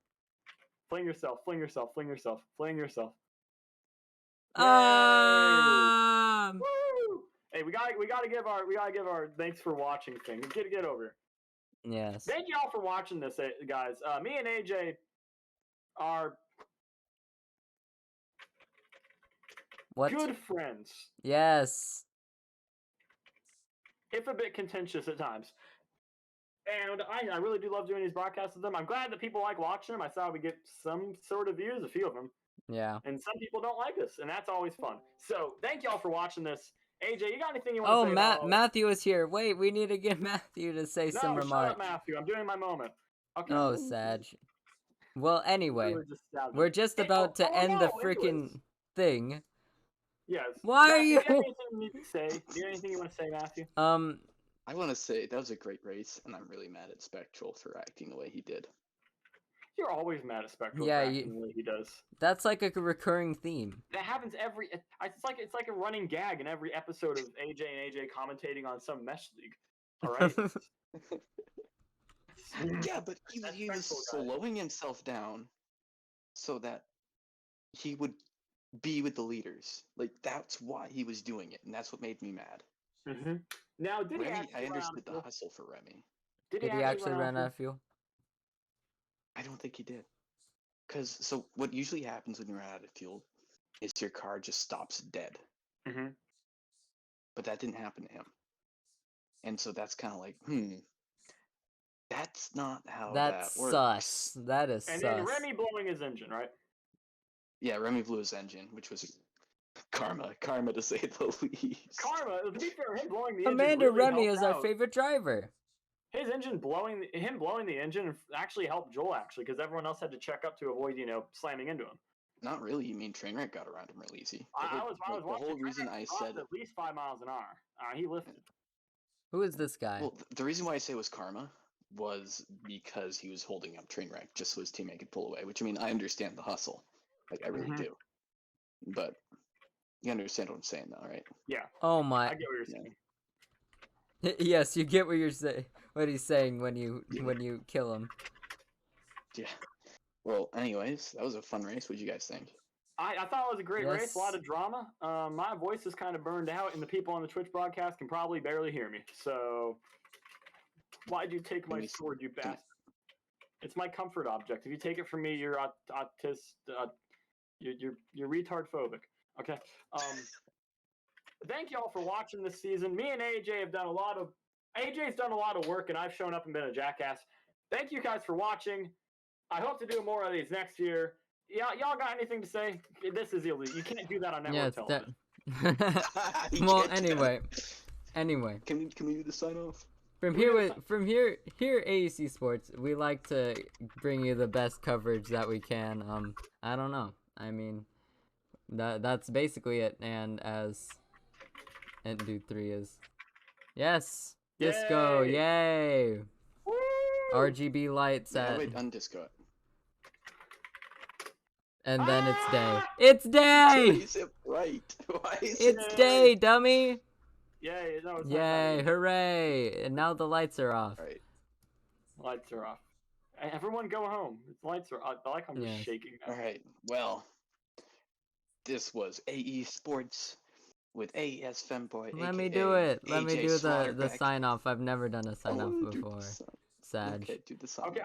Fling yourself! Fling yourself! Fling yourself! Fling yourself! Woo! Hey, we gotta give our thanks for watching thing. Get over here. Yes. Thank you all for watching this, guys. Me and AJ are good friends. Yes. If a bit contentious at times. And I really do love doing these broadcasts with them. I'm glad that people like watching them. I saw we get some sort of views, a few of them. Yeah. And some people don't like us, and that's always fun. So thank y'all for watching this. AJ, you got anything you want to say? Oh, Matthew is here. Wait, we need to get Matthew to say some remarks. No, shut up, Matthew. I'm doing my moment. Okay. Oh, Sag. Well, anyway, we're just about to end the freaking thing. Yes. Why are you? Do you have anything you need to say? Do you have anything you want to say, Matthew? I want to say that was a great race, and I'm really mad at Spectral for acting the way he did. You're always mad at Spectral for acting the way he does. That's like a recurring theme. That happens it's like a running gag in every episode of AJ and AJ commentating on some mesh league. All right. Yeah, but he was slowing himself down so that he would be with the leaders. Like, that's why he was doing it, and that's what made me mad. Mm-hmm. Now, did Remy, he I understood the hustle for Remy. Did he actually run out of fuel? I don't think he did. So what usually happens when you run out of fuel is your car just stops dead. Mm-hmm. But that didn't happen to him. And so that's kind of like, that's not how that works. Sus. That is and sus. And then Remy blowing his engine, right? Yeah, Remy blew his engine, which was Karma to say the least. Karma. To be fair, him blowing the engine Amanda really Remy helped is our out. favorite driver. His engine blowing the engine actually helped Joel because everyone else had to check up to avoid slamming into him. Not really. You mean Trainwreck got around him real easy. I was the watching. whole reason I said at least 5 miles an hour. He lifted. Who is this guy? Well, the reason why I say it was Karma was because he was holding up Trainwreck just so his teammate could pull away. Which, I mean, I understand the hustle, like I really do. But you understand what I'm saying, though, right? Yeah. Oh my. I get what you're saying. Yes, you get what what he's saying when you kill him. Yeah. Well, anyways, that was a fun race. What did you guys think? I thought it was a great race, a lot of drama. My voice is kind of burned out, and the people on the Twitch broadcast can probably barely hear me. So, why'd you take my sword, you bastard? It's my comfort object. If you take it from me, you're you're retard phobic. Okay. Thank y'all for watching this season. Me and AJ's done a lot of work, and I've shown up and been a jackass. Thank you guys for watching. I hope to do more of these next year. Y'all got anything to say? This is illegal. You can't do that on network television. Well, anyway. Can we do the sign off? Here at AEC Sports, we like to bring you the best coverage that we can. I don't know. I mean, that's basically it. And as Dude 3 is, yes, disco, yay! Woo! RGB lights Yeah, wait, undisco it. And then it's day. It's day! Is it right? Why is it's day, dummy! Yay, no, it's yay, hooray! And now the lights are off. Right. Lights are off. Everyone go home. The lights are off. I like how I'm just shaking now. Alright, well, this was AE Sports with AES Femboy. Let me do it. Let me do the Slaughterbeck. sign off. I've never done a sign off before. Sad. Okay, do the sign Okay.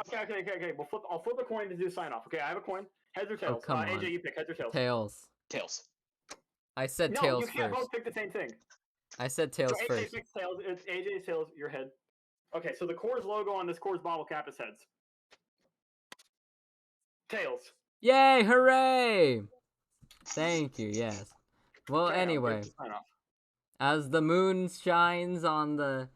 I'll flip a coin to do sign off. Okay, I have a coin. Heads or tails? come on. AJ, you pick heads or tails. Tails. Tails. I said no, tails you can't first. both pick the same thing. I said tails so AJ first. picks tails. It's AJ's tails. Your head. Okay, so the Coors logo on this Coors bottle cap is heads. Tails. Yay! Hooray! Thank you. Yes. Well, Okay, anyway, as the moon shines on the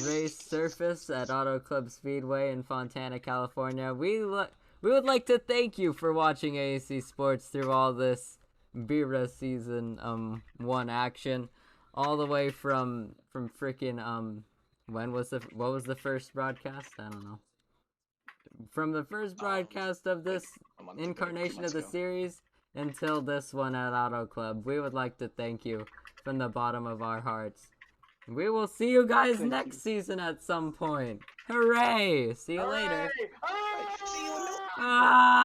race surface at Auto Club Speedway in Fontana, California, we would like to thank you for watching AEC Sports through all this B.IRA season 1 action, all the way from freaking what was the first broadcast? I don't know. From the first broadcast of this incarnation of the series until this one at Auto Club, we would like to thank you from the bottom of our hearts. We will see you guys next season at some point. Hooray! See you later. See you. Ah!